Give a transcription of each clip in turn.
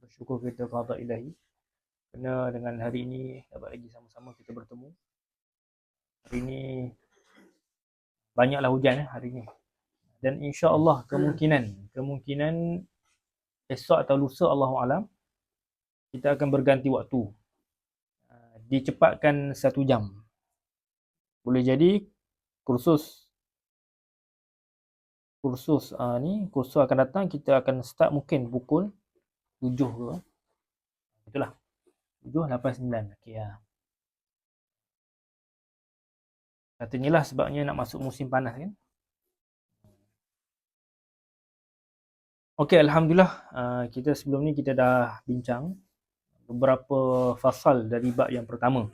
Bersyukur kita qada ilahi kerana dengan hari ini dapat lagi sama-sama kita bertemu. Hari ini banyaklah hujan hari ini. Dan insya-Allah kemungkinan esok atau lusa Allahu alam kita akan berganti waktu. Dicepatkan 1 jam. Boleh jadi kursus akan datang kita akan start mungkin pukul 7 ke. Itulah. 7, 8, 9. Okey ya. Katanya lah sebabnya nak masuk musim panas kan. Okey, alhamdulillah kita sebelum ni kita dah bincang beberapa fasal dari bab yang pertama.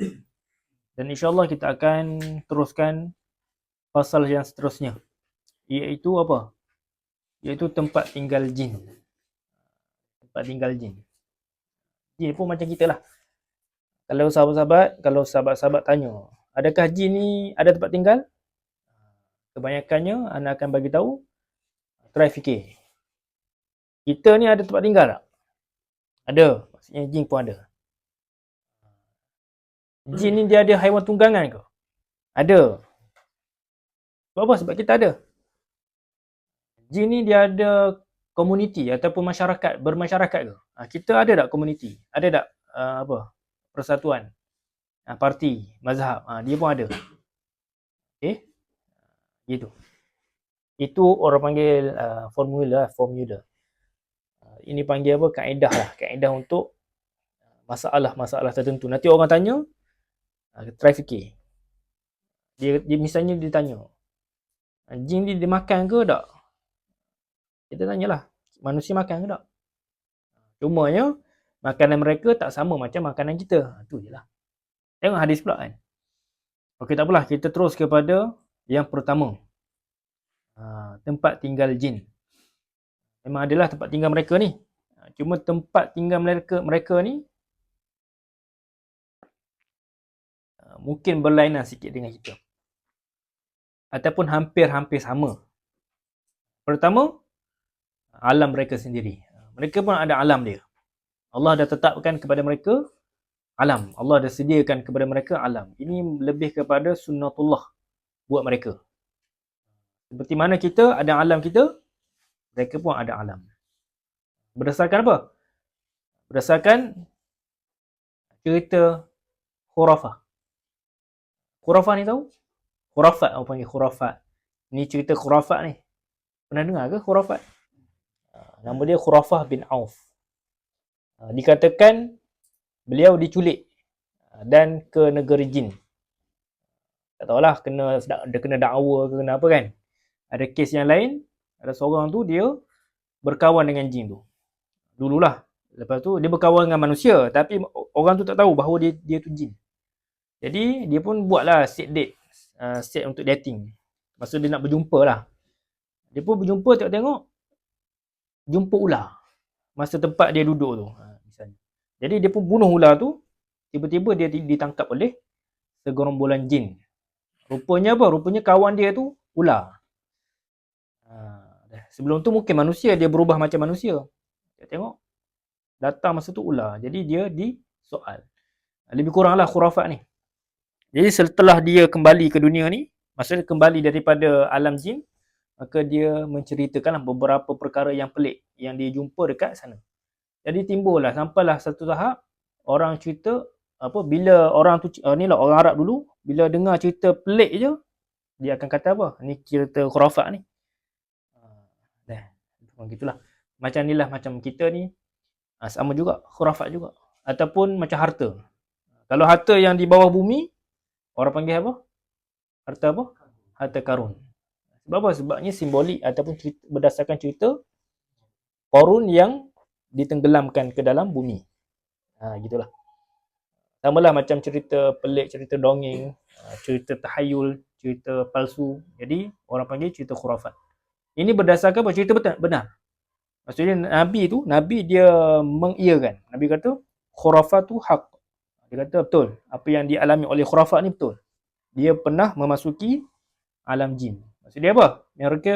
Dan insya-Allah kita akan teruskan fasal yang seterusnya. Iaitu apa? Iaitu tempat tinggal jin. Tempat tinggal jin. Jin pun macam kita lah. Kalau sahabat-sahabat tanya, adakah jin ni ada tempat tinggal? Kebanyakannya anda akan bagi tahu, try fikir. Kita ni ada tempat tinggal tak? Ada. Maksudnya jin pun ada. Jin ni dia ada haiwan tunggangan ke? Ada. Sebab apa? Sebab kita ada. Jin ni dia ada komuniti ataupun masyarakat, bermasyarakat ke? Kita ada tak komuniti? Ada tak persatuan? Parti, mazhab. Dia pun ada. Okey? Gitu. Itu orang panggil formula. Ini panggil apa? Kaedah lah. Kaedah untuk masalah tertentu. Nanti orang tanya, try fikir. Dia misalnya dia tanya, jin ni dia makan ke tak? Kita tanyalah, manusia makan ke tak? Cumanya, makanan mereka tak sama macam makanan kita. Itu je lah. Tengok hadis pula kan. Okey, tak apalah. Kita terus kepada yang pertama. Tempat tinggal jin. Memang adalah tempat tinggal mereka ni. Cuma tempat tinggal mereka ni mungkin berlainan sikit dengan kita. Ataupun hampir-hampir sama. Pertama, alam mereka sendiri. Mereka pun ada alam dia. Allah dah tetapkan kepada mereka alam. Allah dah sediakan kepada mereka alam. Ini lebih kepada sunnatullah buat mereka. Seperti mana kita ada alam kita, mereka pun ada alam. Berdasarkan apa? Berdasarkan cerita khurafah. Khurafah ni tahu? Khurafat, orang panggil khurafat. Ni cerita khurafat ni. Pernah dengar ke khurafat? Nama dia Khurafah bin Auf. Dikatakan beliau diculik dan ke negeri jin. Tak tahulah kena dakwa ke kena apa kan. Ada kes yang lain, ada seorang tu dia berkawan dengan jin tu. Dululah. Lepas tu dia berkawan dengan manusia tapi orang tu tak tahu bahawa dia tu jin. Jadi dia pun buatlah set date. Set untuk dating. Maksud dia nak berjumpa lah. Dia pun berjumpa tengok-tengok jumpa ular masa tempat dia duduk tu misalnya. Jadi dia pun bunuh ular tu. Tiba-tiba dia ditangkap oleh segerombolan jin. Rupanya apa? Rupanya kawan dia tu ular. Sebelum tu mungkin manusia, dia berubah macam manusia. Kita tengok datang masa tu ular. Jadi dia disoal. Lebih kuranglah khurafat ni. Jadi setelah dia kembali ke dunia ni, maksudnya kembali daripada alam jin, maka dia menceritakanlah beberapa perkara yang pelik yang dia jumpa dekat sana. Jadi timbullah, sampailah satu tahap orang cerita bila orang tu ni lah orang Arab dulu, bila dengar cerita pelik je, dia akan kata apa? Ni cerita khurafat ni. Gitulah. Macam ni lah, macam kita ni sama juga, khurafat juga. Ataupun macam harta. Kalau harta yang di bawah bumi, orang panggil apa? Harta apa? Harta karun. Sebab apa? Sebabnya simbolik ataupun berdasarkan cerita Qarun yang ditenggelamkan ke dalam bumi. Gitulah. Samalah macam cerita pelik, cerita dongeng, cerita tahayul, cerita palsu. Jadi orang panggil cerita khurafat. Ini berdasarkan apa? Cerita benar. Maksudnya Nabi dia mengiyakan. Nabi kata khurafat tu hak. Dia kata betul. Apa yang dialami oleh khurafat ni betul. Dia pernah memasuki alam jin. Maksud dia apa?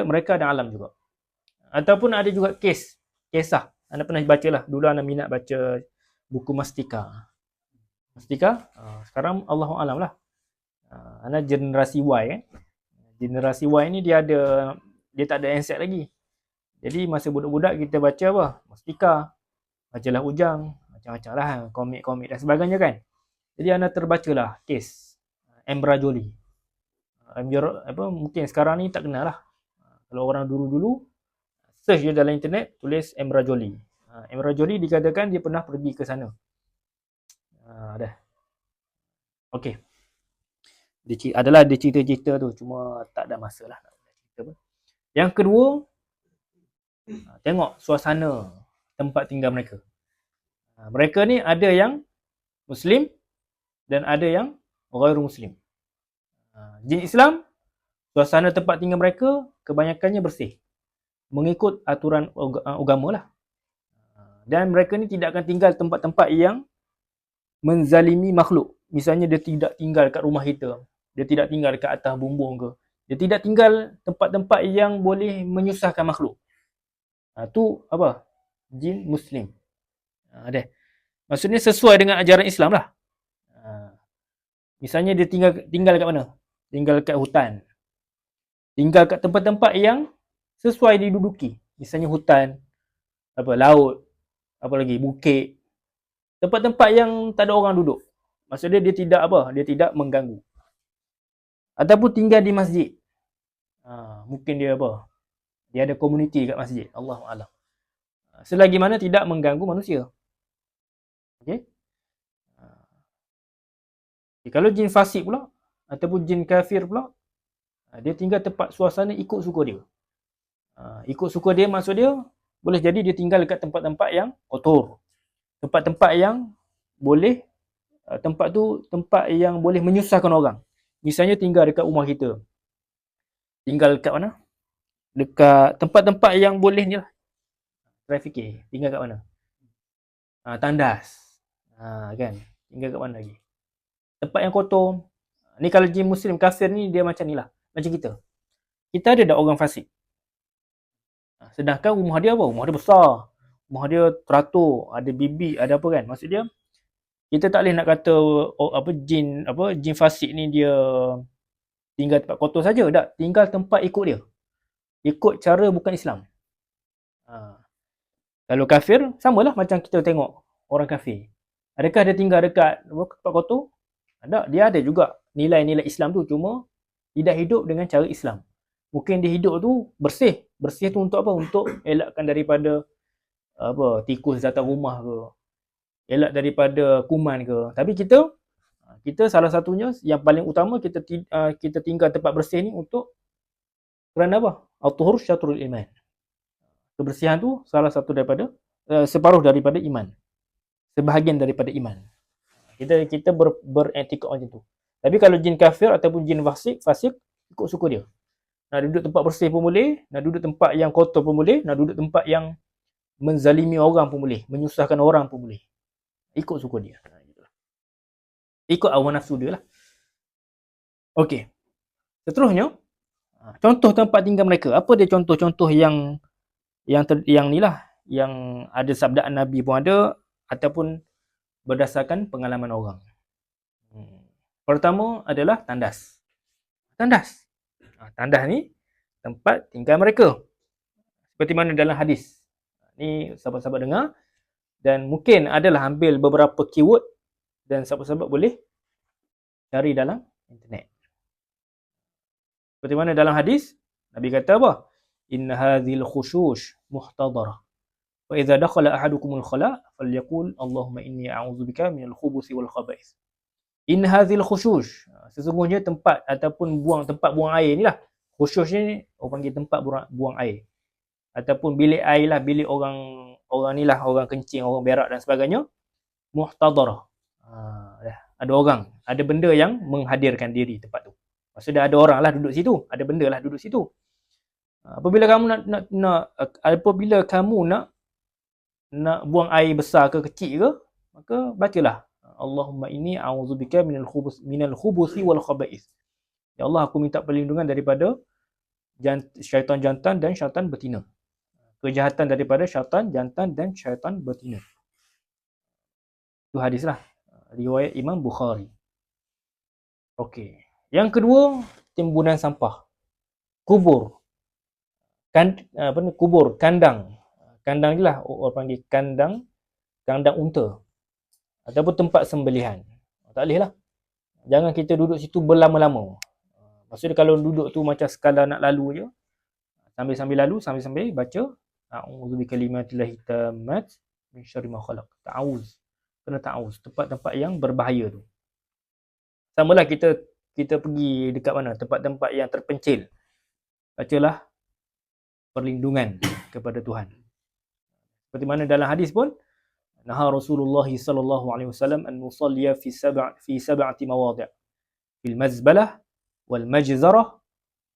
Mereka ada alam juga. Ataupun ada juga kisah Anda pernah baca lah. Dulu anda minat baca buku Mastika. Mastika, sekarang Allahu alam lah. Anda generasi Y kan. Generasi Y ni dia tak ada handset lagi. Jadi masa budak-budak kita baca apa? Mastika, bacalah Ujang, macam-macam lah, komik-komik dan sebagainya kan. Jadi anda terbacalah kes Embra Jolie. Mungkin sekarang ni tak kenal lah. Kalau orang dulu-dulu search je dalam internet, tulis Embra Jolie. Embra Jolie dikatakan dia pernah pergi ke sana. Dah. Okey. Adalah ada cerita-cerita tu, cuma tak ada masa lah nak cerita pun. Yang kedua, tengok suasana tempat tinggal mereka. Mereka ni ada yang Muslim dan ada yang ghairu Muslim. Jin Islam, suasana tempat tinggal mereka kebanyakannya bersih, mengikut aturan agama lah. Dan mereka ni tidak akan tinggal tempat-tempat yang menzalimi makhluk. Misalnya dia tidak tinggal kat rumah kita, dia tidak tinggal dekat atas bumbung ke, dia tidak tinggal tempat-tempat yang boleh menyusahkan makhluk. Tu apa? Jin Muslim. Maksudnya sesuai dengan ajaran Islam lah. Misalnya dia tinggal kat mana? Tinggal kat hutan. Tinggal kat tempat-tempat yang sesuai diduduki. Misalnya hutan, laut, apa lagi, bukit. Tempat-tempat yang tak ada orang duduk. Maksudnya dia tidak dia tidak mengganggu. Ataupun tinggal di masjid. Mungkin dia dia ada komuniti kat masjid. Allahu a'lam. Selagi mana tidak mengganggu manusia. Okey. Kalau jin fasik pula ataupun jin kafir pula, dia tinggal tempat suasana ikut suka dia. Ikut suka dia maksud dia, boleh jadi dia tinggal dekat tempat-tempat yang kotor. Tempat-tempat yang boleh, tempat tu tempat yang boleh menyusahkan orang. Misalnya tinggal dekat rumah kita. Tinggal dekat mana? Dekat tempat-tempat yang boleh ni lah. Traffic tinggal kat mana? Tandas. Kan? Tinggal kat mana lagi? Tempat yang kotor. Ni kalau jin Muslim kafir ni dia macam ni lah. Macam kita. Kita ada dah orang fasik. Sedangkan rumah dia apa? Rumah dia besar. Rumah dia teratur, ada bibi, ada apa kan? Maksud dia, kita tak boleh nak kata jin fasik ni dia tinggal tempat kotor saja. Tak, tinggal tempat ikut dia. Ikut cara bukan Islam. Kalau kafir, samalah macam kita tengok orang kafir. Adakah dia tinggal dekat tempat kotor? Tak, dia ada juga nilai-nilai Islam tu, cuma tidak hidup dengan cara Islam. Mungkin dia hidup tu bersih. Bersih tu untuk apa? Untuk elakkan daripada tikus datang rumah ke, elak daripada kuman ke. Tapi kita salah satunya yang paling utama kita tinggal tempat bersih ni untuk kerana apa? At-tuhur syatrul iman. Kebersihan tu salah satu daripada separuh daripada iman. Sebahagian daripada iman. Kita beretikad macam tu. Tapi kalau jin kafir ataupun jin fasik ikut suka dia. Nak duduk tempat bersih pun boleh, nak duduk tempat yang kotor pun boleh, nak duduk tempat yang menzalimi orang pun boleh, menyusahkan orang pun boleh. Ikut suka dia. Ikut hawa nafsu dia lah. Okey. Seterusnya, contoh tempat tinggal mereka. Apa dia contoh-contoh yang ni lah, yang ada sabdaan Nabi pun ada, ataupun berdasarkan pengalaman orang. Pertama adalah tandas. Tandas ni tempat tinggal mereka. Seperti mana dalam hadis. Ni sahabat-sahabat dengar. Dan mungkin adalah ambil beberapa keyword dan sahabat-sahabat boleh cari dalam internet. Seperti mana dalam hadis, Nabi kata apa? Inna hadhil khushush muhtadara. Wa idza dakhala ahadukumul khala' falyaqul Allahumma inni a'udzubika minal khubuthi wal khaba'ith. In hadhil khushush, sesungguhnya tempat ataupun tempat buang air ni lah. Khushush ni orang panggil tempat buang air. Ataupun bilik air lah, bilik orang ni lah, orang kencing, orang berak dan sebagainya. Muhtadarah. Ada orang, ada benda yang menghadirkan diri tempat tu. Maksudnya ada orang lah duduk situ, ada benda lah duduk situ. Apabila kamu nak buang air besar ke kecil ke, maka bacalah Allahumma inni a'udzubika minal khubuthi wal khaba'ith. Ya Allah, aku minta perlindungan daripada syaitan jantan dan syaitan betina. kejahatan daripada syaitan jantan dan syaitan betina. Itu hadis lah, riwayat Imam Bukhari. Okey. Yang kedua, timbunan sampah. Kubur. Kubur, kandang. Kandang je lah orang panggil kandang unta. Ataupun tempat sembelihan. Tak boleh lah. Jangan kita duduk situ berlama-lama. Maksudnya kalau duduk tu macam sekadar nak lalu je, sambil-sambil lalu, sambil-sambil baca a'udzu bikalimatillahi tammat min syarri ma khalaq. Ta'awuz. Kena ta'awuz. Tempat-tempat yang berbahaya tu. Samalah kita pergi dekat mana? Tempat-tempat yang terpencil. Bacalah perlindungan kepada Tuhan. Seperti mana dalam hadis pun, naha Rasulullah sallallahu alaihi wasallam an nusalliya fi sab'ati mawadi'. Fil mazbalah wal majzarah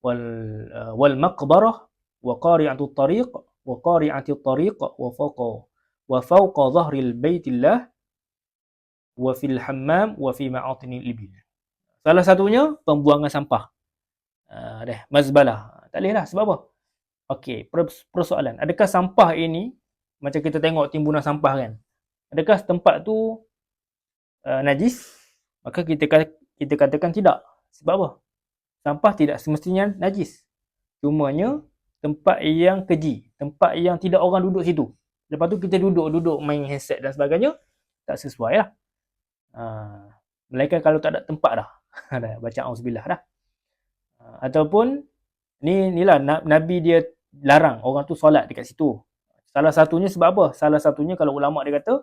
wal maqbarah wa qari'atu at-tariq wa qari'ati at-tariq wa fawqa dhahril baitillah wa fil hammam wa fi ma'atinil ibil. Salah satunya pembuangan sampah. Mazbalah. Tak boleh lah. Sebab apa? Okey, persoalan. Adakah sampah ini, macam kita tengok timbunan sampah kan, adakah tempat tu najis? Maka kita katakan tidak. Sebab apa? Sampah tidak semestinya najis. Cumanya tempat yang keji, tempat yang tidak orang duduk situ. Lepas tu kita duduk main handset dan sebagainya, tak sesuai lah. Melainkan kalau tak ada tempat dah. Dah baca auzubillah dah. Ataupun inilah Nabi dia larang orang tu solat dekat situ. Salah satunya sebab apa? Salah satunya kalau ulama dia kata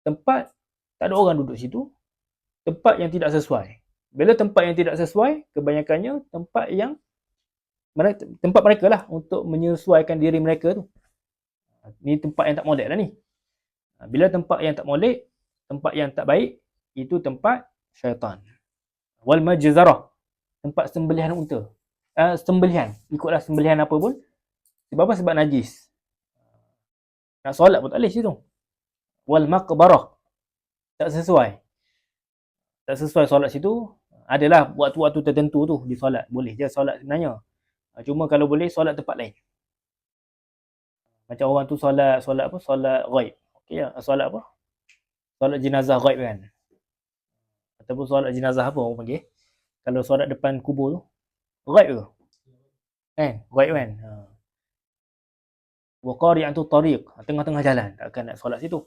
tempat tak ada orang duduk situ, tempat yang tidak sesuai. Bila tempat yang tidak sesuai, kebanyakannya tempat mereka lah untuk menyesuaikan diri mereka tu. Ni tempat yang tak molek lah ni. Bila tempat yang tak molek, tempat yang tak baik, itu tempat syaitan. Wal majzarah, tempat sembelihan unta. Sembelihan, ikutlah sembelihan apa pun. Sebab apa? Sebab najis. Nak solat pun tak boleh situ. Wal maqbarah, tak sesuai. Tak sesuai solat situ. Adalah waktu-waktu tertentu tu di solat. Boleh je solat sebenarnya. Cuma kalau boleh solat tempat lain. Macam orang tu solat apa? Solat ghaib. Okey ya, solat apa? Solat jenazah ghaib kan. Ataupun solat jenazah apa orang panggil? Kalau solat depan kubur tu, ghaib ke? Kan? Ghaib kan? Wa qari'atu tariq, tengah-tengah jalan, takkan nak solat situ.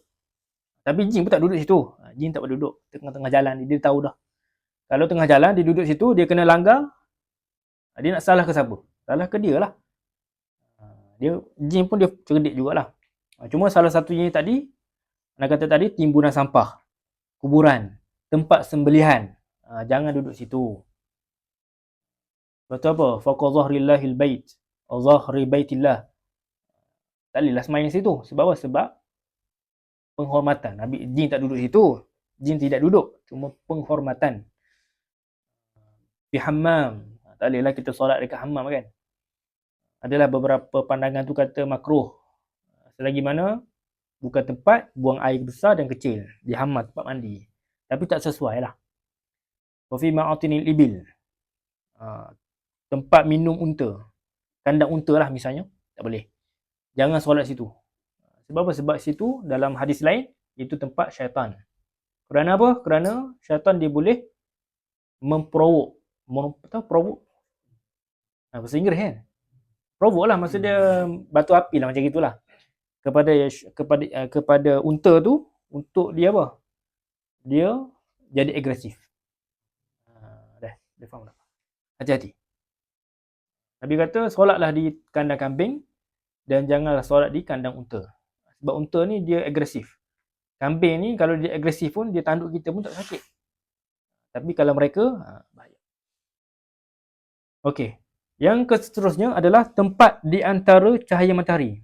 Tapi jin pun tak duduk situ. Jin tak boleh duduk tengah-tengah jalan, dia tahu dah. Kalau tengah jalan dia duduk situ, dia kena langgar, dia nak salah ke siapa? Salah ke dia lah. Jin pun dia cerdik jugalah. Cuma salah satunya tadi, nak kata tadi, timbunan sampah, kuburan, tempat sembelihan, jangan duduk situ. Betul apa? Faqa zahrillahil bait, zahri baitillah. Tak bolehlah semain situ. Sebab apa? Sebab penghormatan. Nabi jin tak duduk situ. Jin tidak duduk. Cuma penghormatan. Di hammam. Tak bolehlah kita solat dekat hammam kan. Adalah beberapa pandangan tu kata makruh. Selagi mana bukan tempat buang air besar dan kecil. Di hammam, tempat mandi. Tapi tak sesuai lah. Wa fi ma'atinil ibil. Tempat minum unta. Kandang unta lah misalnya. Tak boleh. Jangan solat situ. Sebab apa? Sebab situ dalam hadis lain, itu tempat syaitan. Kerana apa? Kerana syaitan dia boleh memprovok. Provok? Bahasa Inggeris kan? Provok lah. Maksud dia batu api lah macam gitulah. Kepada unta tu, untuk dia apa? Dia jadi agresif. Dia faham tak? Hati-hati. Nabi kata, solatlah di kandang kambing dan janganlah solat di kandang unta. Sebab unta ni dia agresif. Kambing ni kalau dia agresif pun, dia tanduk kita pun tak sakit. Tapi kalau mereka, bahaya. Okey. Yang seterusnya adalah tempat di antara cahaya matahari.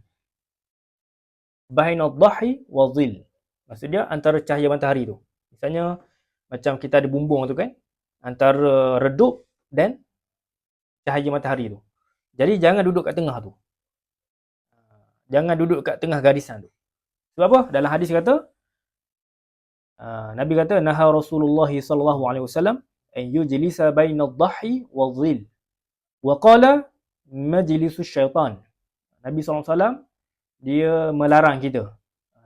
Bainad dhahi wa dhil. Maksudnya antara cahaya matahari tu. Misalnya macam kita ada bumbung tu kan, antara redup dan cahaya matahari tu. Jadi jangan duduk kat tengah tu. Jangan duduk kat tengah garisan tu. Sebab apa? Dalam hadis kata, Nabi kata, naha Rasulullah sallallahu alaihi wasallam an yujlisa bainad dhahi wa dhil. Wa qala majlisus syaitan. Nabi sallallahu alaihi wasallam dia melarang kita.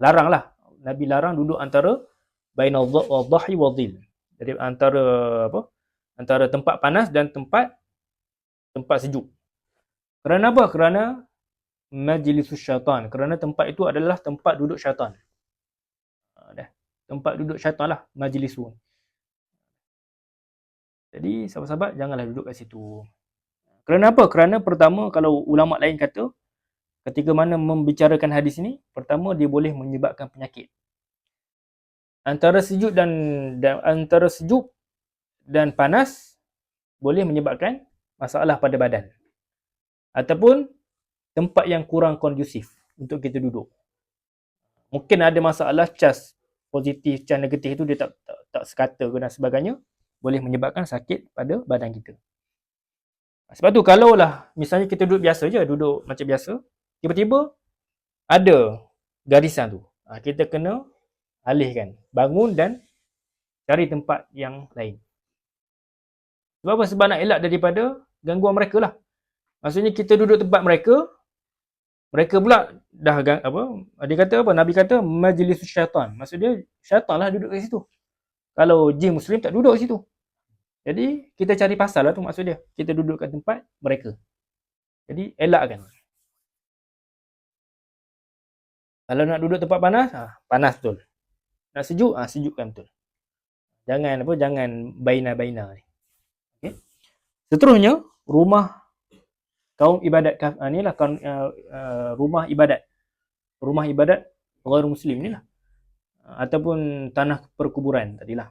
Laranglah. Nabi larang duduk antara bainal dhahi wa dhil. Jadi antara apa? Antara tempat panas dan tempat sejuk. Kerana apa? Kerana majlisus syaitan. Kerana tempat itu adalah tempat duduk syaitan. Tempat duduk syaitan lah, majlisu. Jadi sahabat-sahabat janganlah duduk kat situ. Kerana apa? Kerana pertama, kalau ulama lain kata, ketika mana membicarakan hadis ini, pertama dia boleh menyebabkan penyakit. Antara sejuk dan panas boleh menyebabkan masalah pada badan. Ataupun tempat yang kurang kondusif untuk kita duduk. Mungkin ada masalah cas positif, cas negatif itu dia tak sekata dan sebagainya, boleh menyebabkan sakit pada badan kita. Sebab tu kalaulah misalnya kita duduk biasa je, duduk macam biasa, tiba-tiba ada garisan tu, kita kena alihkan, bangun dan cari tempat yang lain. Sebab apa? Sebab nak elak daripada gangguan mereka lah. Maksudnya kita duduk tempat mereka pula dah apa? Dia kata apa? Nabi kata majlis syaitan. Maksud dia syaitan lah duduk kat situ. Kalau jin muslim tak duduk kat situ. Jadi kita cari pasal lah tu maksud dia. Kita duduk kat tempat mereka. Jadi elakkan. Kalau nak duduk tempat panas, panas betul. Nak sejuk, sejukkan betul. Jangan baina-baina ni. Okay. Seterusnya, rumah kaum ibadat inilah rumah ibadat. Rumah ibadat orang muslim ni lah. Ataupun tanah perkuburan tadilah.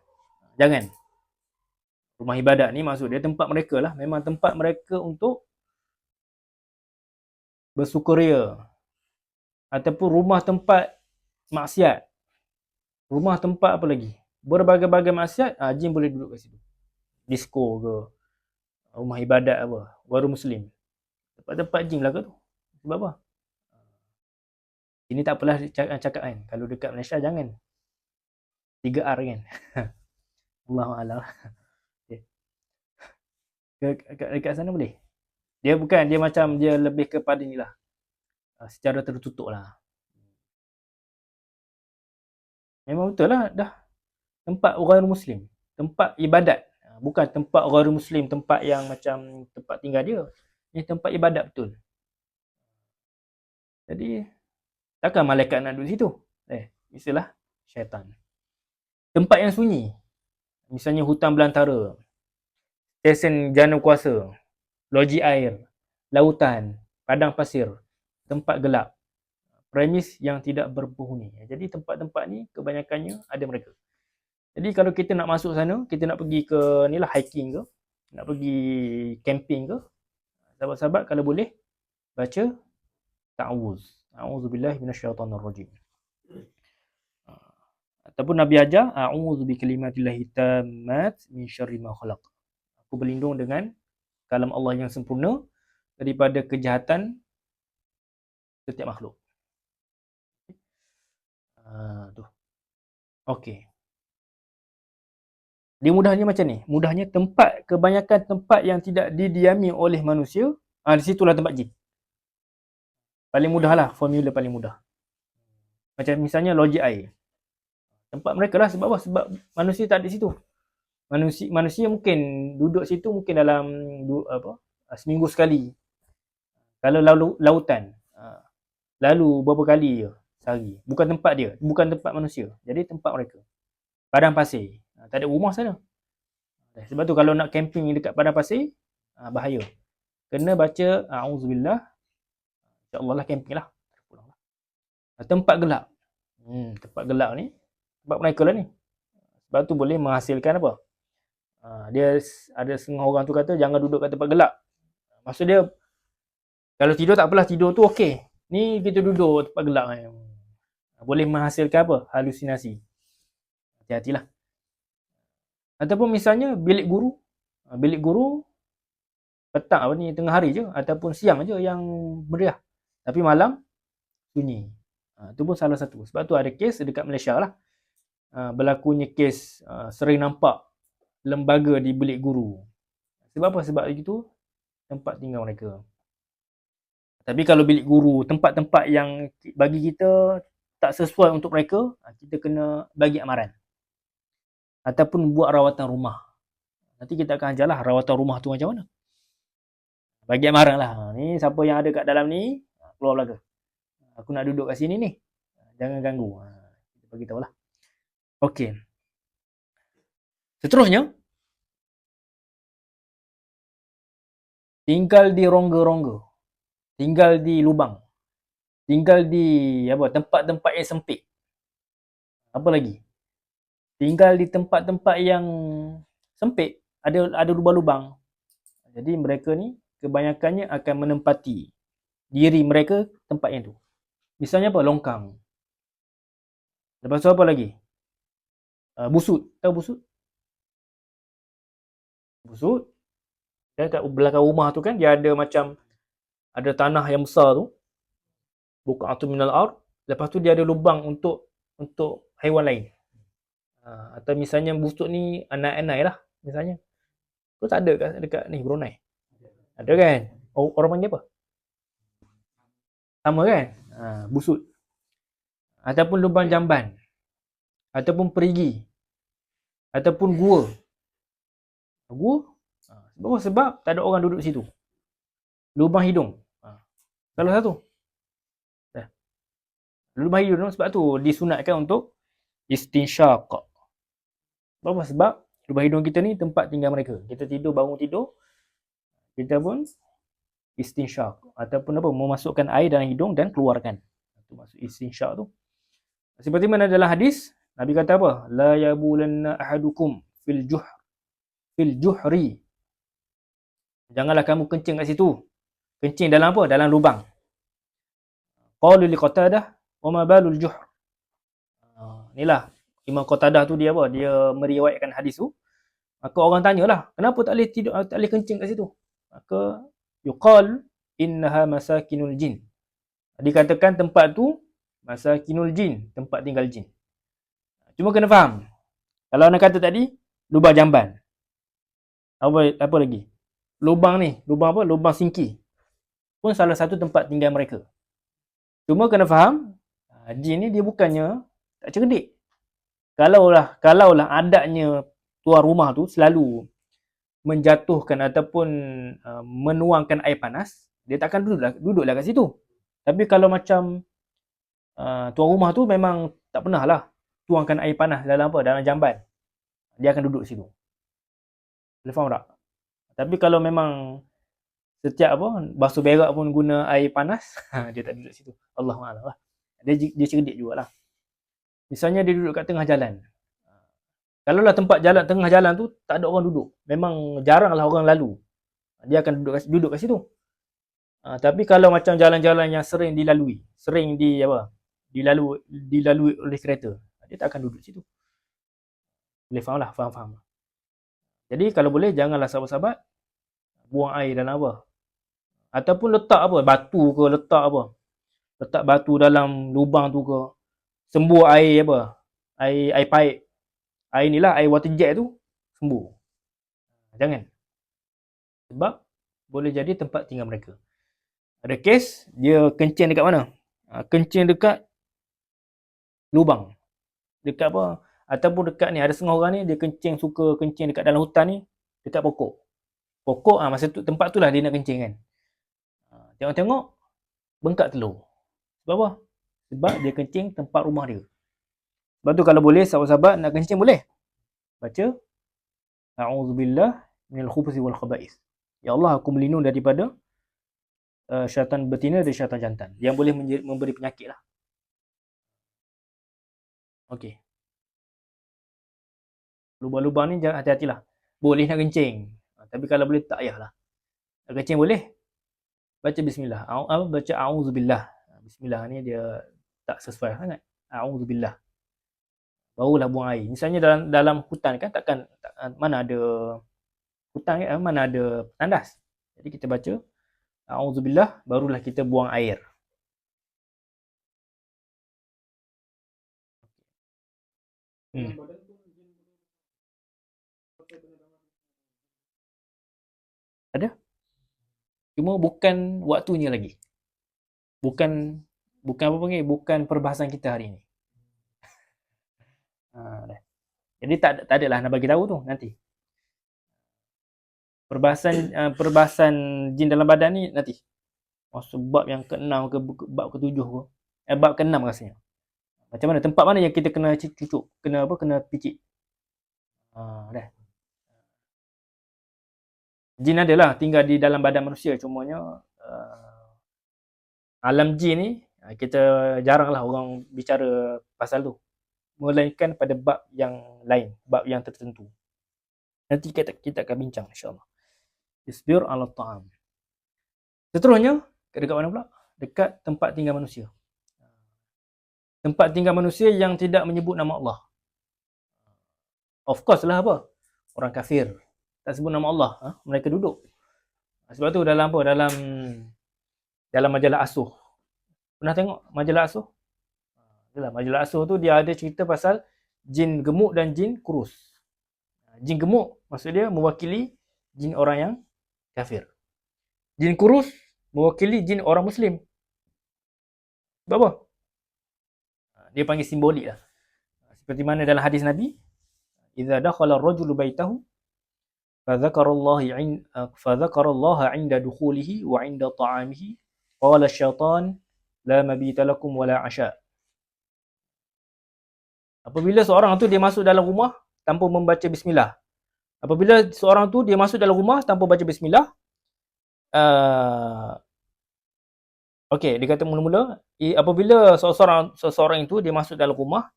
Jangan. Rumah ibadat ni maksud dia tempat mereka lah. Memang tempat mereka untuk bersukaria. Ataupun rumah tempat maksiat. Rumah tempat apa lagi? Berbagai-bagai maksiat, jin boleh duduk kat situ. Disko ke, rumah ibadat apa, warung muslim. Tempat-tempat jin lah ke tu. Sebab apa? Ini tak apalah cakap kan. Kalau dekat Malaysia jangan. 3R kan. Allahu'alam. Dekat sana boleh. Dia macam dia lebih kepada ni lah. Secara tertutup lah. Memang betul lah dah. Tempat orang muslim. Tempat ibadat. Bukan tempat orang muslim, tempat yang macam tempat tinggal dia. Ini tempat ibadat betul. Jadi, takkan malaikat nak duduk situ? Istilah syaitan. Tempat yang sunyi. Misalnya hutan belantara. Stesen jana kuasa. Loji air. Lautan. Padang pasir. Tempat gelap. Premis yang tidak berpenghuni. Jadi tempat-tempat ni kebanyakannya ada mereka. Jadi kalau kita nak masuk sana, kita nak pergi ke ni lah hiking ke, nak pergi camping ke, sahabat-sahabat kalau boleh baca ta'awuz. A'udzubillahi minasyaitonirrajim. Ataupun Nabi ajar a'udzu bikalimatillahi tammat min syarri ma khalaq. Aku berlindung dengan kalam Allah yang sempurna daripada kejahatan setiap makhluk. Tu. Okey. Dia mudahnya macam ni. Mudahnya kebanyakan tempat yang tidak didiami oleh manusia, di situlah tempat jin. Paling mudah lah, formula paling mudah. Macam misalnya loji air. Tempat mereka lah, sebab apa? Sebab manusia tak ada situ. Manusia mungkin duduk situ mungkin dalam seminggu sekali. Kalau lautan, lalu berapa kali je sehari. Bukan tempat dia, bukan tempat manusia. Jadi tempat mereka. Padang pasir. Tak ada rumah sana. Sebab tu kalau nak camping dekat padang pasir, bahaya. Kena baca a'udzubillah. InsyaAllah lah camping lah. Tempat gelap. Tempat gelap ni, tempat mereka lah ni. Sebab tu boleh menghasilkan apa? Dia ada setengah orang tu kata jangan duduk kat tempat gelap. Maksud dia, kalau tidur tak apalah, tidur tu okey. Ni kita duduk tempat gelap ni. Boleh menghasilkan apa? Halusinasi. Hati-hatilah. Ataupun misalnya bilik guru. Bilik guru petang tengah hari je ataupun siang je yang meriah. Tapi malam sunyi. Itu pun salah satu. Sebab tu ada kes dekat Malaysia lah. Berlakunya kes sering nampak lembaga di bilik guru. Sebab apa? Sebab itu tempat tinggal mereka. Tapi kalau bilik guru, tempat-tempat yang bagi kita tak sesuai untuk mereka, kita kena bagi amaran. Ataupun buat rawatan rumah. Nanti kita akan ajarlah rawatan rumah tu macam mana. Bagi amaran lah. Ni siapa yang ada kat dalam ni, keluar belaka. Aku nak duduk kat sini ni. Jangan ganggu. Kita bagi tahulah. Okey. Seterusnya, tinggal di rongga-rongga. Tinggal di lubang. Tinggal di tempat-tempat yang sempit. Apa lagi? Tinggal di tempat-tempat yang sempit, ada lubang-lubang. Jadi mereka ni kebanyakannya akan menempati diri mereka tempat yang tu. Misalnya apa? Longkang. Lepas tu apa lagi? Busut. Tahu busut? Busut. Dan kat belakang rumah tu kan dia ada macam ada tanah yang besar tu. Buq'atun minal ard. Lepas tu dia ada lubang untuk haiwan lain. Atau misalnya busuk ni anai-anai lah misalnya. Tu tak ada dekat ni Brunei. Ada kan? Orang panggil apa? Sama kan? Busut. Ataupun lubang jamban. Ataupun perigi. Ataupun gua. Gua? Sebab tak ada orang duduk situ. Lubang hidung. Salah satu. Lubang hidung sebab tu disunatkan untuk istinsyaq. Apa sebab lubang hidung kita ni tempat tinggal mereka. Kita tidur, bangun tidur, kita pun istinsyaq ataupun memasukkan air dalam hidung dan keluarkan. Itu maksud istinsyaq tu. Seperti mana dalam hadis, Nabi kata apa? La yabulanna ahadukum fil juhri. Janganlah kamu kencing kat situ. Kencing dalam apa? Dalam lubang. Qalu li Qatadah wa ma balul juhr. Inilah Imam Qatadah tu dia apa? Dia meriwayatkan hadis tu. Maka orang tanyalah, kenapa tak boleh tidur, tak boleh kencing kat situ? Maka yuqal innaha masakinul jin. Dikatakan tempat tu masakinul jin, tempat tinggal jin. Cuma kena faham. Kalau nak kata tadi lubang jamban. Apa lagi? Lubang ni, lubang apa? Lubang singki. Pun salah satu tempat tinggal mereka. Cuma kena faham, jin ni dia bukannya tak cerdik. Kalaulah adatnya tuan rumah tu selalu menjatuhkan ataupun menuangkan air panas, dia takkan duduklah kat situ. Tapi kalau macam tuan rumah tu memang tak pernah lah tuangkan air panas dalam jamban, dia akan duduk situ. Boleh faham tak? Tapi kalau memang setiap basuh berak pun guna air panas, dia tak duduk situ. Allahuakbar lah. Dia cerdik jugalah. Misalnya dia duduk kat tengah jalan. Kalaulah tempat jalan tengah jalan tu tak ada orang duduk, memang jaranglah orang lalu, dia akan duduk kat situ. Tapi kalau macam jalan-jalan yang sering dilalui, dilalui oleh kereta, dia tak akan duduk situ. Boleh faham lah, faham. Jadi kalau boleh janganlah sahabat-sahabat buang air dalam ataupun letak batu ke, letak batu dalam lubang tu ke, sembur air air paip, air ni lah, air water jet tu sembur. Jangan. Sebab boleh jadi tempat tinggal mereka. Ada kes dia kencing dekat mana? Kencing dekat lubang. Dekat ataupun dekat ni ada setengah orang ni dia suka kencing dekat dalam hutan ni, dekat pokok. Pokok masa tu tempat tu lah dia nak kencing kan. Tengok-tengok bengkak telur. Sebab apa? Sebab dia kencing tempat rumah dia. Sebab tu kalau boleh sahabat-sahabat nak kencing boleh. Baca a'udzubillah minal khubuthi wal khaba'ith. Ya Allah, aku berlindung daripada syaitan betina dan syaitan jantan yang boleh memberi penyakit lah. Okey. Lubang-lubang ni jangan hati-hatilah. Boleh nak kencing. Tapi kalau boleh tak payahlah. Nak kencing boleh. Baca bismillah. Baca a'udzubillah. Bismillah ni dia tak sesuai sangat. A'udzubillah. Barulah buang air. Misalnya dalam hutan kan mana ada hutan kan, mana ada tandas. Jadi kita baca a'udzubillah, barulah kita buang air. Ada. Cuma bukan waktunya lagi. Bukan apa panggil, bukan perbahasan kita hari ini. Dah. Jadi tak adalah nak bagi tahu tu nanti. Perbahasan jin dalam badan ni nanti. Bab yang ke-6 ke bab ke-7 ke. Bab ke-6 rasanya. Macam mana, tempat mana yang kita kena cucuk, kena picit. Dah. Jin adalah tinggal di dalam badan manusia, cumanya alam jin ni kita jaranglah orang bicara pasal tu, melainkan pada bab yang lain, bab yang tertentu. Nanti kita akan bincang insya-Allah. Isbir ala ta'am. Seterusnya dekat mana pula? Dekat tempat tinggal manusia. Tempat tinggal manusia yang tidak menyebut nama Allah. Of course lah apa? Orang kafir tak sebut nama Allah, mereka duduk. Sebab tu dalam apa? Dalam majalah Asuh. Pernah tengok majalah Asuh? Dalam majalah Asuh tu dia ada cerita pasal jin gemuk dan jin kurus. Jin gemuk maksud dia mewakili jin orang yang kafir. Jin kurus mewakili jin orang Muslim. Sebab apa? Dia panggil simbolik lah. Seperti mana dalam hadis Nabi, "Idza dakhala ar-rajulu baitahu فذكر الله عند دخوله وعند طعامه قال الشيطان لا مبيت لكم ولا عشاء." Apabila seorang tu dia masuk dalam rumah tanpa membaca bismillah. Apabila seorang tu dia masuk dalam rumah tanpa baca bismillah, okey, dia kata mula-mula apabila seseorang itu dia masuk dalam rumah,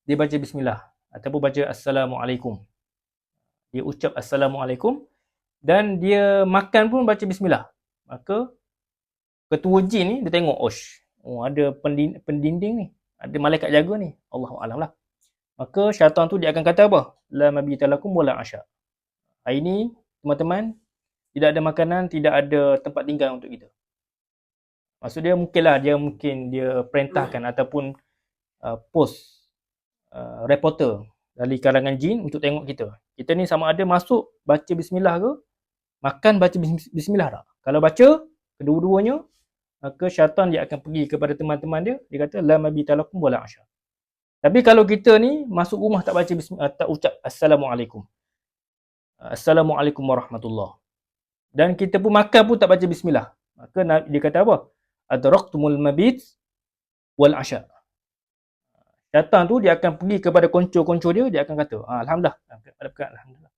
dia baca bismillah ataupun baca assalamualaikum. Dia ucap assalamualaikum dan dia makan pun baca bismillah. Maka ketua jin ni dia tengok, ada pendinding ni, ada malaikat jaga ni. Allahu a'lam lah. Maka syaitan tu dia akan kata apa? La mabita lakum wala asya. Hari ni teman-teman tidak ada makanan, tidak ada tempat tinggal untuk kita. Maksud dia mungkin dia perintahkan ataupun post reporter dari kalangan jin untuk tengok kita. Kita ni sama ada masuk baca bismillah ke, makan baca bismillah tak. Kalau baca kedua-duanya, maka syaitan dia akan pergi kepada teman-teman dia, dia kata la mabita lakum wala asya. Tapi kalau kita ni masuk rumah tak baca bismillah, tak ucap assalamualaikum. Assalamualaikum warahmatullahi. Dan kita pun makan pun tak baca bismillah. Maka dia kata apa? Adraktumul mabit wal asya. Syaitan tu dia akan pergi kepada konco-konco dia akan kata, alhamdulillah, alhamdulillah.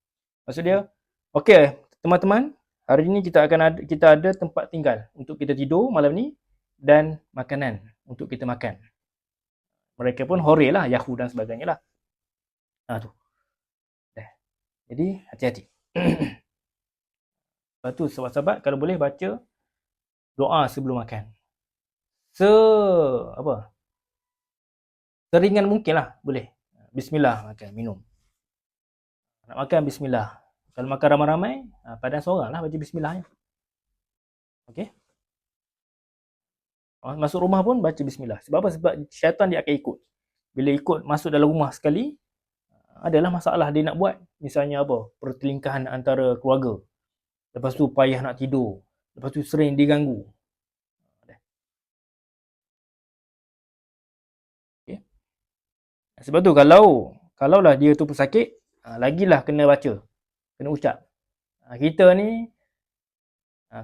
Maksud dia, okey teman-teman, hari ni kita ada tempat tinggal untuk kita tidur malam ni dan makanan untuk kita makan. Mereka pun hore lah, Yahoo dan sebagainya lah. Tu. Jadi hati-hati. Lepas tu sahabat-sahabat kalau boleh baca doa sebelum makan. Seringan mungkin lah boleh. Bismillah makan, minum. Nak makan bismillah. Kalau makan ramai-ramai, padan seorang lah baca bismillahnya. Okey. Masuk rumah pun baca bismillah. Sebab apa? Sebab syaitan dia akan ikut. Bila ikut masuk dalam rumah sekali, adalah masalah dia nak buat. Misalnya apa? Pertelingkahan antara keluarga. Lepas tu payah nak tidur. Lepas tu sering diganggu. Okay. Sebab tu kalau lah dia tu pesakit, lagilah kena baca. Kena ucap. Kita ni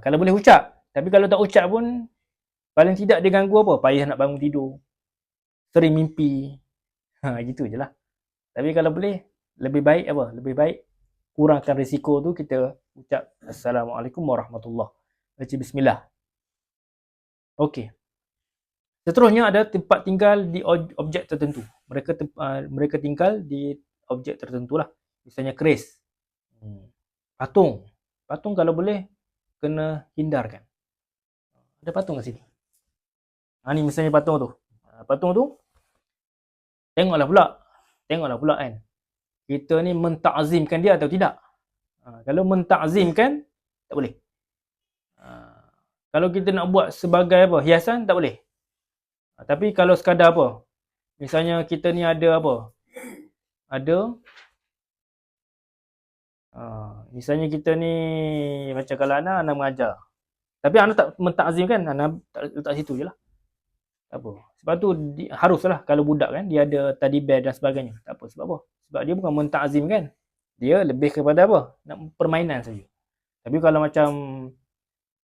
kalau boleh ucap. Tapi kalau tak ucap pun, paling tidak dia ganggu apa? Payah nak bangun tidur. Sering mimpi. Gitu je lah. Tapi kalau boleh, lebih baik apa? Lebih baik kurangkan risiko tu kita ucap assalamualaikum warahmatullahi. Baca bismillah. Okey. Seterusnya ada tempat tinggal di objek tertentu. Mereka tinggal di objek tertentu lah. Misalnya keris. Patung. Patung kalau boleh kena hindarkan. Ada patung kat sini. Ni misalnya patung tu. Patung tu tengoklah pula kan. Kita ni mentakzimkan dia atau tidak. Kalau mentakzimkan, tak boleh. Kalau kita nak buat sebagai apa, hiasan, tak boleh. Tapi kalau sekadar apa, misalnya kita ni ada apa, misalnya kita ni macam kalau anak mengajar, tapi anak tak mentakzimkan, anak letak situ je lah. Tak apa. Sebab tu haruslah kalau budak kan dia ada teddy bear dan sebagainya. Tak apa. Sebab apa? Sebab dia bukan mentakzim kan. Dia lebih kepada apa? Nak permainan saja. Tapi kalau macam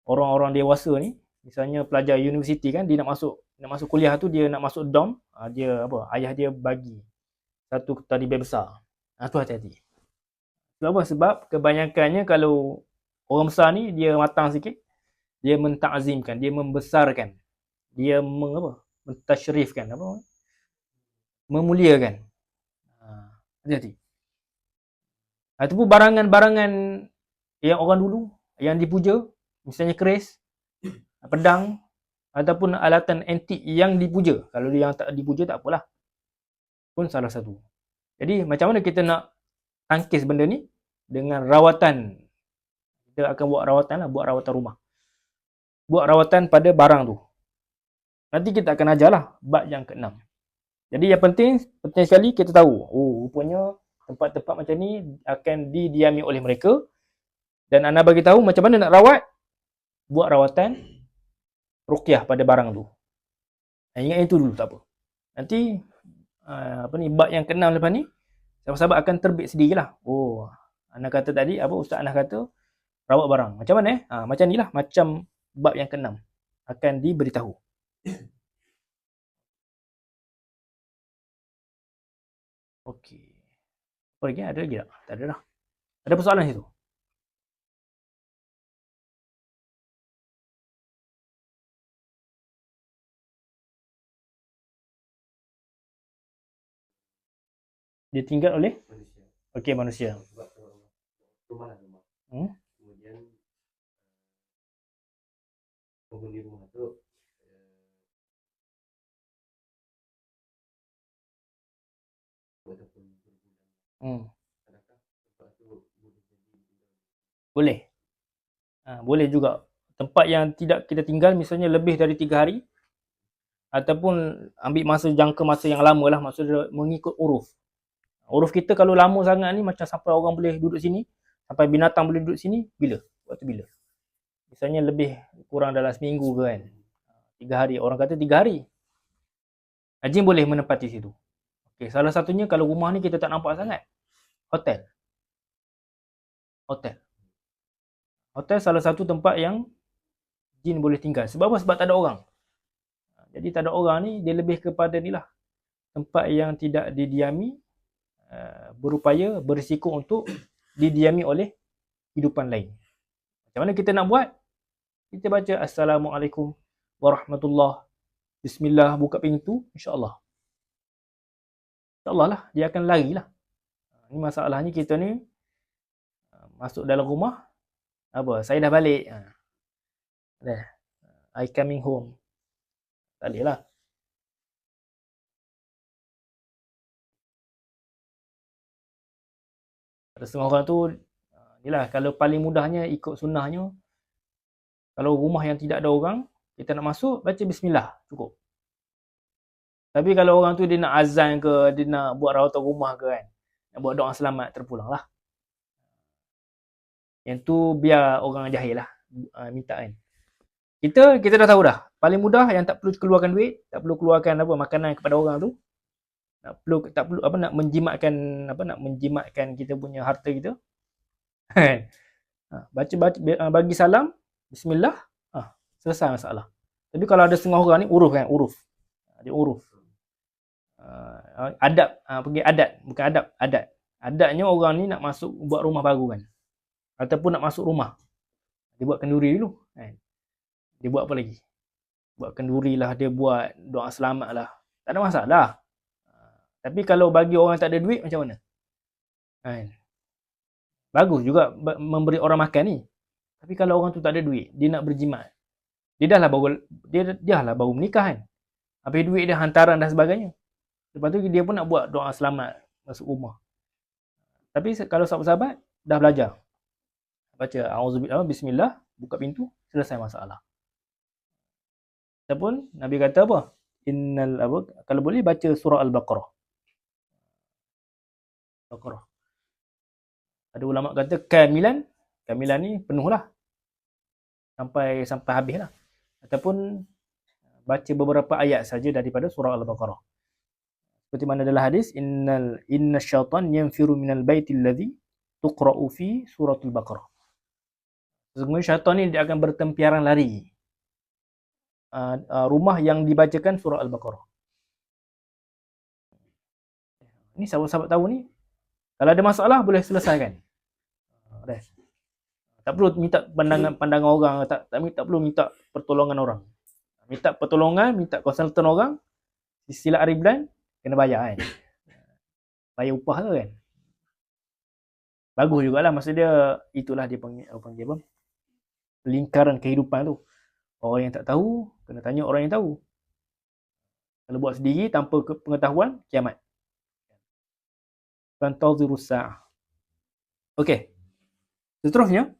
orang-orang dewasa ni, misalnya pelajar universiti kan, dia nak masuk kuliah tu, dia nak masuk dorm, dia apa? Ayah dia bagi satu teddy bear besar. Tu hati-hati. Sebab apa? Sebab kebanyakannya kalau orang besar ni dia matang sikit, dia mentakzimkan, dia membesarkan, dia mentasyrifkan, memuliakan. Hati-hati. Ataupun barangan-barangan yang orang dulu yang dipuja, misalnya keris, pedang ataupun alatan antik yang dipuja. Kalau yang tak dipuja tak apalah. Pun salah satu. Jadi macam mana kita nak tangkis benda ni? Dengan rawatan. Kita akan buat rawatan rumah. Buat rawatan pada barang tu. Nanti kita akan ajarlah bab yang ke-6. Jadi yang penting sekali kita tahu, rupanya tempat-tempat macam ni akan didiami oleh mereka, dan anda bagi tahu macam mana nak rawat, buat rawatan ruqyah pada barang tu. Ingat itu dulu, tak apa. Nanti bab yang ke-6 lepas ni, sahabat-sahabat akan terbit sendirilah. Anda kata tadi, Ustaz Anas kata rawat barang. Macam mana? Macam ni lah, macam bab yang ke-6 akan diberitahu. Okey. Apa lagi? Ada lagi tak? Tak ada dah. Ada persoalan situ? Ditinggal oleh? Manusia. Okey, manusia. Rumah. Kemudian penghuni rumah tu boleh. Boleh juga. Tempat yang tidak kita tinggal misalnya lebih dari 3 hari, ataupun ambil jangka masa yang lama lah, maksudnya mengikut uruf. Uruf kita kalau lama sangat ni, macam sampai orang boleh duduk sini, sampai binatang boleh duduk sini, bila? Waktu bila? Misalnya lebih kurang dalam seminggu ke kan. 3 hari. Orang kata 3 hari. Jin boleh menempati situ. Okay, salah satunya kalau rumah ni kita tak nampak sangat, hotel. Hotel salah satu tempat yang jin boleh tinggal. Sebab apa? Sebab tak ada orang. Jadi tak ada orang ni, dia lebih kepada ni lah, tempat yang tidak didiami, berupaya berisiko untuk didiami oleh hidupan lain. Macam mana kita nak buat? Kita baca Assalamualaikum warahmatullahi, Bismillah, buka pintu, insyaAllah. InsyaAllah lah, dia akan lari lah. Ni masalahnya kita ni, masuk dalam rumah, saya dah balik. I coming home. Tak boleh lah. Ada setengah orang tu, inilah, kalau paling mudahnya ikut sunnahnya, kalau rumah yang tidak ada orang, kita nak masuk, baca Bismillah, cukup. Tapi kalau orang tu dia nak azan ke, dia nak buat rawatan rumah ke kan, nak buat doa selamat, terpulang lah. Yang tu biar orang jahil lah, minta kan. Kita dah tahu dah, paling mudah yang tak perlu keluarkan duit, tak perlu keluarkan makanan kepada orang tu, tak perlu nak menjimatkan kita punya harta kita. Baca bagi salam, Bismillah, selesai masalah. Tapi kalau ada setengah orang ni uruf. Dia uruf. Adab, pergi adat, bukan adat. Adatnya orang ni nak masuk buat rumah baru kan, ataupun nak masuk rumah, dia buat kenduri dulu kan. Dia buat apa lagi? Buat kenduri lah, dia buat doa selamat lah. Tak ada masalah. Tapi kalau bagi orang tak ada duit, macam mana? Bagus juga memberi orang makan ni. Tapi kalau orang tu tak ada duit, dia nak berjimat, dia dah lah baru menikah kan. Habis duit dia hantaran dan sebagainya. Lepas tu dia pun nak buat doa selamat masuk rumah. Tapi kalau sahabat-sahabat dah belajar, baca auzubillah, bismillah, buka pintu, selesai masalah. Ataupun Nabi kata apa? Kalau boleh baca surah Al-Baqarah. Ada ulama kata kamilan ni penuh lah, sampai habis lah. Ataupun baca beberapa ayat saja daripada surah Al-Baqarah. Seperti mana dalam hadis, inna syaitan yanfiru minal baitil ladzi tuqra'u fi suratul Baqarah. Sesungguhnya syaitan ni dia akan bertempiaran lari rumah yang dibacakan surah Al-Baqarah. Ni sahabat-sahabat tahu ni, kalau ada masalah boleh selesaikan. Tak perlu minta pandangan orang, tak perlu minta pertolongan orang. Minta pertolongan, minta konsultan orang, sila hari bulan kena bayar kan. Bayar upah tu kan. Bagus jugalah, maksud dia itulah dia panggil apa? Lingkaran kehidupan tu. Orang yang tak tahu kena tanya orang yang tahu. Kalau buat sendiri tanpa pengetahuan, kiamat. Fantazirus sa'ah. Okey. Seterusnya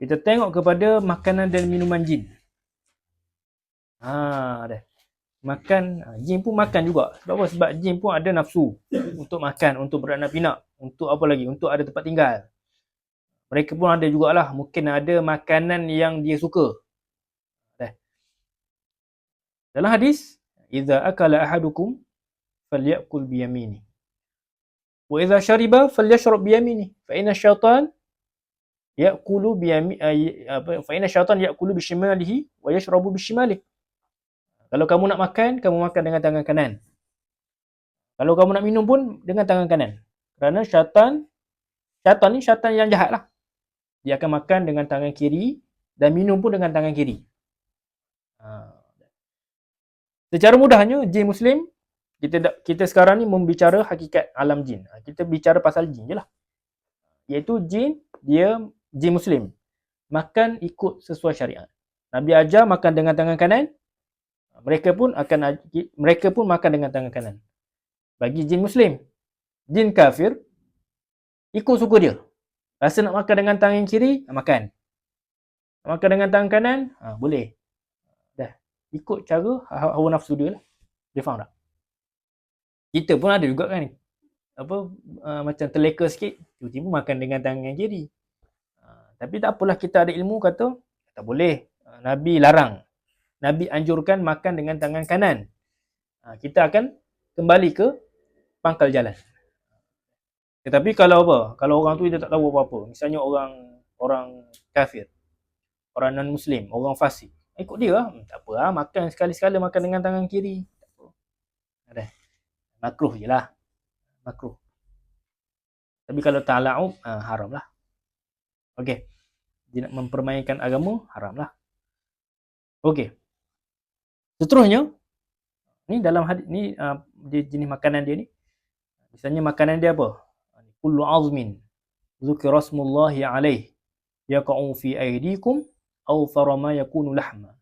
kita tengok kepada makanan dan minuman jin. Dah. Makan, jin pun makan juga. Sebab apa? Sebab jin pun ada nafsu untuk makan, untuk beranak pinak, untuk apa lagi? Untuk ada tempat tinggal. Mereka pun ada jugalah, mungkin ada makanan yang dia suka. Dah. Dalam hadis, "Idza akala ahadukum falyakul biyamini. Wa idza syariba falyashrab biyamini. Fa inna syaitan ya'kulu bishimalihi wa yashrabu bishimalihi." Kalau kamu nak makan, kamu makan dengan tangan kanan. Kalau kamu nak minum pun dengan tangan kanan. Kerana syaitan ni syaitan yang jahat lah. Dia akan makan dengan tangan kiri dan minum pun dengan tangan kiri. Secara mudahnya, jin Muslim, kita sekarang ni membicara hakikat alam jin. Kita bicara pasal jin je lah. Iaitu jin, dia jin Muslim. Makan ikut sesuai syariat. Nabi ajar makan dengan tangan kanan. Mereka pun makan dengan tangan kanan. Bagi jin Muslim. Jin kafir, ikut suka dia. Rasa nak makan dengan tangan kiri, makan. Nak makan dengan tangan kanan, boleh. Dah. Ikut cara hawa nafsu dia lah. Dia faham tak? Kita pun ada juga kan. Macam terleka sikit, tiba-tiba makan dengan tangan kiri. Tapi tak apalah, kita ada ilmu kata, tak boleh. Nabi larang. Nabi anjurkan makan dengan tangan kanan. Kita akan kembali ke pangkal jalan. Tetapi kalau kalau orang tu dia tak tahu apa-apa, misalnya orang kafir, orang non-Muslim, orang fasik, ikut dia lah. Tak apa lah, makan sekali-sekala makan dengan tangan kiri. Tak apa. Ada. Makruh je lah. Makruh. Tapi kalau tala'ub, haram lah. Okey. Dia nak mempermainkan agama, haram lah. Okey. Seterusnya, ni dalam hadis ni, jenis makanan dia ni. Misalnya makanan dia apa? Kullu azmin dzukira rasmullahi alaih yaqa'u fi aydikum aw farama yakunu lahma.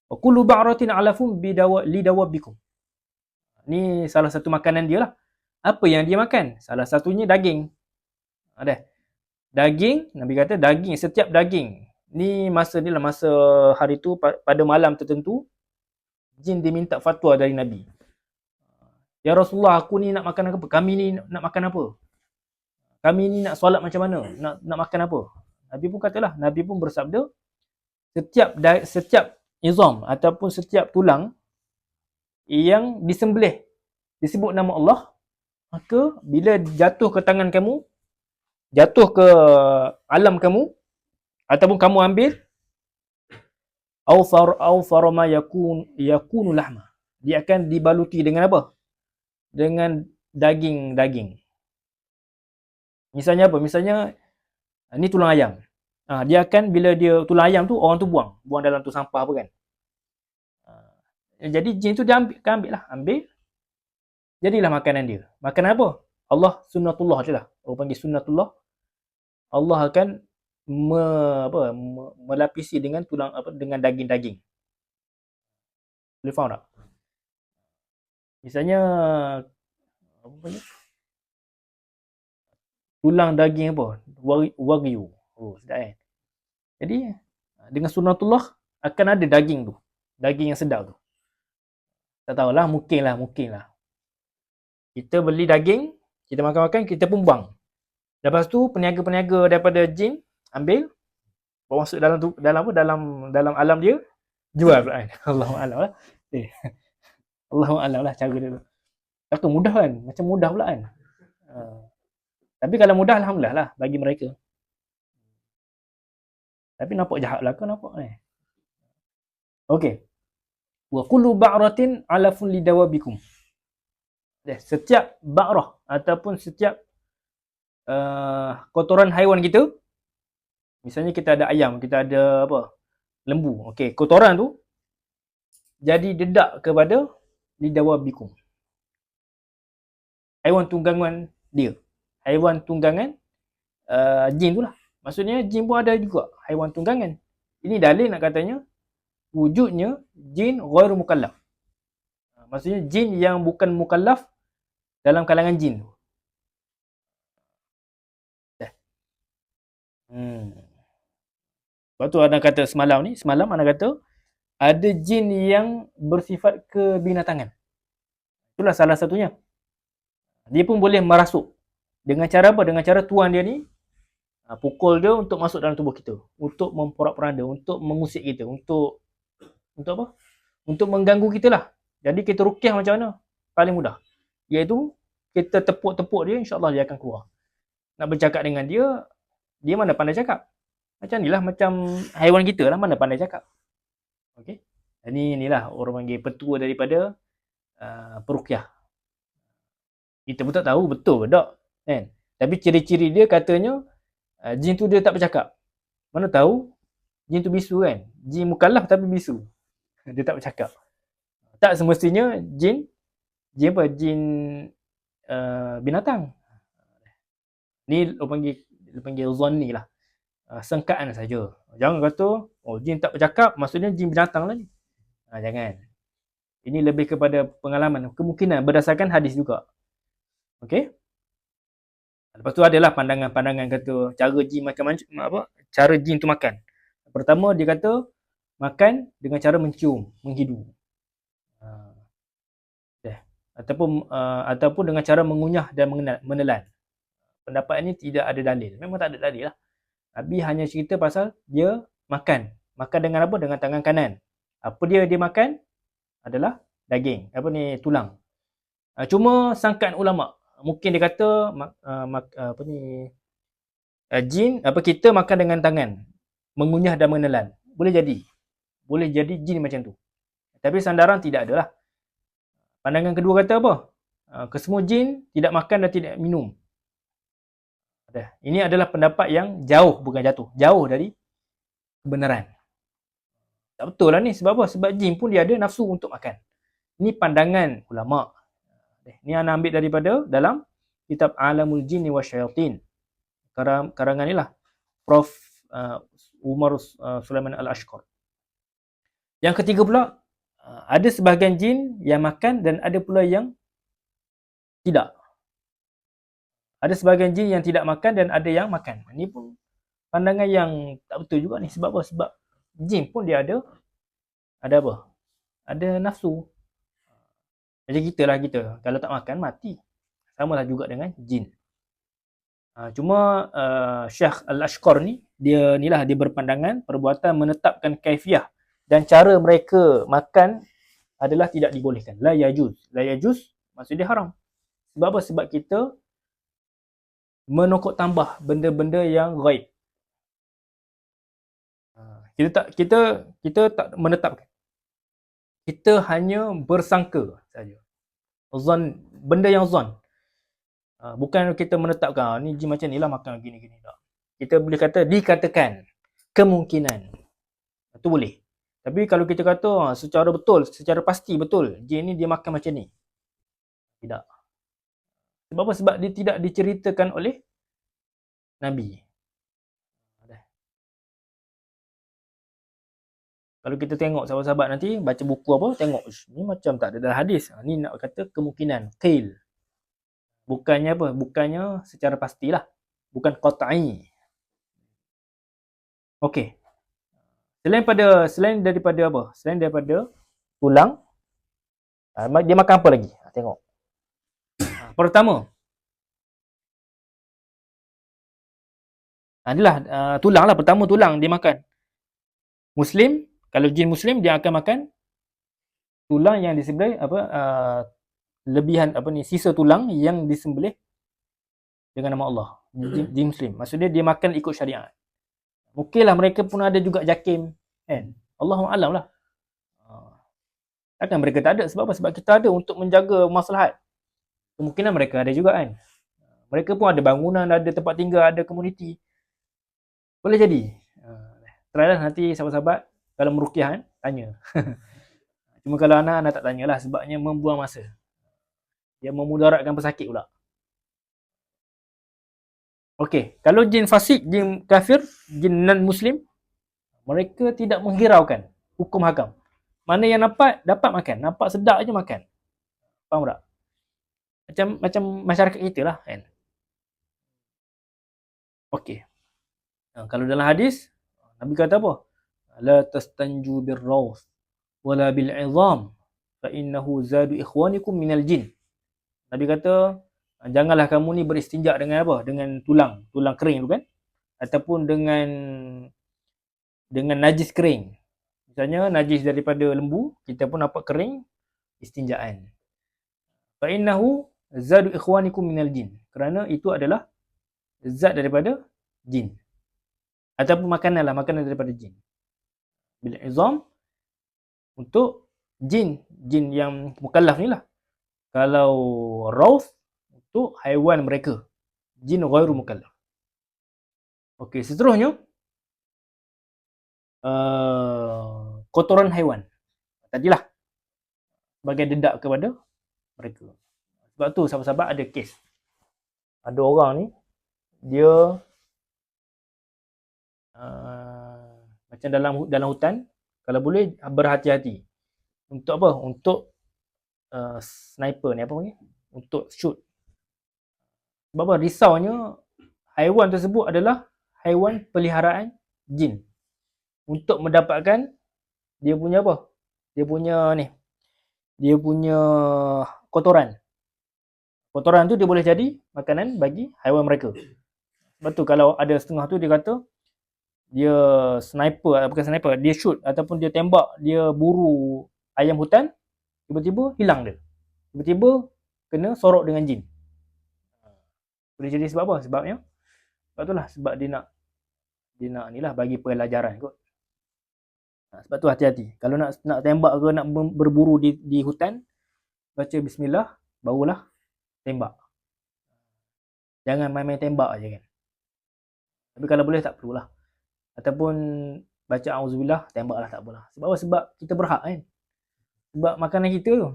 Wa kullu ba'ratin alafun lidawabbikum. Ni salah satu makanan dia lah. Apa yang dia makan? Salah satunya daging. Ada. Daging, Nabi kata daging, setiap daging. Ni masa hari tu pada malam tertentu, jin diminta fatwa dari Nabi. Ya Rasulullah, aku ni nak makan apa? Kami ni nak makan apa? Kami ni nak solat macam mana? Nak makan apa? Nabi pun katalah, Nabi pun bersabda, setiap izam ataupun setiap tulang yang disembelih disebut nama Allah, maka bila jatuh ke tangan kamu, jatuh ke alam kamu, ataupun kamu ambil, au farama yakunu lahma, dia akan dibaluti dengan apa? Dengan daging. Misalnya apa? Misalnya ni tulang ayam. Dia akan, bila dia tulang ayam tu, orang tu buang dalam tu sampah apa kan. Jadi jin tu dia ambil, jadilah makanan dia. Makanan apa? Allah sunnatullah je lah. Orang panggil sunnatullah. Allah akan melapisi dengan tulang dengan daging-daging. Boleh faham tak? Misalnya tulang daging apa? Wagyu. Sedap kan? Jadi dengan sunnatullah akan ada daging tu. Daging yang sedap tu. Tak tahulah, mungkin lah. Kita beli daging, kita makan-makan, kita pun buang. Lepas tu peniaga-peniaga daripada jin ambil, bawa masuk dalam alam dia, jual pula kan. Allahu a'lam lah. Eh, Allahu a'lam lah cara dia tu. Takkan mudah kan? Macam mudah pula kan? Uh, tapi kalau mudah alhamdulillah lah bagi mereka. Tapi nampak jahat lah kau nampak ni. Okey. Wa kullu ba'ratin alafun lidawabikum. Setiap ba'rah ataupun setiap kotoran haiwan kita, misalnya kita ada ayam, kita ada apa? Lembu. Okey, kotoran tu jadi dedak kepada lidawabikum. Haiwan tunggangan dia. Haiwan tunggangan jin tu lah. Maksudnya jin pun ada juga haiwan tunggangan. Ini dalil nak katanya wujudnya jin ghairu mukallaf. Maksudnya jin yang bukan mukallaf dalam kalangan jin tu. Sebab tu ana kata semalam ana kata ada jin yang bersifat kebinatangan. Itulah salah satunya. Dia pun boleh merasuk. Dengan cara apa? Dengan cara tuan dia ni pukul dia untuk masuk dalam tubuh kita. Untuk memporak-poranda, untuk mengusik kita, untuk apa? Untuk mengganggu kita lah. Jadi kita ruqyah macam mana? Paling mudah. Iaitu kita tepuk-tepuk dia, insya-Allah dia akan keluar. Nak bercakap dengan dia, dia mana pandai cakap. Macam ni lah, macam haiwan kita lah, mana pandai cakap. Okey. Inilah orang panggil petua daripada peruqyah. Kita pun tak tahu betul ke tak, kan? Tapi ciri-ciri dia katanya jin tu dia tak bercakap. Mana tahu jin tu bisu kan? Jin mukallaf tapi bisu. Dia tak bercakap. Tak semestinya jin apa? Jin binatang. Ni orang panggil zanni lah. Sangkaan saja. Jangan kata jin tak bercakap maksudnya jin binatang lah ni. Jangan. Ini lebih kepada pengalaman, kemungkinan berdasarkan hadis juga. Okey. Lepas tu adalah pandangan-pandangan kata cara jin makan apa? Cara jin tu makan. Pertama dia kata makan dengan cara mencium, menghidu. Ataupun dengan cara mengunyah dan menelan. Pendapat ini tidak ada dalil. Memang tak ada dalil lah. Nabi hanya cerita pasal dia makan. Makan dengan apa? Dengan tangan kanan. Apa dia makan adalah daging. Apa ni? Tulang. Cuma sangkaan ulama. Mungkin dia kata jin kita makan dengan tangan. Mengunyah dan menelan. Boleh jadi. Boleh jadi jin macam tu. Tapi sandaran tidak adalah. Pandangan kedua kata apa? Kesemua jin tidak makan dan tidak minum. Ini adalah pendapat yang jauh, bukan jatuh. Jauh dari kebenaran. Tak betul lah ni. Sebab apa? Sebab jin pun dia ada nafsu untuk makan. Ini pandangan ulama. Ini ana ambil daripada dalam kitab Alamul Jinni wa Syayatin. Karangan inilah Prof. Umar Sulaiman Al-Ashqar. Yang ketiga pula, ada sebahagian jin yang makan dan ada pula yang tidak. Ada sebahagian jin yang tidak makan dan ada yang makan. Ini pun pandangan yang tak betul juga ni. Sebab apa? Sebab jin pun dia ada apa? Ada nafsu. Macam kita. Kalau tak makan, mati. Sama lah juga dengan jin. Cuma Syekh Al-Ashqar ni, dia berpandangan perbuatan menetapkan kaifiah dan cara mereka makan adalah tidak dibolehkan. La yajuz. La yajuz maksudnya haram. Sebab apa? Sebab kita menokok tambah benda-benda yang ghaib. Kita tak menetapkan. Kita hanya bersangka saja. Zon, benda yang zon. Bukan kita menetapkan ni jin macam ni lah makan gini-gini tak. Kita boleh kata dikatakan kemungkinan. Itu boleh. Tapi kalau kita kata secara betul, secara pasti betul jin ni dia makan macam ni. Tidak. Sebab apa? Sebab dia tidak diceritakan oleh Nabi. Kalau kita tengok sahabat-sahabat nanti baca buku apa, tengok ni macam tak ada dalam hadis. Ni nak kata kemungkinan, qil. Bukannya apa? Bukannya secara pastilah. Bukan qat'i. Okey. Selain daripada apa? Selain daripada tulang, dia makan apa lagi? Tengok. Pertama, adalah tulang lah. Pertama tulang dia makan. Muslim, kalau jin Muslim dia akan makan tulang yang disembelih lebihan sisa tulang yang disembelih dengan nama Allah di Muslim. Maksudnya dia makan ikut syariat. Mungkinlah mereka pun ada juga jakim, kan? Allahu a'lam lah. Takkan mereka tak ada. Sebab apa? Sebab kita ada untuk menjaga maslahat. Kemungkinan mereka ada juga, kan? Mereka pun ada bangunan, ada tempat tinggal, ada komuniti. Boleh jadi. Try lah nanti sahabat-sahabat kalau meruqyah, kan? Tanya. Cuma kalau anak tak tanyalah sebabnya membuang masa. Dia memudaratkan pesakit pula. Okey, kalau jin fasik, jin kafir, jin non-muslim, mereka tidak menghiraukan hukum hakam. Mana yang dapat makan, nampak sedap je makan. Faham tak? Macam masyarakat kita lah, kan. Okey. Kalau dalam hadis, Nabi kata apa? La tastanju birraws wala bil'izam fa innahu zadu ikhwanikum minal jin. Nabi kata, janganlah kamu ni beristinja dengan apa? Dengan tulang kering tu, kan? Ataupun dengan najis kering. Misalnya najis daripada lembu, kita pun nampak kering, istinjaan. Fa innahu zadu ikhwanikum minal jin. Kerana itu adalah zat daripada jin. Ataupun makanan daripada jin. Bil izam untuk jin yang mukallaf ni lah. Kalau raus untuk haiwan mereka, jin ghairu mukallaf. Okey, seterusnya kotoran haiwan. Tadilah sebagai dedak kepada mereka. Sebab tu sahabat-sahabat ada kes. Ada orang ni dia macam dalam hutan, kalau boleh berhati-hati. Untuk apa? Untuk sniper ni apa panggil? Untuk shoot. Sebab apa? Risaunya haiwan tersebut adalah haiwan peliharaan jin. Untuk mendapatkan dia punya apa? Dia punya kotoran. Kotoran tu dia boleh jadi makanan bagi haiwan mereka. Sebab tu kalau ada setengah tu dia kata dia bukan sniper, dia shoot ataupun dia tembak, dia buru ayam hutan, tiba-tiba hilang dia. Tiba-tiba kena sorok dengan jin. Boleh jadi sebab apa? Sebab itulah sebab dia nak inilah bagi pelajaran kot. Sebab tu hati-hati. Kalau nak tembak ke nak berburu di hutan, baca bismillah, barulah tembak. Jangan main-main tembak aja, kan. Tapi kalau boleh tak perlulah. Ataupun baca auzubillah, tembaklah, tak apalah. Sebab apa? Sebab kita berhak, kan. Sebab makanan kita tu.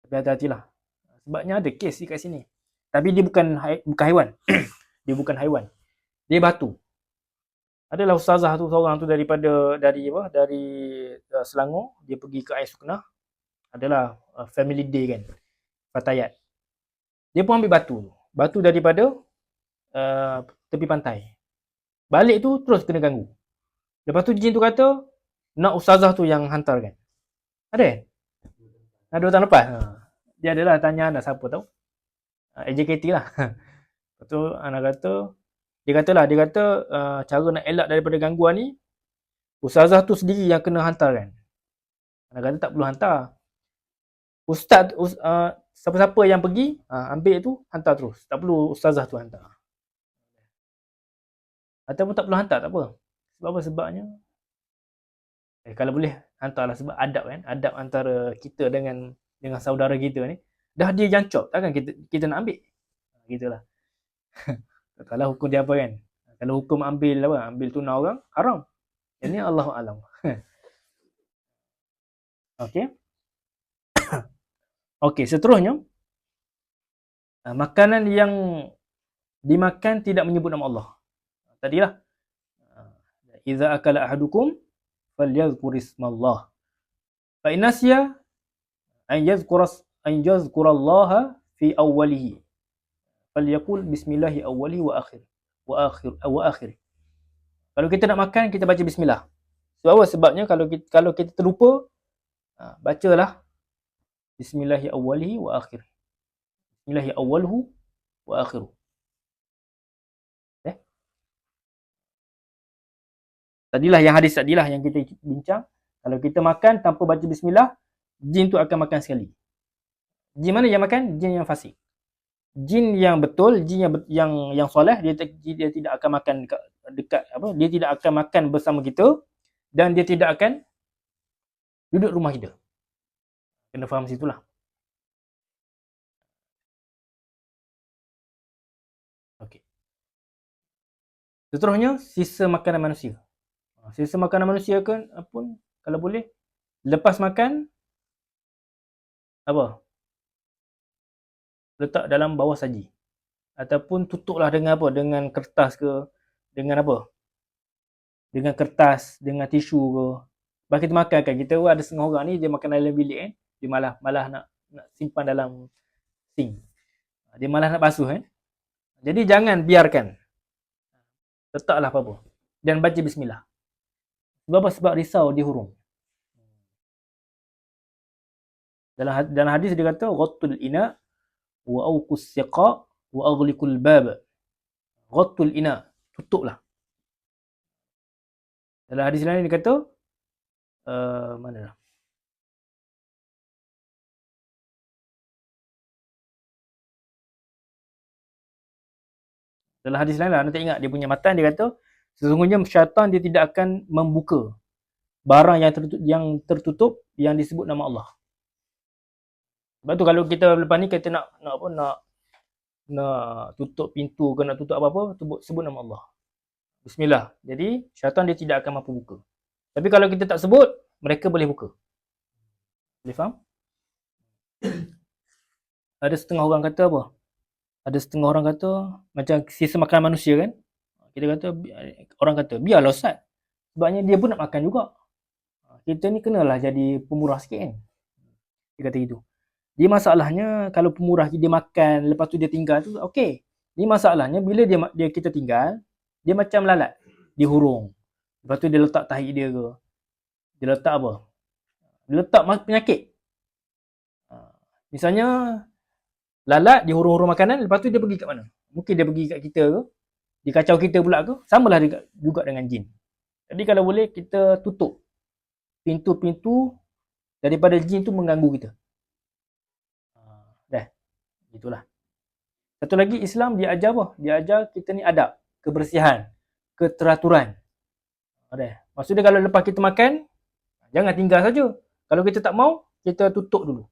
Tapi hati-hatilah. Sebabnya ada kes kat sini. Tapi dia bukan haiwan. Dia bukan haiwan. Dia batu. Adalah ustazah tu seorang tu dari Selangor, dia pergi ke Ais Suknah. Adalah family day, kan. Fatayat. Dia pun ambil batu daripada tepi pantai. Balik tu terus kena ganggu. Lepas tu jin tu kata nak ustazah tu yang hantarkan. Ada? Ada tahun lepas. Dia adalah tanya anak siapa tahu. AJKT lah. Lepas tu anak kata dia kata cara nak elak daripada gangguan ni, ustazah tu sendiri yang kena hantarkan. Anak kata tak perlu hantar. Ustaz siapa-siapa yang pergi ambil tu hantar terus. Tak perlu ustazah tu hantar. Ataupun tak perlu hantar, tak apa. Sebab apa? Sebabnya kalau boleh hantarlah, sebab adab, kan. Adab antara kita dengan saudara kita ni. Dah dia jancok, takkan kita nak ambil. Gitulah. Kalau hukum dia apa, kan. Kalau hukum ambil tunai orang, haram. Ini Allahu a'lam. Okey. Okey, seterusnya makanan yang dimakan tidak menyebut nama Allah. Tadilah. Idza akala ahadukum falyadhkur ismallah. Fa in nasiya an yadhkura Allah fi awwalihi. Falyaqul bismillahi awwalihi wa akhir. Kalau kita nak makan, kita baca bismillah. Sebab apa? Sebabnya kalau kita terlupa, bacalah bismillahi awwalihi wa akhir. Bismillahi awwaluhu wa akhiru. Tadilah yang hadis yang kita bincang. Kalau kita makan tanpa baca bismillah, jin tu akan makan sekali. Jin mana yang makan? Jin yang fasik. Jin yang betul, jin yang soleh, dia tidak akan makan dekat apa? Dia tidak akan makan bersama kita dan dia tidak akan duduk rumah kita. Kena faham situlah. Okey. Seterusnya, sisa makanan manusia. Sisa makanan manusia kan pun kalau boleh lepas makan apa? Letak dalam bawah saji. Ataupun tutuplah dengan apa? Dengan kertas ke, dengan apa? Dengan kertas, dengan tisu ke. Lepas kita makan kan, kita ada setengah orang ni dia makan dalam bilik kan. Dia malah nak simpan dalam sink. Dia malah nak basuh kan. Jadi jangan biarkan. Letaklah apa-apa. Dan baca bismillah. Sebab apa? Sebab risau dia hurung. Dalam hadis dia kata ghattul ina wa auqus siqa wa aghliqul bab. Ghattul ina, tutuplah. Dalam hadis lain dia kata mana dah? Dalam hadis lain lah, nanti ingat dia punya matan dia kata sesungguhnya syaitan dia tidak akan membuka barang yang tertutup yang disebut nama Allah. Sebab tu kalau kita lepas ni kita nak tutup pintu ke nak tutup apa-apa, sebut nama Allah. Bismillah. Jadi syaitan dia tidak akan mampu buka. Tapi kalau kita tak sebut, mereka boleh buka. Boleh faham? Ada setengah orang kata apa? Ada setengah orang kata macam sisa makanan manusia kan? Kita kata orang kata biarlah Ustaz. Sebabnya dia pun nak makan juga. Kita ni kenalah jadi pemurah sikit kan. Dia kata gitu. Dia masalahnya kalau pemurah dia makan lepas tu dia tinggal tu okey. Ni masalahnya bila dia kita tinggal, dia macam lalat. Dia hurung. Lepas tu dia letak tahi dia ke. Dia letak apa? Dia letak penyakit. Misalnya lalat dia hurung-hurung makanan, lepas tu dia pergi kat mana? Mungkin dia pergi kat kita ke? Dia kacau kita pula ke? Samalah juga dengan jin. Jadi kalau boleh kita tutup pintu-pintu daripada jin tu mengganggu kita. Dah. Itulah. Satu lagi Islam dia ajar apa? Dia ajar kita ni adab, kebersihan, keteraturan. Dah. Maksudnya kalau lepas kita makan, jangan tinggal saja. Kalau kita tak mau, kita tutup dulu.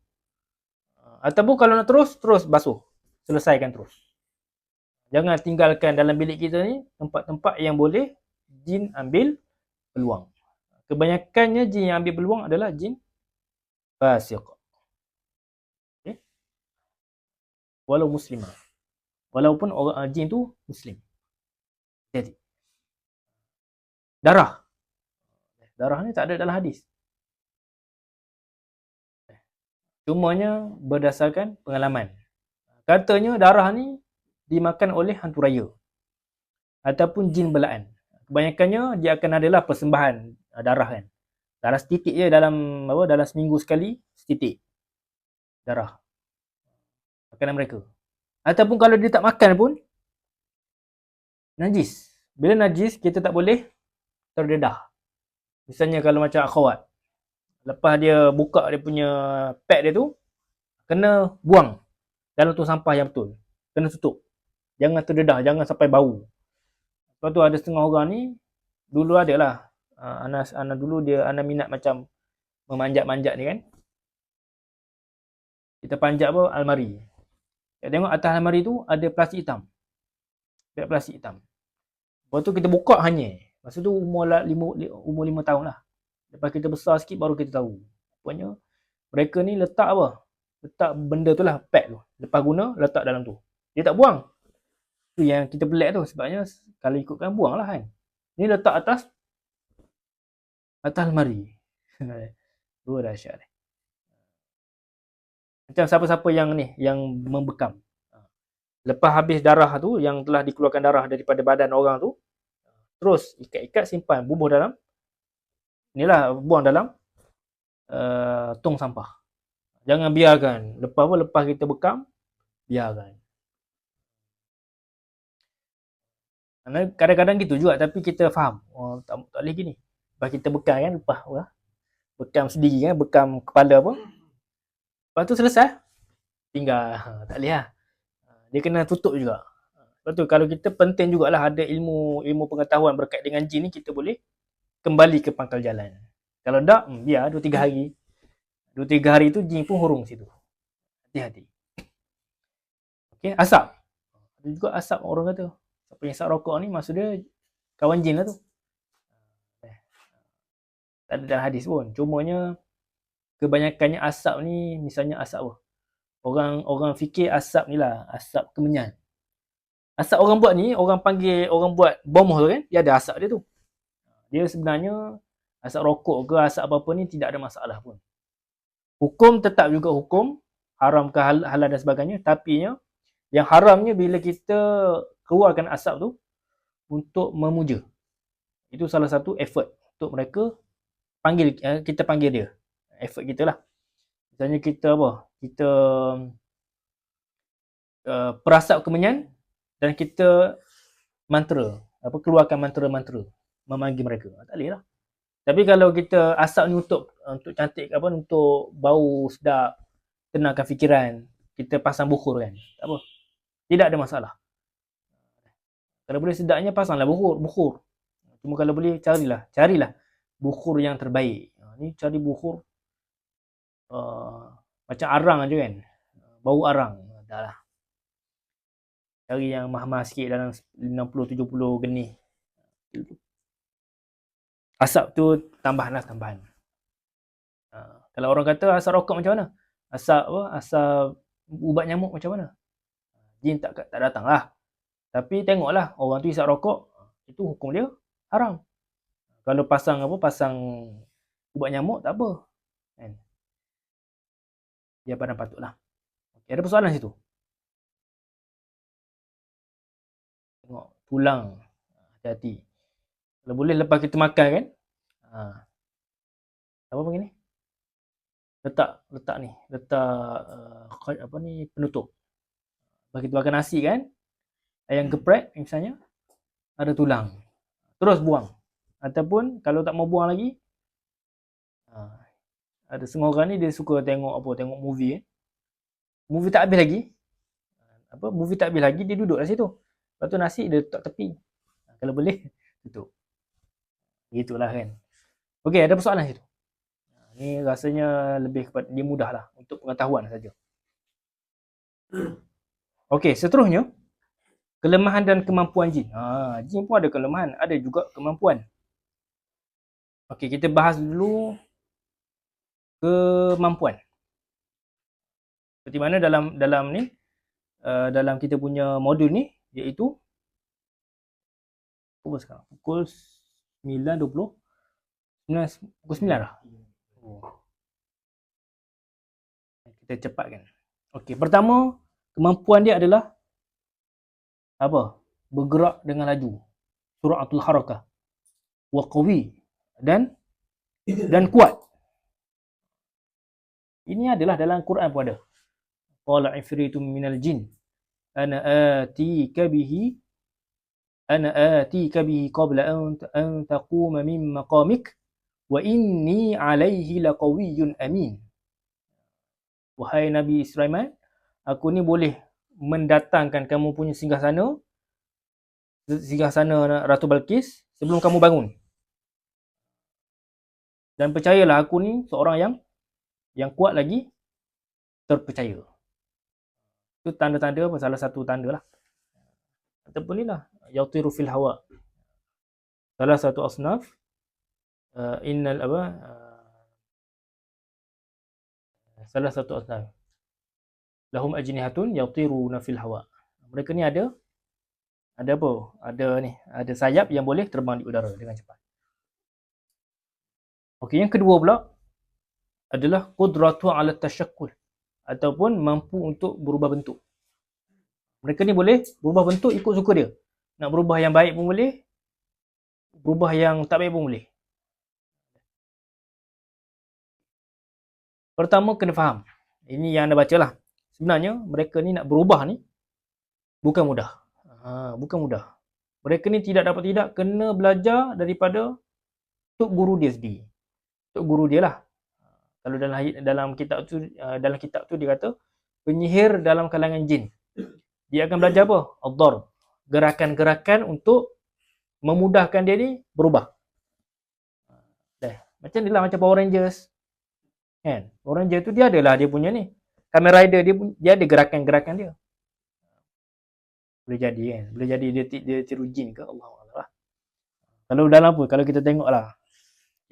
Ataupun kalau nak terus basuh. Selesaikan terus. Jangan tinggalkan dalam bilik kita ni tempat-tempat yang boleh jin ambil peluang. Kebanyakannya jin yang ambil peluang adalah jin fasiq. Okay? Walau muslimah. Walaupun orang jin tu muslim. Jadi darah ni tak ada dalam hadis. Cumanya berdasarkan pengalaman. Katanya darah ni dimakan oleh hantu raya ataupun jin belaan. Kebanyakannya dia akan adalah persembahan darah kan. Darah setitik je dalam seminggu sekali, setitik darah makanan mereka. Ataupun kalau dia tak makan pun najis. Bila najis kita tak boleh terdedah. Misalnya kalau macam akhwat, lepas dia buka dia punya pad dia tu, kena buang dalam tong sampah yang betul. Kena tutup. Jangan terdedah, jangan sampai bau. Lepas tu ada setengah orang ni, dulu ada lah. Ana dulu Ana minat macam memanjat-manjat ni kan. Kita panjat apa? Almari. Kita tengok atas almari tu ada plastik hitam. Beg plastik hitam. Lepas tu kita buka hanya. Masa tu umur 5 tahun lah. Lepas kita besar sikit baru kita tahu. Rupanya mereka ni letak apa? Letak benda tu lah, pad tu. Lepas guna, letak dalam tu. Dia tak buang. Tu yang kita pelik tu. Sebabnya kalau ikutkan buang lah kan. Ni letak atas almari. Dua dahsyat ni. Macam siapa-siapa yang ni, yang membekam. Lepas habis darah tu, yang telah dikeluarkan darah daripada badan orang tu, terus ikat-ikat simpan, bubuh dalam, inilah buang dalam tong sampah. Jangan biarkan. Lepas kita bekam, biarkan. Kadang-kadang gitu juga, tapi kita faham. Oh, tak boleh gini. Lepas kita bekam kan, lepas bekam sendiri kan, bekam kepala apa. Lepas tu selesai, tinggal. Tak boleh lah. Dia kena tutup juga. Lepas tu kalau kita penting jugalah ada ilmu pengetahuan berkait dengan jin ni, kita boleh kembali ke pangkal jalan. Kalau tak, biar 2-3 hari. 2-3 hari tu jin pun hurung situ. Hati-hati. Okey, asap. Ada juga asap orang kata. Siapa yang asap rokok ni maksud dia kawan jin lah tu. Tak ada dalam hadis pun. Cumanya kebanyakannya asap ni misalnya asap apa? Orang fikir asap ni lah, asap kemenyan. Asap orang buat ni, orang buat bom tu kan, dia ada asap dia tu. Dia sebenarnya asap rokok ke asap apa-apa ni tidak ada masalah pun. Hukum tetap juga hukum, haram ke halal dan sebagainya, tapi yang haramnya bila kita keluarkan asap tu untuk memuja. Itu salah satu effort untuk mereka kita panggil dia. Effort kita lah. Misalnya kita apa? Kita perasap kemenyan dan kita mantra, keluarkan mantra-mantra memanggil mereka. Tak boleh lah. Tapi kalau kita asap ni untuk cantik untuk bau sedap, tenangkan fikiran, kita pasang bukur kan. Tak apa. Tidak ada masalah. Kalau boleh sedapnya pasanglah bukur. Cuma kalau boleh carilah bukur yang terbaik. Ni cari bukur macam arang aja kan. Bau arang. Dah lah. Cari yang mahal-mahal sikit dalam 60-70 genih. Asap tu tambahan. Kalau orang kata asap rokok macam mana? Asap ubat nyamuk macam mana? Jin tak datang lah. Tapi tengoklah orang tu isap rokok, itu hukum dia haram. Kalau pasang ubat nyamuk tak apa. Kan? Dia pandang patutlah. Okay, ada persoalan situ. Tengok tulang. Hati-hati. Kalau boleh lepas kita makan kan. Apa panggil ni? Letak ni. Letak penutup. Lepas kita makan nasi kan. Ayam geprek misalnya. Ada tulang. Terus buang. Ataupun kalau tak mau buang lagi. Ada setengah orang ni dia suka tengok movie kan. Movie tak habis lagi. Dia duduk kat situ. Lepas tu nasi dia letak tepi. Kalau boleh tutup. Gitulah kan. Okey, ada persoalan situ. Ni rasanya lebih kepada dia mudahlah untuk pengetahuan saja. Okey, seterusnya kelemahan dan kemampuan jin. Jin pun ada kelemahan, ada juga kemampuan. Okey, kita bahas dulu kemampuan. Seperti mana dalam kita punya modul ni, iaitu pukul 9.20 pukul 9 dah. Kita cepatkan. Okey, pertama kemampuan dia adalah bergerak dengan laju, suratul harakah, wa qawi, dan kuat. Ini adalah dalam Quran pun ada. Qala ifritum minal jin ana atika bihi qabla an taquma min maqamik wa inni alaihi laqawiyyun amin. Wahai Nabi Sulaiman, aku ni boleh mendatangkan kamu punya singgahsana Ratu Balqis sebelum kamu bangun. Dan percayalah aku ni seorang yang kuat lagi terpercaya. Itu tanda-tanda salah satu tanda lah. Ataupun ni lah yatiru fil hawa. Salah satu asnaf salah satu asnaf lahum ajnihatun yatiruna fil hawa. Mereka ni ada apa? Ada sayap yang boleh terbang di udara dengan cepat. Okey, yang kedua pula adalah qudratu ala tashakkul, ataupun mampu untuk berubah bentuk. Mereka ni boleh berubah bentuk ikut suka dia. Nak berubah yang baik pun boleh, berubah yang tak baik pun boleh. Pertama kena faham. Ini yang anda baca lah. Sebenarnya mereka ni nak berubah ni bukan mudah. Bukan mudah. Mereka ni tidak kena belajar daripada tok guru dia sendiri. Tok guru dia lah. Kalau dalam kitab tu dia kata penyihir dalam kalangan jin. Dia akan belajar apa? Ad-darb. Gerakan-gerakan untuk memudahkan dia ni berubah. Macam ni lah, macam Power Rangers. Kan? Power Rangers tu dia adalah dia punya ni. Kamen Rider dia ada gerakan-gerakan dia. Boleh jadi kan? Boleh jadi dia tiru jin ke? Allahuakbar. Kalau dalam apa? Kalau kita tengok lah.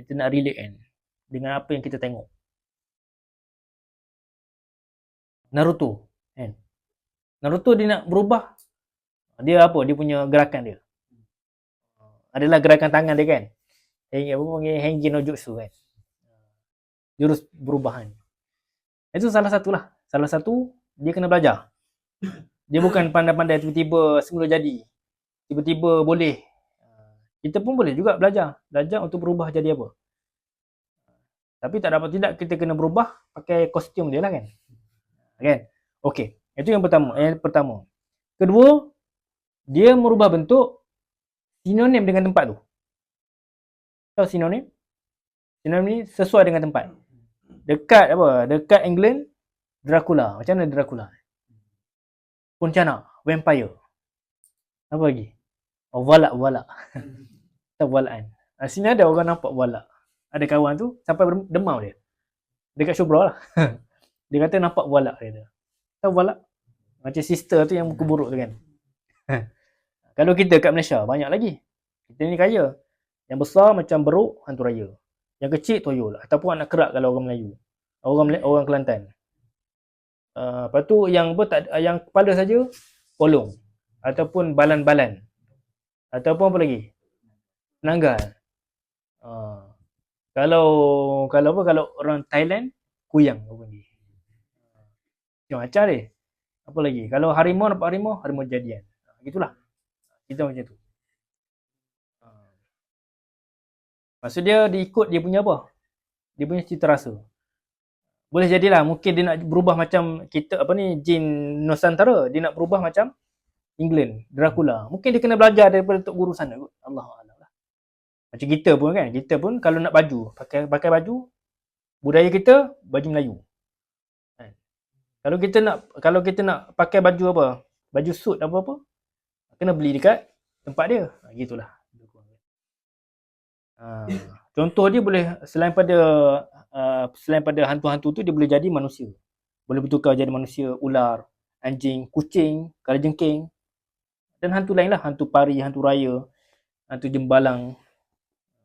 Kita nak relate kan? Dengan apa yang kita tengok. Naruto. Kan? Naruto dia nak berubah. Dia apa? Dia punya gerakan dia. Adalah gerakan tangan dia kan? Hengi no jutsu kan? Jurus perubahan. Itu salah satulah. Salah satu, dia kena belajar. Dia bukan pandai-pandai tiba-tiba semula jadi. Tiba-tiba boleh. Kita pun boleh juga belajar. Belajar untuk berubah jadi apa. Tapi tak dapat tidak kita kena berubah pakai kostum dia lah kan. Kan? Okey. Itu yang pertama. Kedua, dia merubah bentuk sinonim dengan tempat tu. Tahu sinonim? Sinonim ni sesuai dengan tempat. Dekat apa? Dekat England, Dracula. Macam mana Dracula? Pontianak, vampire. Apa lagi? Oh, walak. Tak walaan. Sini ada orang nampak walak. Ada kawan tu sampai demam dia. Dekat Shubra lah. Dia kata nampak walak dia. Tahu walak? Macam sister tu yang muka buruk tu kan. Kalau kita kat Malaysia banyak lagi. Kita ni kaya. Yang besar macam beruk, hantu raya. Yang kecil toyol ataupun anak kerak kalau orang Melayu. Orang Kelantan. Lepas tu yang kepala saja polong ataupun balan-balan. Ataupun apa lagi? Penanggal. Kalau orang Thailand kuyang apa lagi? Macam dia. Apa lagi? Kalau harimau nampak harimau jadian. Gitulah. Kita macam tu. Maksud dia ikut dia punya apa? Dia punya cita rasa. Boleh jadilah mungkin dia nak berubah macam kita jin Nusantara, dia nak berubah macam England, Dracula. Mungkin dia kena belajar daripada tok guru sana kot. Allahuakbar lah. Macam kita pun kan, kita pun kalau nak baju, pakai baju budaya kita baju Melayu. Kan? Kalau kita nak pakai baju apa? Baju suit apa-apa, kena beli dekat tempat dia. Gitulah. Contoh dia boleh selain pada hantu-hantu tu dia boleh jadi manusia. Boleh bertukar jadi manusia, ular, anjing, kucing, kalajengking dan hantu lain lah, hantu pari, hantu raya, hantu jembalang.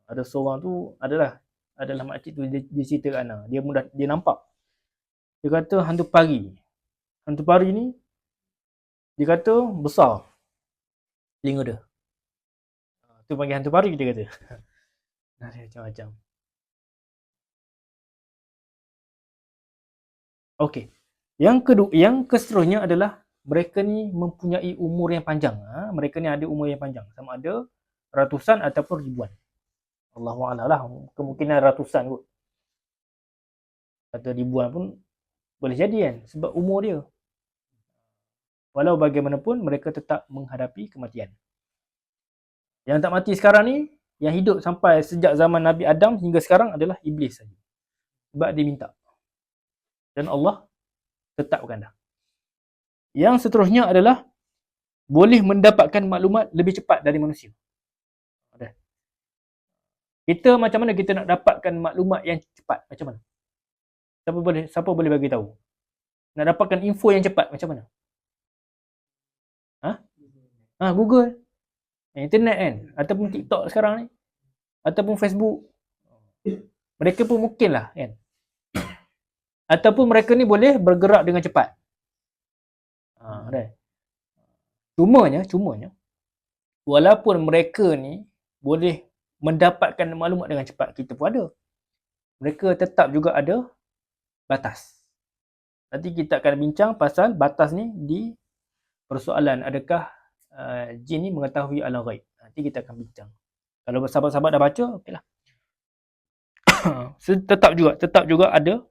Ada seorang tu adalah makcik tu dia cerita kat Ana. Dia nampak. Dia kata hantu pari. Hantu pari ni dia kata besar telinga dia. Tu panggil hantu pari dia kata. Ada macam-macam. Okey. Yang keseterusnya adalah mereka ni mempunyai umur yang panjang. Mereka ni ada umur yang panjang. Sama ada ratusan ataupun ribuan. Allahuakbar lah. Kemungkinan ratusan kot. Atau ribuan pun boleh jadi kan. Sebab umur dia. Walau bagaimanapun mereka tetap menghadapi kematian. Yang tak mati sekarang ni, yang hidup sampai sejak zaman Nabi Adam hingga sekarang adalah iblis saja. Sebab dia minta. Dan Allah tetapkan dah. Yang seterusnya adalah boleh mendapatkan maklumat lebih cepat dari manusia. Kita macam mana kita nak dapatkan maklumat yang cepat? Macam mana? Siapa boleh bagi tahu? Nak dapatkan info yang cepat macam mana? Google. Internet kan? Ataupun TikTok sekarang ni. Ataupun Facebook. Mereka pun mungkin lah kan? Ataupun mereka ni boleh bergerak dengan cepat. Cumanya, walaupun mereka ni boleh mendapatkan maklumat dengan cepat, kita pun ada. Mereka tetap juga ada batas. Nanti kita akan bincang pasal batas ni di persoalan adakah jin ni mengetahui alam ghaib. Nanti kita akan bincang. Kalau sahabat-sahabat dah baca, okeylah. tetap juga ada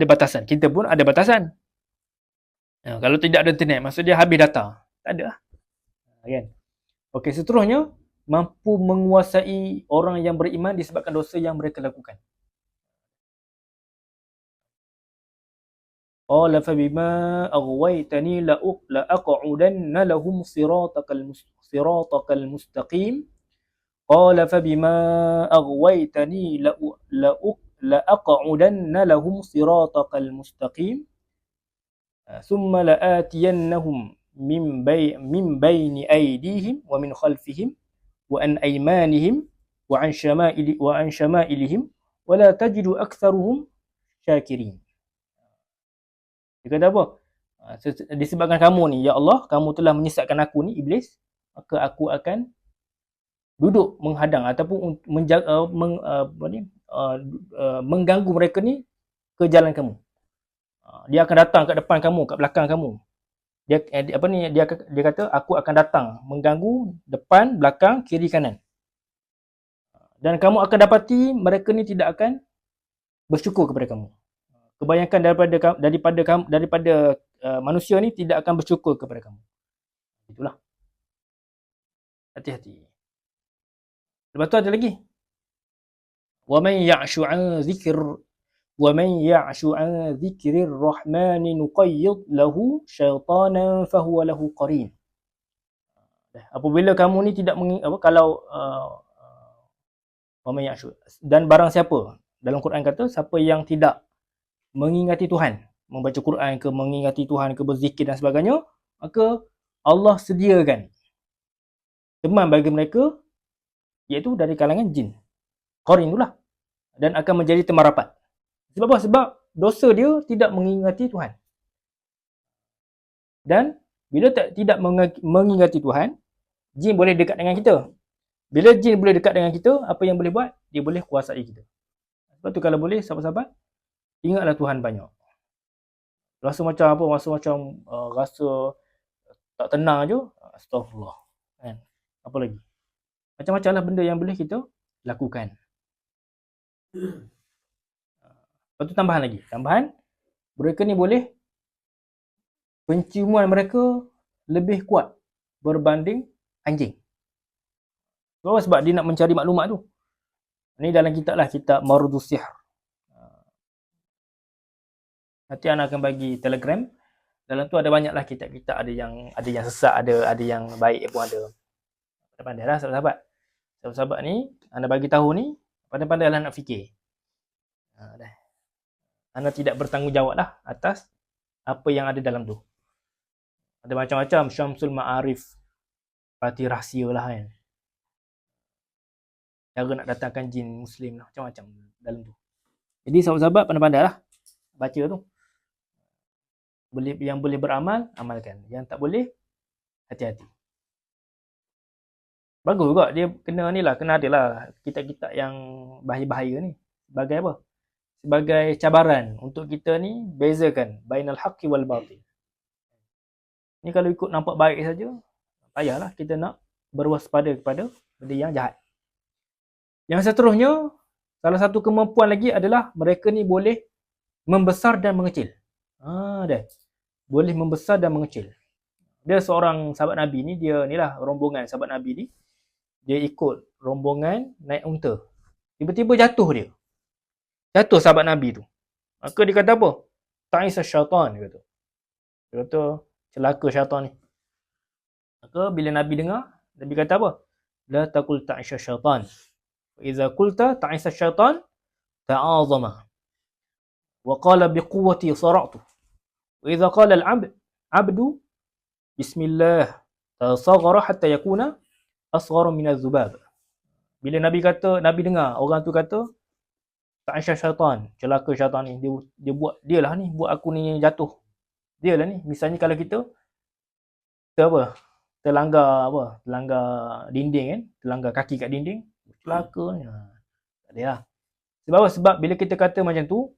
batasan. Kita pun ada batasan. Kalau tidak ada internet, maksudnya habis data. Tak ada lah. Kan? Okey, seterusnya mampu menguasai orang yang beriman disebabkan dosa yang mereka lakukan. قال فبما أغويتني لأقعدن لهم صراطك المستقيم قال فبما أغويتني لأقعدن لهم صراطك المستقيم ثم لآتينهم من بين أيديهم ومن خلفهم وعن أيمانهم وعن شمائلهم ولا تجد أكثرهم syakirin. Dia kata apa? Disebabkan kamu ni, ya Allah, kamu telah menyesatkan aku ni, Iblis, maka aku akan duduk menghadang ataupun menjaga, mengganggu mereka ni ke jalan kamu. Dia akan datang kat depan kamu, kat belakang kamu. Dia kata aku akan datang mengganggu depan, belakang, kiri, kanan. Dan kamu akan dapati mereka ni tidak akan bersyukur kepada kamu. Kebanyakan daripada manusia ni tidak akan bersyukur kepada kamu. Itulah. Hati-hati. Lepas tu ada lagi. وَمَنْ يَعْشُ عَنْ ذِكْرِ الرَّحْمَنِ نُقَيِّضْ لَهُ شَيْطَانًا فَهُوَ لَهُ قَرِينٌ. Apabila kamu ni tidak kalau وَمَنْ يَعْشُ, dan barang siapa, dalam Quran kata siapa yang tidak mengingati Tuhan, membaca Quran ke, mengingati Tuhan ke, berzikir dan sebagainya, maka Allah sediakan teman bagi mereka, iaitu dari kalangan jin. Qarin itulah. Dan akan menjadi teman rapat. Sebab apa? Sebab dosa dia tidak mengingati Tuhan. Dan bila tidak mengingati Tuhan, jin boleh dekat dengan kita. Bila jin boleh dekat dengan kita, apa yang boleh buat? Dia boleh kuasai kita. Sebab tu kalau boleh, sahabat-sahabat, ingatlah Tuhan banyak. Rasa macam apa? Rasa tak tenang je, astagfirullah. Kan? Apa lagi? Macam-macam lah benda yang boleh kita lakukan. Lepas tu tambahan lagi. Mereka ni boleh, penciuman mereka lebih kuat berbanding anjing. Sebab dia nak mencari maklumat tu. Ni dalam kitab lah, kitab Marudus Sihr. Nanti anak akan bagi Telegram. Dalam tu ada banyak lah kitab-kitab, ada yang sesat, ada yang baik pun ada. Pandai-pandai lah sahabat-sahabat. Sahabat-sahabat ni, anda bagi tahu ni, pandai-pandai lah nak fikir. Anda tidak bertanggungjawab lah atas apa yang ada dalam tu. Ada macam-macam, Syamsul Ma'arif, parti rahsia lah kan. Cara nak datangkan jin Muslim lah, macam-macam dalam tu. Jadi sahabat-sahabat pandai-pandai lah baca tu. Yang boleh beramal, amalkan. Yang tak boleh, hati-hati. Bagus juga dia kena adalah kitab-kitab yang bahaya-bahaya ni. Sebagai apa? Sebagai cabaran untuk kita ni bezakan bainal haqqi wal batil. Ni kalau ikut nampak baik saja, payahlah kita nak berwaspada kepada benda yang jahat. Yang seterusnya, salah satu kemampuan lagi adalah mereka ni boleh membesar dan mengecil. Dah. Boleh membesar dan mengecil. Dia seorang sahabat Nabi ni, dia ni lah rombongan sahabat Nabi ni. Dia ikut rombongan naik unta. Tiba-tiba jatuh dia. Jatuh sahabat Nabi tu. Maka dia kata apa? Ta'isa syaitan, dia kata. Dia kata celaka syaitan ni. Maka bila Nabi dengar, Nabi kata apa? La taqul ta'isa syaitan. Iza qulta ta'isa syaitan ta'azama. Wa qala biquwwati sara'tu. Wa idza qala al-'abdu bismillah tasaghara hatta yakuna asghara min az-zubab. Bila Nabi dengar orang tu kata ta'isha syaitan, celaka syaitan ni, dialah ni buat aku ni jatuh. Dialah ni, misalnya kalau kita terlanggar dinding kan, terlanggar kaki kat dinding, celaka ni. Tak ada lah. Sebab bila kita kata macam tu,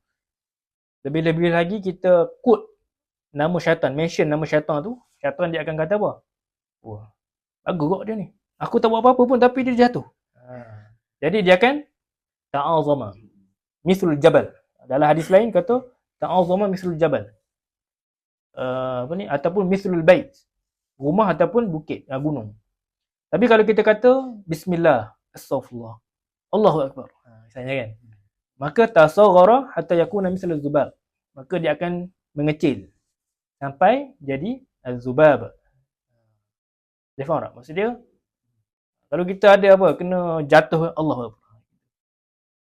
lebih-lebih lagi kita quote nama syaitan, mention nama syaitan tu, syaitan dia akan kata apa? Wah, bagus kok dia ni. Aku tak buat apa-apa pun tapi dia jatuh. Jadi dia akan ta'azama mislul jabal. Dalam hadis lain kata ta'azama mislul jabal. Ataupun mislul bait. Rumah ataupun bukit, gunung. Tapi kalau kita kata bismillah, astaghfirullah, Allahu akbar. Misalnya kan. Maka tasaghara hatta yakuna mislul zubab. Maka dia akan mengecil sampai jadi az-zubab. Dia faham tak? Maksud dia, kalau kita ada apa, kena jatuh Allah apa.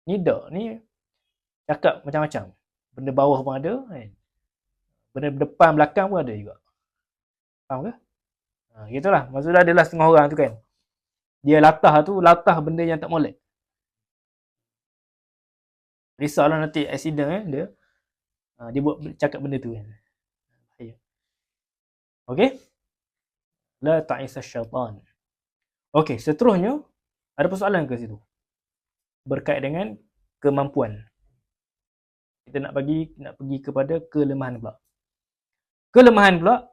Ni tak, ni cakap macam-macam. Benda bawah pun ada, kan? Benda depan belakang pun ada juga. Faham ke? Gitulah. Maksudnya adalah setengah orang tu kan. Dia latah benda yang tak molek. Risaulah nanti accident dia buat cakap benda tu kan. Okey? La ta'isa syaitan. Okey, seterusnya ada persoalan ke situ? Berkait dengan kemampuan. Kita nak pergi kepada kelemahan pula. Kelemahan pula,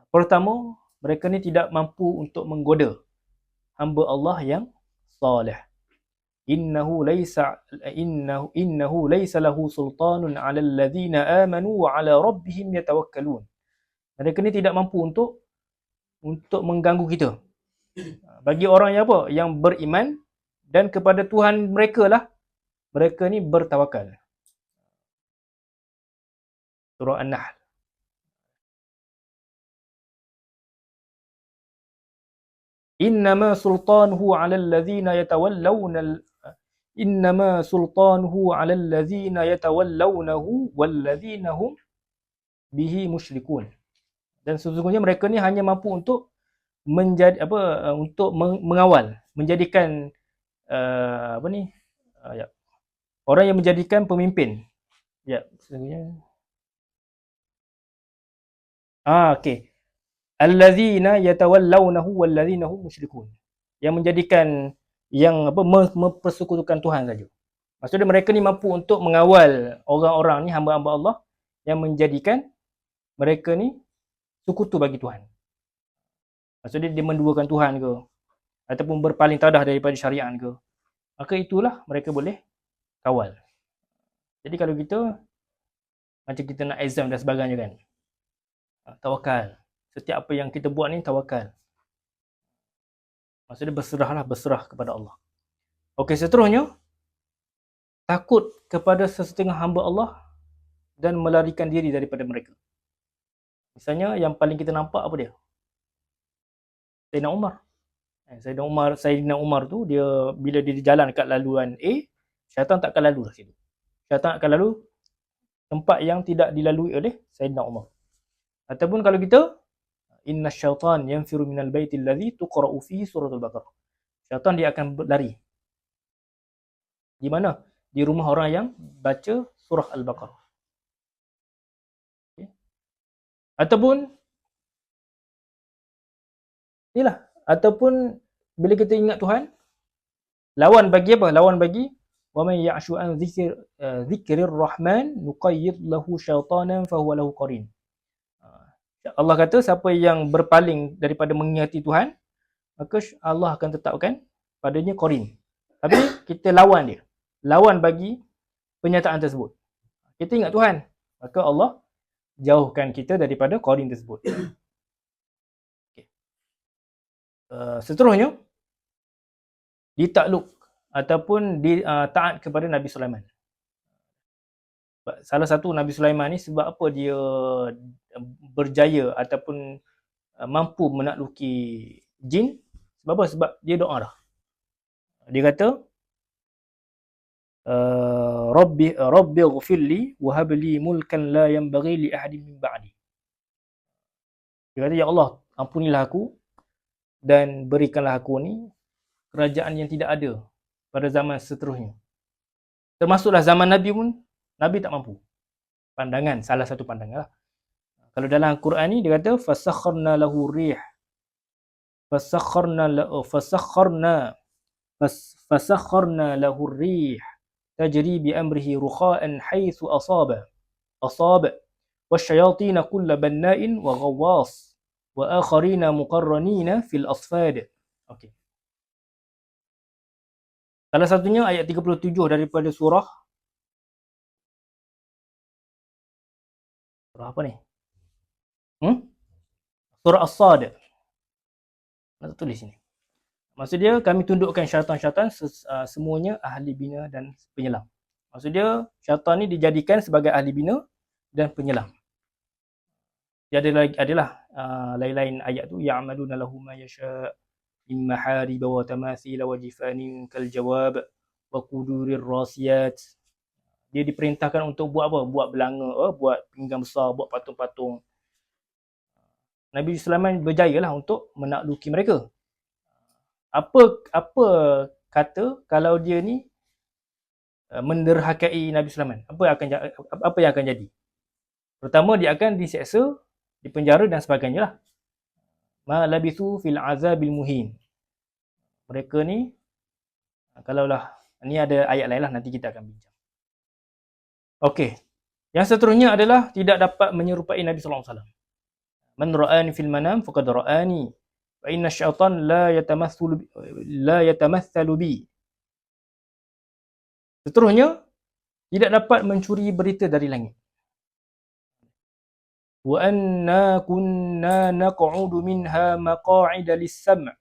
pertama, mereka ni tidak mampu untuk menggoda hamba Allah yang salih. Innahu laysa lahu sultanun 'alal ladzina amanu wa 'ala rabbihim yatawakkalun. Mereka ni tidak mampu untuk mengganggu kita. Bagi orang yang apa? Yang beriman dan kepada Tuhan mereka lah mereka ni bertawakal. Surah An-Nahl. Innama sultanuhu 'alal ladzina yatawallawnahu walladzina hum bihi musyrikun. Dan sesungguhnya mereka ni hanya mampu untuk mengawal, menjadikan orang yang menjadikan pemimpin. Sesungguhnya okey. Allazina yatawallawnahu wallazina hum musyrikun. Yang menjadikan mempersekutukan Tuhan saja. Maksudnya mereka ni mampu untuk mengawal orang-orang ni, hamba-hamba Allah yang menjadikan mereka ni sekutu bagi Tuhan. Maksudnya dia menduakan Tuhan ke ataupun berpaling tadah daripada syariat ke. Maka itulah mereka boleh kawal. Jadi kalau kita macam kita nak exam dan sebagainya kan. Tawakal. Setiap apa yang kita buat ni tawakal. Maksudnya berserah kepada Allah. Okey, seterusnya takut kepada sesetengah hamba Allah dan melarikan diri daripada mereka. Misalnya yang paling kita nampak apa dia? Sayyidina Umar. Sayyidina Umar tu dia bila dia jalan kat laluan A, syaitan tak akan lalu lah situ. Syaitan akan lalu tempat yang tidak dilalui oleh Sayyidina Umar. Ataupun kalau kita inna syaitan yanfiru minal baitil ladzi tuqra'u fihi suratul Baqarah. Syaitan dia akan berlari. Di mana? Di rumah orang yang baca surah Al-Baqarah. Okay. Ataupun bila kita ingat Tuhan, lawan bagi apa? Lawan bagi wa man ya'shu an dzikrir rahman nuqayyid lahu syaitanan fa huwa lahu qarin. Allah kata siapa yang berpaling daripada mengingati Tuhan, maka Allah akan tetapkan padanya qarin. Tapi kita lawan dia. Lawan bagi penyataan tersebut. Kita ingat Tuhan, maka Allah jauhkan kita daripada qarin tersebut. Okay. Seterusnya, ditakluk ataupun taat kepada Nabi Sulaiman. Salah satu Nabi Sulaiman ni sebab apa dia berjaya ataupun mampu menakluki jin? Sebab apa? Sebab dia doa dah. Dia kata Rabbi ighfirli wa hab li mulkan la yanbaghi li ahadin min ba'di. Dia kata, ya Allah, ampunilah aku dan berikanlah aku ni kerajaan yang tidak ada pada zaman seterusnya. Termasuklah zaman Nabi pun Nabi tak mampu. Pandangan, salah satu pandangan lah. Kalau dalam Quran ni dia kata fasakharna lahu rih. Fasakharna lahu rih tajri bi amrihi rukha'an haythu asaba wasyayatin kull banna'in wa ghawwas wa akharina muqarranina fil asfad. Okey. Salah satunya ayat 37 daripada surah apa ni? Surah As-Sad. Nak tulis sini. Maksud dia kami tundukkan syaitan-syaitan semuanya ahli bina dan penyelam. Maksud dia syaitan ni dijadikan sebagai ahli bina dan penyelam. dia ada lagi adalah lain-lain ayat tu, ya'maluna lahu ma yasha' min maharib wa tamathil wa jifanin kal jawab wa qudurir rasiyat. Dia diperintahkan untuk buat apa? Buat belanga, buat pinggan besar, buat patung-patung. Nabi Sulaiman berjaya lah untuk menakluki mereka. Apa kata kalau dia ni menderhakai Nabi Sulaiman? Apa yang akan jadi? Pertama, dia akan diseksa, dipenjara dan sebagainya lah. Ma labithu fil azabil muhin. Mereka ni, kalaulah, ni ada ayat lain lah, nanti kita akan bincang. Okey. Yang seterusnya adalah tidak dapat menyerupai Nabi sallallahu alaihi wasallam. Man ra'ani fil manam faqad ra'ani wa inna syaitan la yatamathalu bi. Seterusnya, tidak dapat mencuri berita dari langit. Wa anna kunna naq'udu minha maq'ida lis-sam'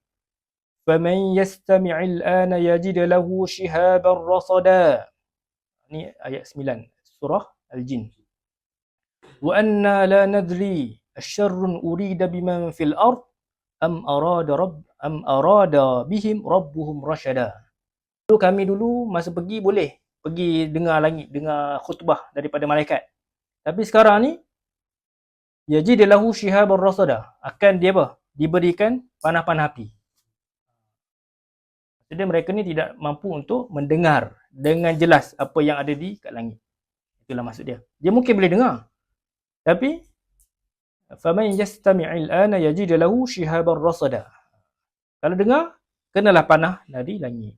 faman yastami' al-ana yajid lahu shihaban rasada. Ini ayat 9 surah Al-Jin. Wa anna la nadri asyarrun urida biman fil ard am arada bihim rabbuhum rasyada. Kami dulu masa pergi boleh pergi dengar langit, dengar khutbah daripada malaikat. Tapi sekarang ni yajid lahu shihaban rasada, akan dia apa? Diberikan panah-panah api. Jadi mereka ni tidak mampu untuk mendengar dengan jelas apa yang ada di kat langit. Itulah maksud dia. Dia mungkin boleh dengar. Tapi faman yastami'il ana yajid lahu shihaban rasada. Kalau dengar, kenalah panah dari langit.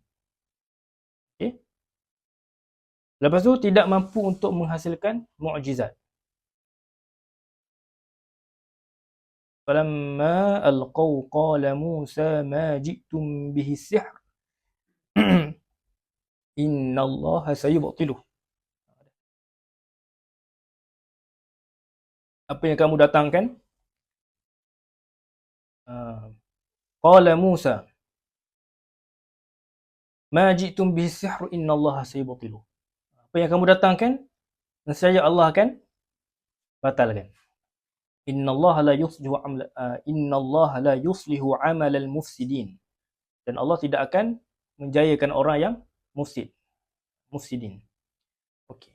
Okey. Lepas tu tidak mampu untuk menghasilkan mukjizat. Falamma alqaw qala Musa ma ji'tum bihi sihr innallaha sayubtiluh. Apa yang kamu datangkan? Qala Musa ma ji'tum bihi sihr innallaha sayubtiluh. Apa yang kamu datangkan, nescaya Allah akan batalkan. Innallaha la yuslihu amalal mufsidin. Dan Allah tidak akan menjayakan orang yang mufsidin. Okey.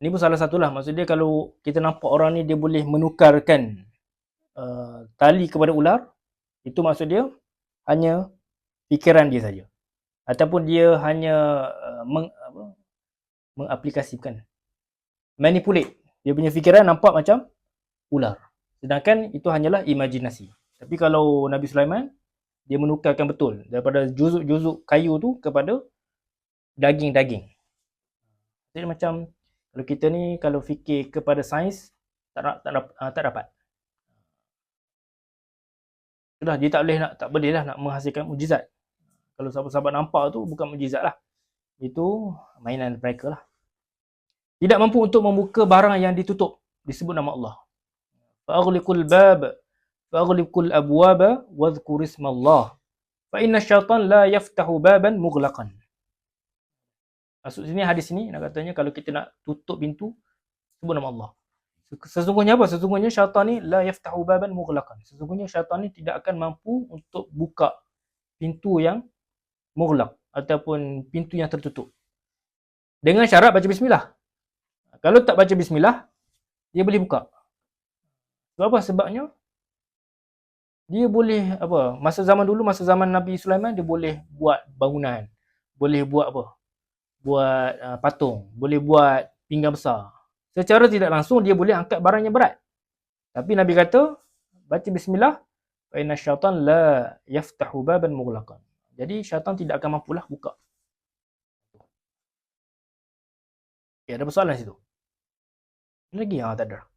Ini pun salah satulah, maksudnya kalau kita nampak orang ni dia boleh menukarkan tali kepada ular, itu maksud dia hanya fikiran dia saja. Ataupun dia hanya mengaplikasikan, manipulate. Dia punya fikiran nampak macam ular. Sedangkan itu hanyalah imajinasi. Tapi kalau Nabi Sulaiman, dia menukarkan betul daripada juzuk-juzuk kayu tu kepada daging-daging. Jadi macam kalau kita ni kalau fikir kepada sains tak dapat. Sudah dia tak boleh lah nak menghasilkan mukjizat. Kalau sahabat-sahabat nampak tu bukan mukjizat lah. Itu mainan mereka lah. Tidak mampu untuk membuka barang yang ditutup, disebut nama Allah. Fa'aghliqul abwaba wadhkur ismallah fa inna syaitan la yaftahu baban mughlaqan. Maksud sini hadis ni nak katanya kalau kita nak tutup pintu, sebut nama Allah. Sesungguhnya apa? Sesungguhnya syaitan ni la yaftahu baban mughlaqan. Sesungguhnya syaitan ni tidak akan mampu untuk buka pintu yang mughlaq ataupun pintu yang tertutup. Dengan syarat baca bismillah. Kalau tak baca bismillah, dia boleh buka. Sebab apa? Sebabnya dia boleh apa? Masa zaman Nabi Sulaiman dia boleh buat bangunan, boleh buat apa? Buat patung, boleh buat pinggan besar. Secara tidak langsung dia boleh angkat barang yang berat. Tapi Nabi kata baca bismillah, fa inna syaitan la yaftahu baban mughlaqan. Jadi syaitan tidak akan mampulah buka. Ya, ada persoalan situ. Lagi tak ada.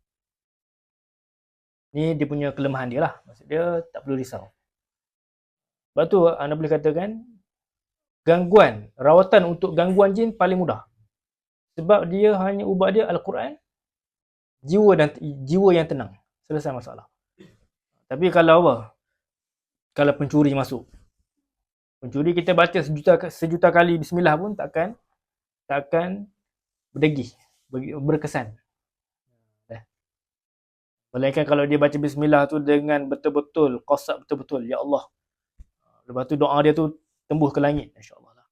Ni dia punya kelemahan dia lah. Maksud dia tak perlu risau. Sebab tu anda boleh katakan gangguan, rawatan untuk gangguan jin paling mudah. Sebab dia hanya ubat dia Al-Quran, jiwa yang tenang. Selesai masalah. Tapi kalau apa? Kalau pencuri masuk. Pencuri kita baca sejuta kali bismillah pun takkan berdegih, berkesan. Melainkan kalau dia baca bismillah tu dengan betul-betul, qasad betul-betul, ya Allah. Lepas tu doa dia tu tembus ke langit, insya-Allah lah.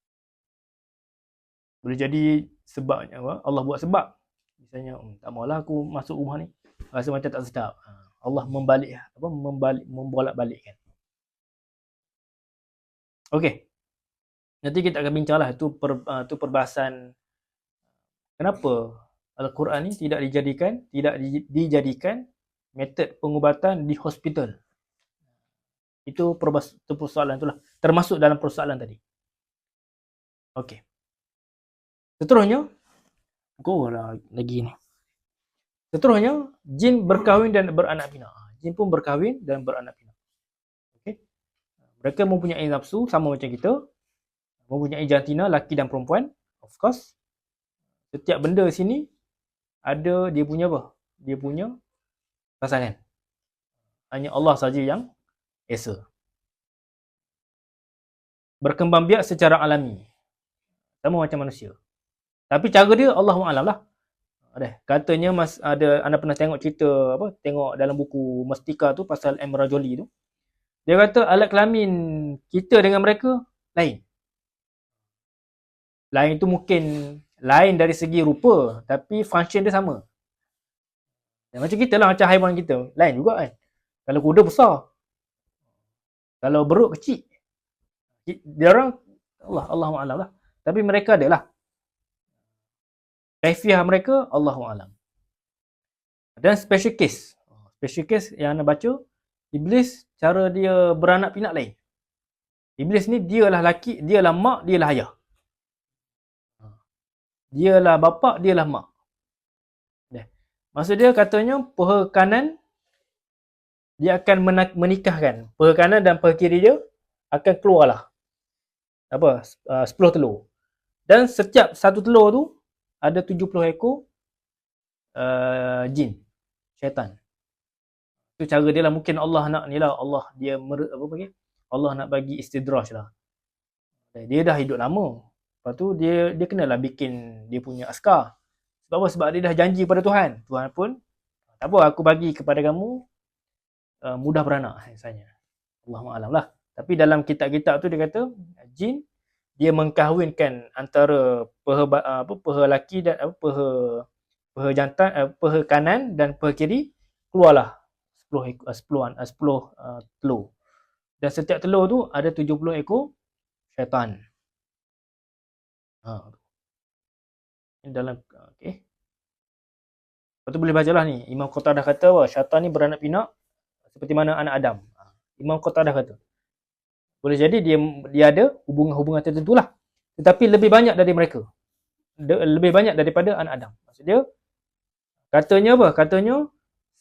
Boleh jadi sebabnya apa? Allah buat sebab. Misalnya, tak maulah aku masuk rumah ni. Rasa macam tak sedap. Allah membolak-balikkan. Okey. Nanti kita akan bincanglah tu perbahasan kenapa Al-Quran ni tidak dijadikan metod pengubatan di hospital. Itu persoalan itulah. Termasuk dalam persoalan tadi. Okey. Seterusnya, lagi ni. Seterusnya, jin berkahwin dan beranak pinak. Jin pun berkahwin dan beranak pinak. Okey. Mereka mempunyai nafsu sama macam kita. Mempunyai jantina, laki dan perempuan. Of course. Setiap benda sini ada dia punya apa? Dia punya pasangan. Hanya Allah saja yang esa. Berkembang biak secara alami. Sama macam manusia. Tapi cara dia Allahu a'lam lah. Katanya anda pernah tengok cerita tengok dalam buku Mustika tu pasal Amra Jolie tu. Dia kata alat kelamin kita dengan mereka lain. Lain tu mungkin lain dari segi rupa, tapi function dia sama. Macam kita lah, macam haiwan kita. Lain juga kan. Kalau kuda besar. Kalau beruk kecil. Dia orang Allahu a'lam lah. Tapi mereka adalah. Kaifiah mereka Allahu a'lam. Dan special case. Special case yang anda baca, Iblis cara dia beranak pinak lain. Iblis ni dialah laki, dialah mak, dialah ayah. Dialah bapa, dialah mak. Maksud dia katanya peha kanan dia akan menikahkan. Peha kanan dan peha kiri dia akan keluarlah 10 telur. Dan setiap satu telur tu ada 70 ekor jin, syaitan. Itu cara dia lah. Mungkin Allah nak ni lah, Allah dia Allah nak bagi istidraj lah. Dia dah hidup lama. Lepas tu dia kenalah bikin dia punya askar. Sebab apa? Sebab dia dah janji pada Tuhan. Tuhan pun, tak apa, aku bagi kepada kamu mudah beranak misalnya. Allahu'alam lah. Tapi dalam kitab-kitab tu dia kata jin dia mengkahwinkan antara peha laki dan peha jantan, peha kanan dan peha kiri, keluarlah 10 telur. Dan setiap telur tu ada 70 ekor syaitan. Dalam okey. Lepas tu boleh bacalah ni. Imam Qatadah kata syaitan ni beranak pinak seperti mana anak Adam. Imam Qatadah kata. Boleh jadi dia ada hubungan-hubungan tertentu lah. Tetapi lebih banyak dari mereka. Lebih banyak daripada anak Adam. Maksud dia katanya apa? Katanya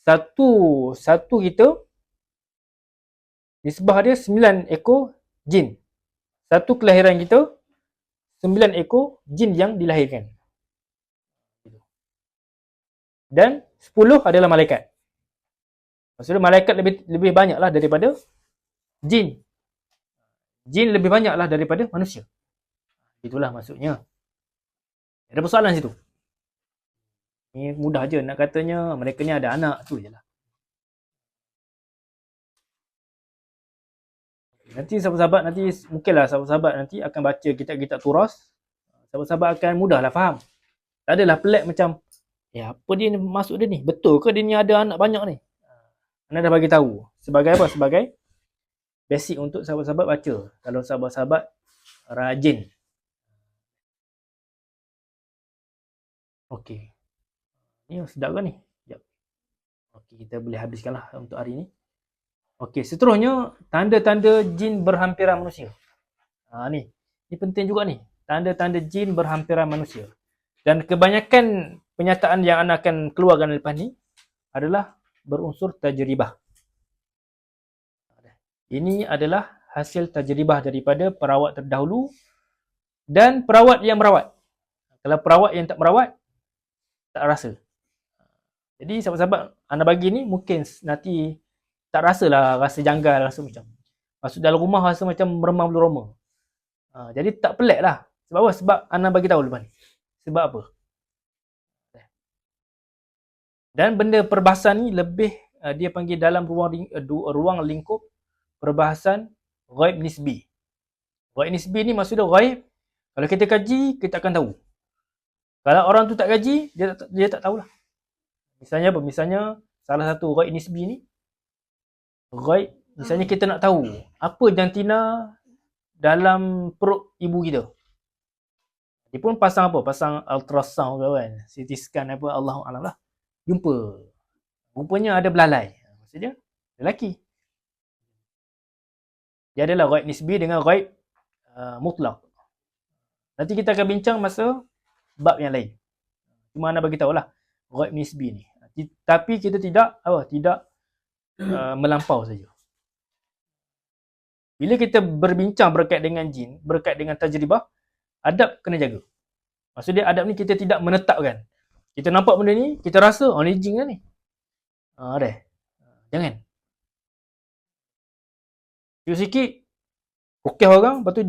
satu kita nisbah dia 9 ekor jin. Satu kelahiran kita 9 ekor jin yang dilahirkan. Dan 10 adalah malaikat. Maksudnya malaikat lebih banyaklah daripada jin. Jin lebih banyaklah daripada manusia. Itulah maksudnya. Ada persoalan situ. Ini mudah je nak katanya mereka ni ada anak tu je lah. Nanti sahabat-sahabat mungkinlah sahabat-sahabat nanti akan baca kitab-kitab turas. Sahabat-sahabat akan mudahlah faham. Tak adalah pelik macam apa dia ni masuk dia ni? Betul ke dia ni ada anak banyak ni? Anda dah bagi tahu. Sebagai apa? Sebagai basic untuk sahabat-sahabat baca. Kalau sahabat-sahabat rajin. Okey. Ni sedap ke ni? Sekejap. Okey, kita boleh habiskanlah untuk hari ni. Okey, seterusnya tanda-tanda jin berhampiran manusia. Ni penting juga ni. Tanda-tanda jin berhampiran manusia. Dan kebanyakan penyataan yang anda akan keluarkan lepas ni adalah berunsur tajribah. Ini adalah hasil tajribah daripada perawat terdahulu dan perawat yang merawat. Kalau perawat yang tak merawat, tak rasa. Jadi sahabat-sahabat anda bagi ni mungkin nanti tak rasalah, rasa janggal, rasa macam masuk dalam rumah rasa macam meremang bulu roma. Jadi tak pelik lah. Sebab apa? Sebab anda bagi tahu lepas ni. Sebab apa? Dan benda perbahasan ni lebih dia panggil dalam ruang lingkup perbahasan ghaib nisbi. Ghaib nisbi ni maksudnya ghaib, kalau kita kaji, kita akan tahu. Kalau orang tu tak kaji, dia tak tahulah. Misalnya apa? Misalnya salah satu ghaib nisbi ni, ghaib, misalnya kita nak tahu apa jantina dalam perut ibu kita. Dia pun pasang apa? Pasang ultrasound ke kan? CT scan apa, Allahu a'lam lah. Jumpa. Rupanya ada belalai. Maksudnya lelaki. Dia adalah ghaib nisbi dengan ghaib mutlak. Nanti kita akan bincang masa bab yang lain. Cuma nak bagi tahulah ghaib nisbi ni. Tapi kita tidak melampau saja. Bila kita berbincang berkait dengan jin, berkait dengan tajribah, adab kena jaga. Maksudnya adab ni kita tidak menetapkan. Kita nampak benda ni, kita rasa, oh ni jin kan ni. Dah. Jangan. Sikit-sikit, rukyah orang, lepas tu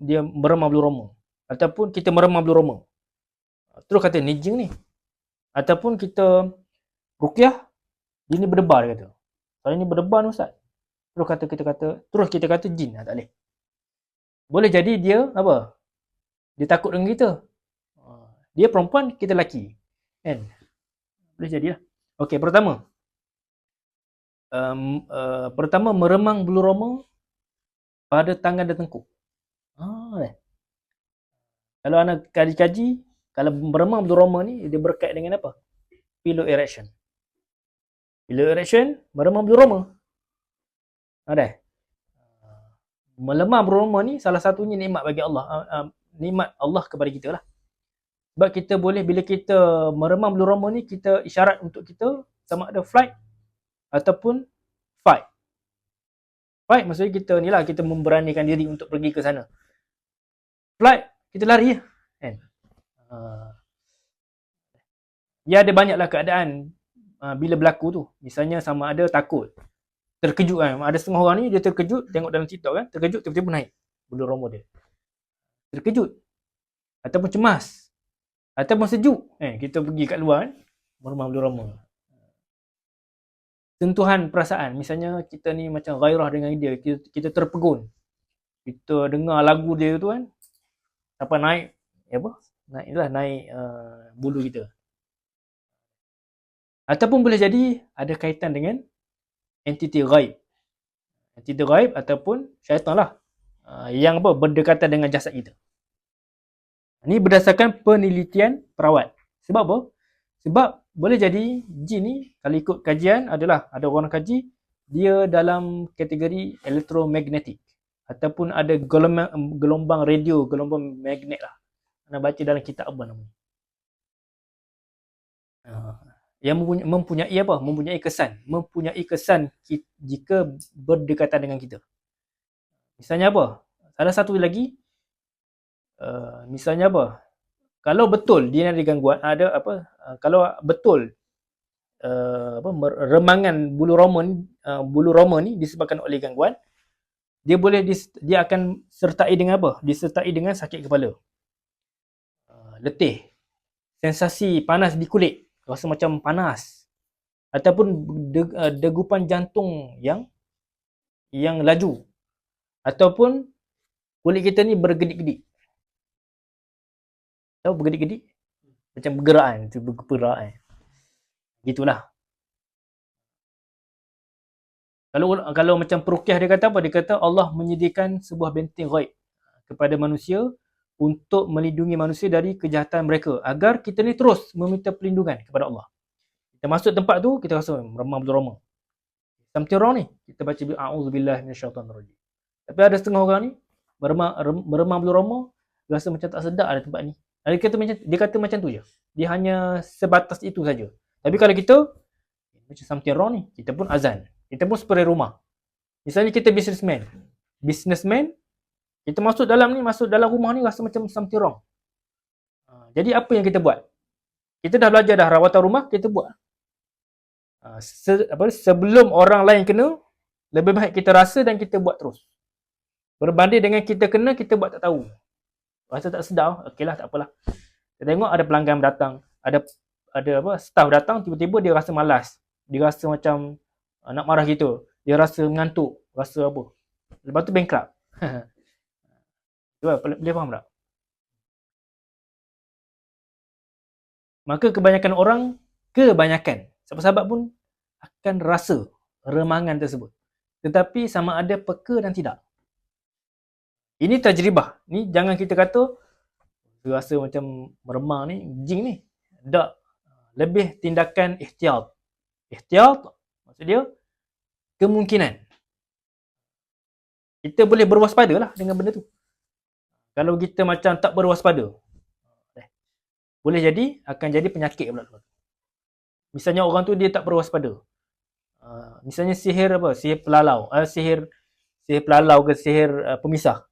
dia meremah bulu roma. Ataupun kita meremah bulu roma. Terus kata, ni jin ni. Ataupun kita rukyah, dia ni berdebar, dia kata. Kalau ni berdebar ni Ustaz. Terus kita kata jin. Tak boleh. Boleh jadi dia, apa? Dia takut dengan kita. Dia perempuan, kita lelaki. Kan? Boleh jadilah. Okey, pertama. Pertama, meremang bulu roma pada tangan dan tengkuk. Kalau anak kaji-kaji, kalau meremang bulu roma ni, dia berkait dengan apa? Pillow erection. Pillow erection, meremang bulu roma. Melemah bulu roma ni salah satunya nikmat bagi Allah. Nikmat Allah kepada kita lah. Sebab kita boleh, bila kita meremang bulu roma ni, kita isyarat untuk kita sama ada flight ataupun fight. Fight maksudnya kita ni lah, kita memberanikan diri untuk pergi ke sana. Flight, kita lari lah. Kan? Ya, ada banyaklah keadaan bila berlaku tu. Misalnya sama ada takut, terkejut kan. Ada setengah orang ni dia terkejut, tengok dalam TikTok kan, terkejut tiba-tiba naik bulu roma dia. Terkejut. Ataupun cemas. Ataupun sejuk. Kita pergi kat luar kan, meremah bulu roma. Sentuhan perasaan. Misalnya kita ni macam gairah dengan dia, kita terpegun. Kita dengar lagu dia tu kan, sampai naik, naik bulu kita. Ataupun boleh jadi ada kaitan dengan entiti ghaib. Entiti ghaib ataupun syaitan lah. Yang berdekatan dengan jasad kita. Ini berdasarkan penelitian perawat. Sebab apa? Sebab boleh jadi jin ni, kalau ikut kajian adalah, ada orang kaji, dia dalam kategori elektromagnetik. Ataupun ada gelombang radio, gelombang magnet lah. Anda baca dalam kitab apa namanya. Yang mempunyai kesan jika berdekatan dengan kita. Misalnya apa? Salah satu lagi, misalnya apa? Kalau betul dia ada gangguan, kalau betul remangan bulu roma ni disebabkan oleh gangguan, dia akan sertai dengan apa? Disertai dengan sakit kepala, letih, sensasi panas di kulit, rasa macam panas, ataupun degupan jantung yang laju, ataupun kulit kita ni bergedik-gedik. Tahu bergedik-gedik? Macam bergerak kan. Gitulah. Kalau macam peruqyah dia kata apa? Dia kata Allah menyediakan sebuah benteng ghaib kepada manusia untuk melindungi manusia dari kejahatan mereka, agar kita ni terus meminta perlindungan kepada Allah. Kita masuk tempat tu, kita rasa meremah bulu roma. Something wrong ni. Kita baca a'udzubillahi minasyaitanirrajim. Tapi ada setengah orang ni meremah bulu roma, rasa macam tak sedap ada tempat ni. Dia kata macam tu je. Dia hanya sebatas itu saja. Tapi kalau kita macam something wrong ni, kita pun azan. Kita pun spray rumah. Misalnya kita businessman, kita masuk dalam rumah ni rasa macam something wrong. Jadi apa yang kita buat? Kita dah belajar dah rawatan rumah, kita buat. Sebelum orang lain kena, lebih baik kita rasa dan kita buat terus. Berbanding dengan kita kena, kita buat tak tahu. Rasa tak sedap, okeylah, tak apalah. Kita tengok ada pelanggan datang, ada staff datang, tiba-tiba dia rasa malas. dia rasa macam nak marah kita, dia rasa mengantuk, rasa apa, lepas tu bankrupt. Boleh faham tak? Maka kebanyakan orang, sahabat-sahabat pun akan rasa remangan tersebut, tetapi sama ada peka dan tidak. Ini tajribah. Ni jangan kita kata rasa macam meremang ni, jin ni. Tak. Lebih tindakan ihtiyat. Ihtiyat maksud dia kemungkinan. Kita boleh berwaspada lah dengan benda tu. Kalau kita macam tak berwaspada, boleh jadi akan jadi penyakit pula. Misalnya orang tu dia tak berwaspada. Misalnya sihir apa? Sihir pelalau. Sihir pelalau ke sihir pemisah.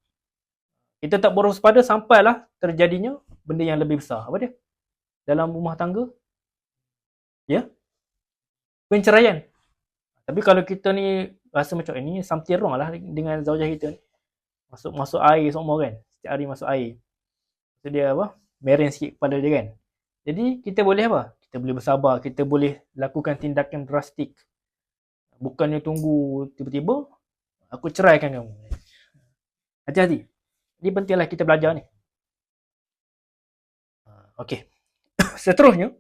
Kita tak berwaspada sampailah terjadinya benda yang lebih besar. Apa dia? Dalam rumah tangga. Ya? Penceraian. Tapi kalau kita ni rasa macam ini something wrong lah dengan zaujah kita ni. Masuk air semua kan. Setiap hari masuk air. So dia apa? Meren sikit kepala dia kan. Jadi kita boleh apa? Kita boleh bersabar. Kita boleh lakukan tindakan drastik. Bukannya tunggu tiba-tiba aku ceraikan kamu. Hati-hati. Ini pentinglah kita belajar ni. Okey. Seterusnya,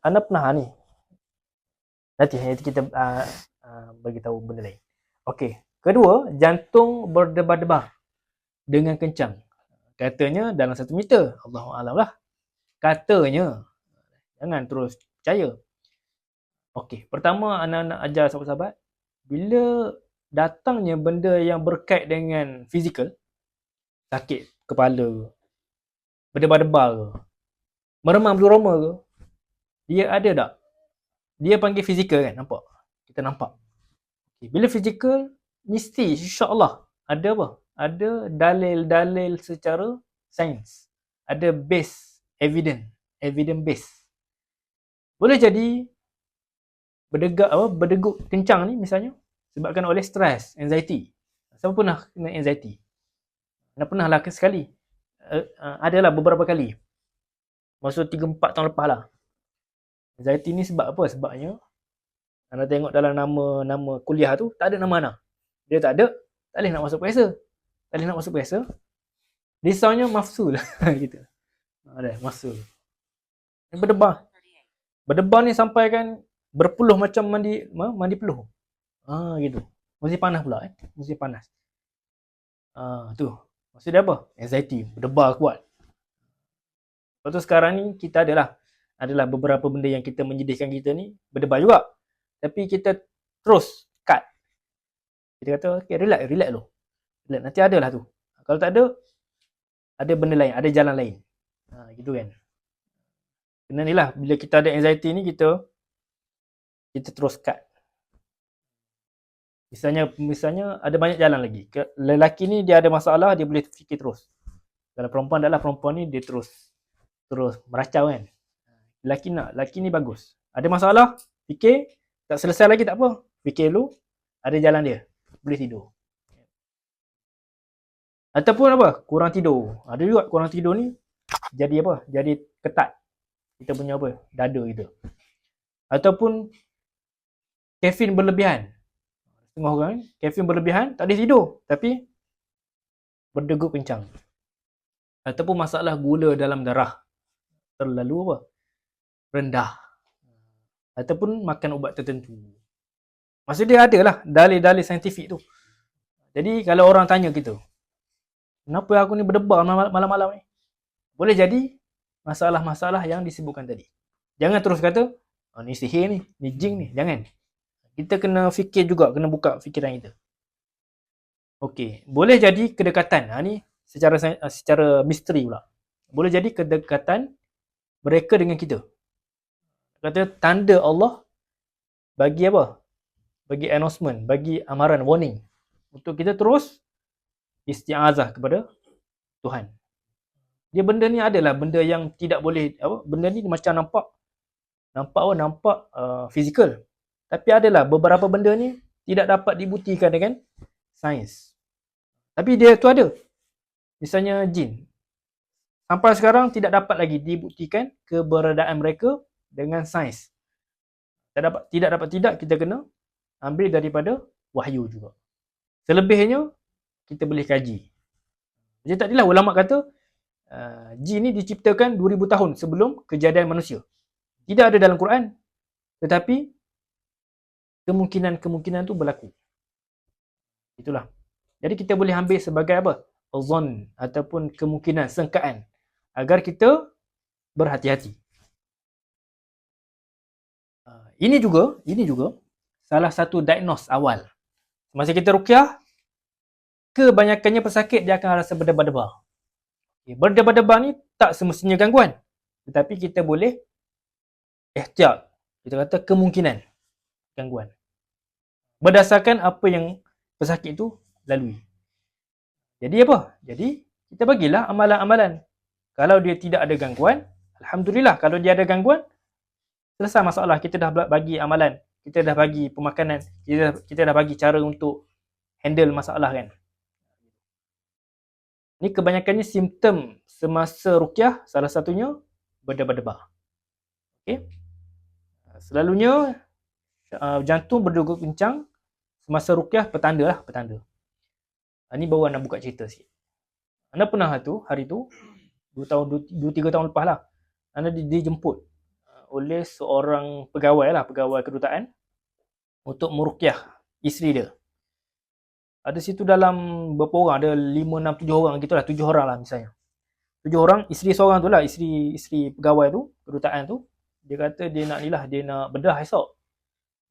anda pernah ni. Nanti kita bagi tahu benda lain. Okey. Kedua, jantung berdebar-debar dengan kencang. Katanya dalam 1 meter. Allahu a'lam lah. Katanya. Jangan terus percaya. Okey. Pertama, anak-anak ajar sahabat-sahabat. Bila datangnya benda yang berkait dengan fizikal, sakit kepala, berdebar-debar ke, meremang bulu roma ke, dia ada tak? Dia panggil fizikal kan, nampak? Kita nampak. Okay. Bila fizikal, mesti insya-Allah ada apa? Ada dalil-dalil secara sains. Ada base, evidence base. Boleh jadi berdegup kencang ni misalnya sebabkan oleh stres, anxiety. Siapa pernah kena anxiety? Anda pernah lah sekali. Adalah beberapa kali. Masa 3-4 tahun lepas lah. Anxiety ni sebab apa? Sebabnya anda tengok dalam nama kuliah tu tak ada nama anak. Dia tak ada, tak boleh nak masuk puasa. Tak boleh nak masuk puasa. Risaunya mafsul gitu. Ada mafsul. Berdebar. Berdebar ni sampai kan berpeluh macam mandi peluh. Gitu. Musim panas pula musim panas. Tu. Maksud dia apa? Anxiety, berdebar kuat. Lepas tu sekarang ni kita adalah beberapa benda yang kita menyedihkan kita ni berdebar juga. Tapi kita terus cut. Kita kata, okay, relax dulu. Relax, nanti adalah tu. Kalau tak ada benda lain, ada jalan lain. Gitu kan. Kena ni lah, bila kita ada anxiety ni kita terus cut. Misalnya ada banyak jalan lagi. Lelaki ni dia ada masalah, dia boleh fikir terus. Kalau perempuan perempuan ni dia terus meracau kan. Lelaki ni bagus. Ada masalah, fikir, tak selesai lagi tak apa. Fikir dulu, ada jalan dia. Boleh tidur. Ataupun apa? Kurang tidur. Ada juga kurang tidur ni jadi apa? Jadi ketat. Kita punya apa? Dada kita. Ataupun kafein berlebihan. Setengah orang kafein berlebihan, tak boleh tidur. Tapi berdegup kencang. Ataupun masalah gula dalam darah. Terlalu apa? Rendah. Ataupun makan ubat tertentu. Maksud dia adalah dalil-dalil saintifik tu. Jadi kalau orang tanya kita, kenapa aku ni berdebar malam-malam ni? Boleh jadi masalah-masalah yang disebutkan tadi. Jangan terus kata, ni sihir ni jin ni. Jangan. Kita kena fikir juga, kena buka fikiran kita. Okey, boleh jadi kedekatan. Ni secara misteri pula. Boleh jadi kedekatan mereka dengan kita. Kata tanda Allah bagi apa? Bagi announcement, bagi amaran, warning. Untuk kita terus isti'azah kepada Tuhan. Dia benda ni adalah benda yang tidak boleh, benda ni macam nampak fizikal. Tapi adalah beberapa benda ni tidak dapat dibuktikan dengan sains. Tapi dia tu ada. Misalnya jin. Sampai sekarang tidak dapat lagi dibuktikan keberadaan mereka dengan sains. Tidak kita kena ambil daripada wahyu juga. Selebihnya kita boleh kaji. Jadi takdilah ulama kata jin ni diciptakan 2000 tahun sebelum kejadian manusia. Tidak ada dalam Quran, tetapi kemungkinan tu berlaku. Itulah. Jadi kita boleh ambil sebagai apa? Zon ataupun kemungkinan, sangkaan agar kita berhati-hati. Ini juga salah satu diagnose awal. Masa kita ruqyah, kebanyakannya pesakit dia akan rasa berdebar-debar. Berdebar-debar ni tak semestinya gangguan. Tetapi kita boleh ihtiyat. Kita kata kemungkinan gangguan. Berdasarkan apa yang pesakit tu lalui. Jadi apa? Jadi kita bagilah amalan-amalan. Kalau dia tidak ada gangguan, alhamdulillah. Kalau dia ada gangguan, selesai masalah. Kita dah bagi amalan, kita dah bagi pemakanan, kita dah bagi cara untuk handle masalah kan. Ni kebanyakannya simptom semasa ruqyah, salah satunya berdebar-debar. Okey. Selalunya jantung berdegup kencang semasa ruqyah, petanda lah, petanda. Ni baru nak buka cerita sikit. Anda pernah hari tu 2-3 tahun lepas lah, anda dijemput oleh seorang pegawai kedutaan untuk meruqyah isteri dia. Ada situ dalam berapa orang, ada 5, 6, 7 orang gitulah, 7 orang lah misalnya. 7 orang, isteri seorang tu lah, isteri pegawai tu, kedutaan tu, dia kata dia nak bedah esok.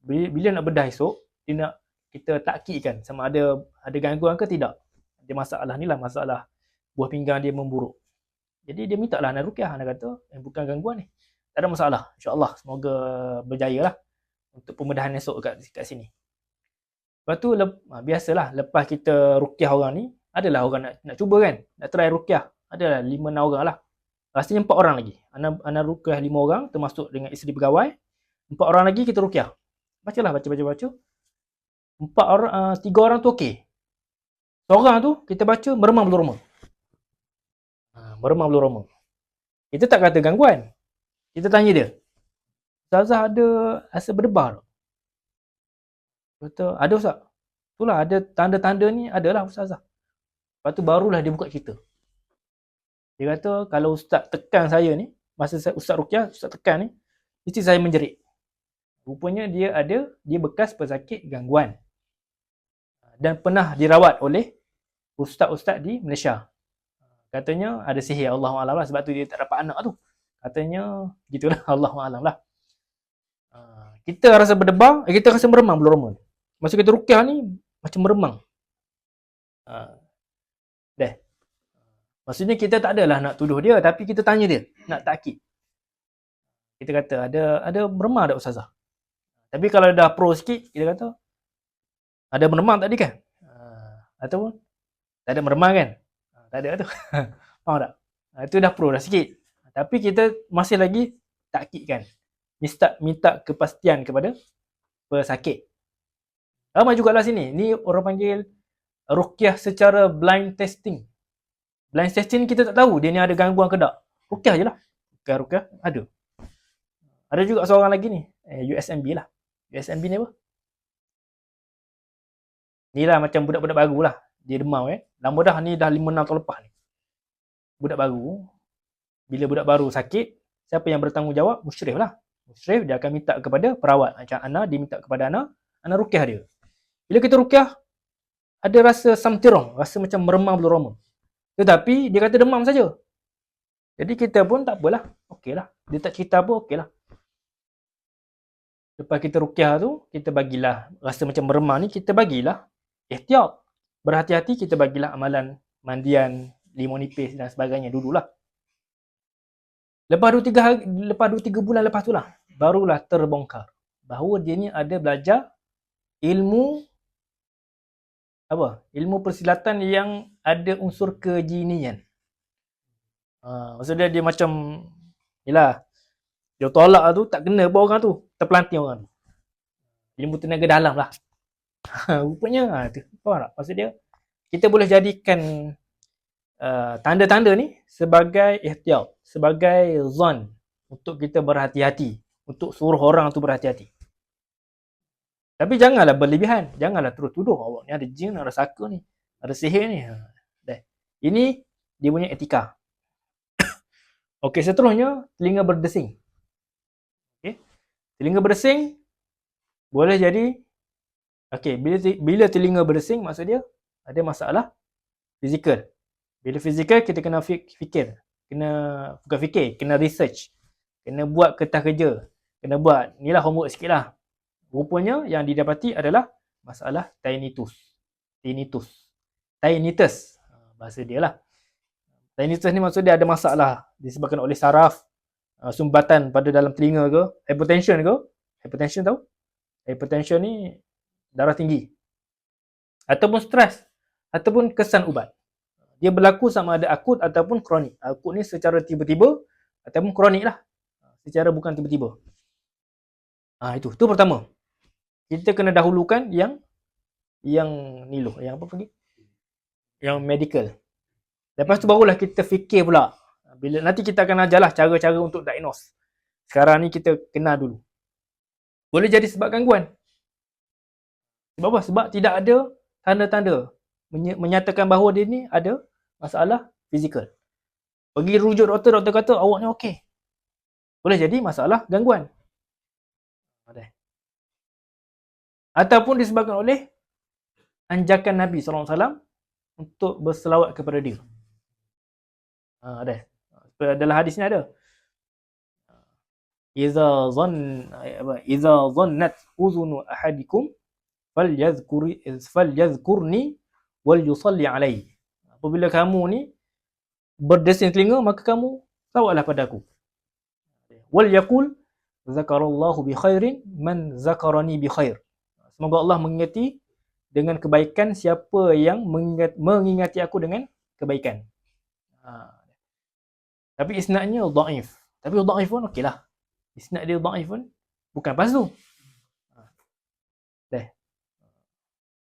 Bila nak bedah esok, dia nak kita takkidkan sama ada gangguan ke tidak. Dia masalah ni lah, masalah buah pinggang dia memburuk. Jadi dia minta lah nak ruqyah, dia kata bukan gangguan ni. Tak ada masalah, insya-Allah, semoga berjaya lah untuk pembedahan esok kat sini. Lepas tu biasalah lepas kita ruqyah orang ni, adalah orang nak cuba kan, nak try ruqyah. Adalah 5-6 orang lah. Rasanya 4 orang lagi. Ana ruqyah 5 orang termasuk dengan isteri pegawai. 4 orang lagi kita ruqyah. Baca. 3 orang tu okey. Seorang tu kita baca meremang belum roma. Meremang belum roma. Kita tak kata gangguan. Kita tanya dia, Ustazah ada rasa berdebar tak? Kata, ada Ustaz. Itulah ada tanda-tanda ni, adalah Ustazah. Lepas tu barulah dia buka cerita. Dia kata, kalau Ustaz tekan saya ni, masa Ustaz ruqyah, Ustaz tekan ni, mesti saya menjerit. Rupanya dia bekas pesakit gangguan. Dan pernah dirawat oleh ustaz-ustaz di Malaysia. Katanya ada sihir, Allahu'alam lah, sebab tu dia tak dapat anak tu. Katanya gitulah, Allahu'alam lah. Kita rasa berdebar, kita rasa meremang belum roma. Masa kita ruqyah ni macam meremang. Maksudnya kita tak adalah nak tuduh dia, tapi kita tanya dia, nak takkid. Kita kata ada meremang tak Ustazah? Tapi kalau dah pro sikit, kita kata ada meremang tadi kan? Ataupun tak ada meremang kan? Tak ada tu. Faham tak? Itu dah pro dah sikit. Tapi kita masih lagi takkidkan. Minta kepastian kepada pesakit. Ramai jugalah sini. Ni orang panggil ruqyah secara blind testing. Blind testing kita tak tahu dia ni ada gangguan ke tak. Ruqyah je lah. Ruqyah ada. Ada juga seorang lagi ni. USMB lah. USMB ni apa? Ni lah macam budak-budak baru lah. Dia demam Lama dah ni, dah 5-6 tahun lepas ni. Budak baru. Bila budak baru sakit, siapa yang bertanggungjawab? Musyrif lah. Musyrif dia akan minta kepada perawat. Macam Ana, dia minta kepada Ana ruqyah dia. Bila kita ruqyah, ada rasa samtirong, rasa macam meremang belum roma. Tetapi dia kata demam saja. Jadi kita pun tak apalah. Okeylah. Dia tak cerita apa, okeylah. Lepas kita ruqyah tu, kita bagilah rasa macam meremang ni, kita bagilah ihtiyat. Berhati-hati, kita bagilah amalan mandian, limau nipis dan sebagainya dululah. Lepas 2-3 bulan lepas tu lah, barulah terbongkar bahawa dia ni ada belajar ilmu persilatan yang ada unsur kejinian. Maksudnya dia macam yalah, dia tolak tu tak kena buat orang tu, terpelanting orang tu. Ilmu tenaga dalam lah. Rupanya tu. Faham tak? Maksud dia kita boleh jadikan tanda-tanda ni sebagai ihtiyat, sebagai zon untuk kita berhati-hati untuk suruh orang tu berhati-hati. Tapi janganlah berlebihan, janganlah terus tuduh awak ni ada jin, ada saka ni, ada sihir ni. Ini dia punya etika. Okey, seterusnya telinga berdesing. Okey. Telinga berdesing boleh jadi okey, bila telinga berdesing maksud dia ada masalah fizikal. Bila fizikal kita kena fikir, bukan fikir, kena research. Kena buat kertas kerja. Kena buat, inilah homework sikitlah. Rupanya yang didapati adalah masalah tinnitus. Tinnitus. Bahasa dia lah. Tinnitus ni maksud dia ada masalah disebabkan oleh saraf, sumbatan pada dalam telinga ke, hypertension ke. Hypertension tahu? Hypertension ni darah tinggi. Ataupun stres. Ataupun kesan ubat. Dia berlaku sama ada akut ataupun kronik. Akut ni secara tiba-tiba ataupun kronik lah. Secara bukan tiba-tiba. Itu pertama. Kita kena dahulukan yang ni loh, yang apa lagi? Yang medical. Lepas tu barulah kita fikir pula. Bila nanti kita akan ajarlah cara-cara untuk diagnose. Sekarang ni kita kenal dulu. Boleh jadi sebab gangguan. Sebab apa? Sebab tidak ada tanda-tanda menyatakan bahawa dia ni ada masalah fizikal. Pergi rujuk doktor kata awak ni okey. Boleh jadi masalah gangguan. Ataupun disebabkan oleh anjakan Nabi SAW untuk berselawat kepada dia. Ada. Dalam hadis ni ada. Iza zannat uzunu ahadikum falyadhkurni wal yusalli alaihi. Apabila kamu ni berdesing telinga, maka kamu selawatlah padaku. Wal yaqul zakarallahu bi khairin man zakarani bi khair. Semoga Allah mengingati dengan kebaikan siapa yang mengingati aku dengan kebaikan. Tapi isnadnya dhaif. Tapi dhaif pun okeylah. Isnad dia dhaif pun bukan palsu.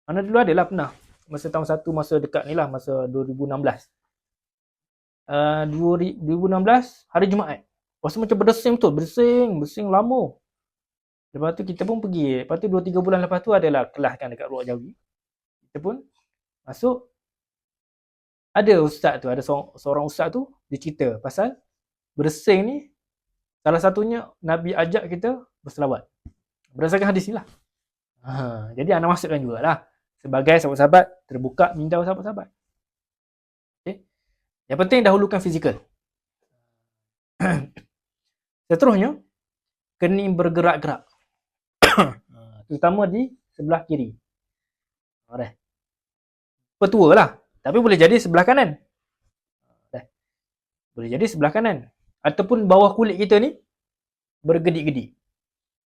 Mana dulu adalah pernah masa tahun 1 masa dekat ni lah, masa 2016. 2016 hari Jumaat. Rasa macam berdesing betul, bersing lama. Lepas tu kita pun pergi. Lepas tu 2-3 bulan lepas tu adalah kelas kan dekat Ruak Jawi. Kita pun masuk. Ada ustaz tu, ada seorang ustaz tu dia cerita pasal berdesing ni. Salah satunya Nabi ajak kita berselawat. Berdasarkan hadis ni lah. Jadi anda masukkan jugalah. Sebagai sahabat-sahabat terbuka minta sahabat-sahabat. Okay. Yang penting dahulukan fizikal. Seterusnya kening bergerak-gerak. Terutama di sebelah kiri. Petua lah. Tapi boleh jadi sebelah kanan. Boleh jadi sebelah kanan. Ataupun bawah kulit kita ni bergedik-gedik.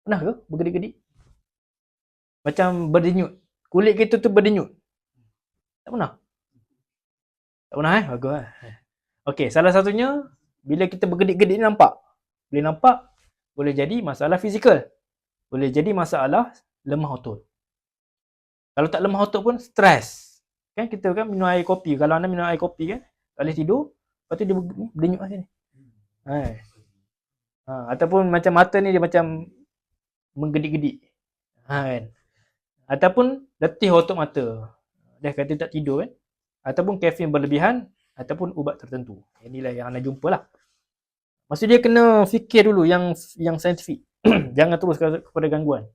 Pernah ke bergedik-gedik? Macam berdenyut. Kulit kita tu berdenyut. Tak pernah? Tak pernah Bagus lah. Okey, salah satunya bila kita bergedik-gedik ni nampak. Boleh nampak, boleh jadi masalah fizikal. Boleh jadi masalah lemah otot. Kalau tak lemah otot pun stres. Kan kita kan minum air kopi. Kalau anda minum air kopi kan, tak boleh tidur, lepas tu dia berdenyut kat sini. Ataupun macam mata ni dia macam menggedik-gedik. Kan? Ataupun letih otot mata. Dia kata tak tidur kan. Ataupun kafein berlebihan ataupun ubat tertentu. Inilah yang anda jumpa lah. Maksud dia kena fikir dulu yang saintifik. Jangan terus kepada gangguan.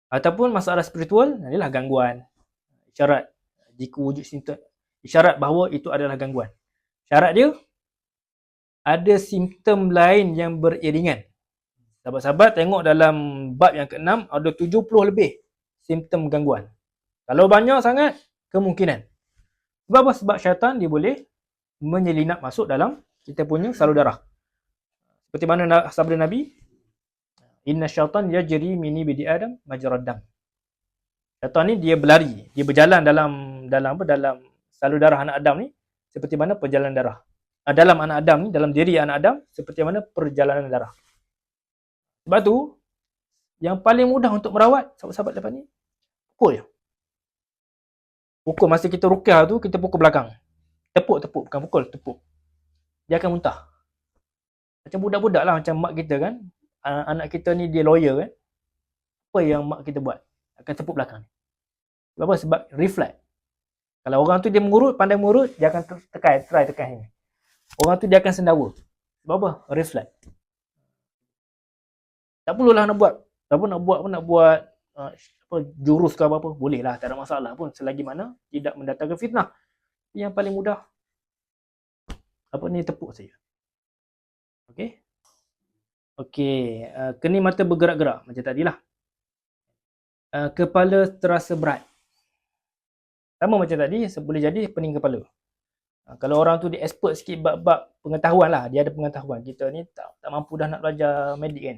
Ataupun masalah spiritual, inilah gangguan. Isyarat jika wujud simptom, isyarat bahawa itu adalah gangguan. Syarat dia ada simptom lain yang beriringan. Sahabat-sahabat tengok dalam bab yang ke-6 ada 70 lebih simptom gangguan. Kalau banyak sangat, kemungkinan. Sebab apa? Sebab syaitan dia boleh menyelinap masuk dalam kita punya salur darah. Seperti mana sabda Nabi, inna syaitan yajri min ibni adam majrad dam. Syaitan ni dia berlari, dia berjalan dalam salur darah anak Adam ni seperti mana perjalanan darah. Dalam anak Adam ni, dalam diri anak Adam seperti mana perjalanan darah. Sebab tu yang paling mudah untuk merawat sahabat-sahabat lepas ni pukul je. Pukul masa kita ruqyah tu kita pukul belakang. Tepuk bukan pukul, tepuk. Dia akan muntah. Macam budak-budak lah, macam mak kita kan. anak kita ni dia lawyer kan, apa yang mak kita buat? Akan tepuk belakang. Sebab apa? Sebab reflect. Kalau orang tu dia mengurut, pandai mengurut, dia akan try tekan ni. Orang tu dia akan sendawa. Sebab apa? Reflect. Tak perlulah nak buat. Nak buat jurus ke apa-apa. Boleh lah, tak ada masalah pun. Selagi mana tidak mendatangkan fitnah. Yang paling mudah, tepuk saja. Okey. Okey, kening mata bergerak-gerak macam tadilah. Kepala terasa berat. Sama macam tadi, boleh jadi pening kepala. Kalau orang tu dia expert sikit bab pengetahuan lah, dia ada pengetahuan. Kita ni tak mampu dah nak belajar medik kan.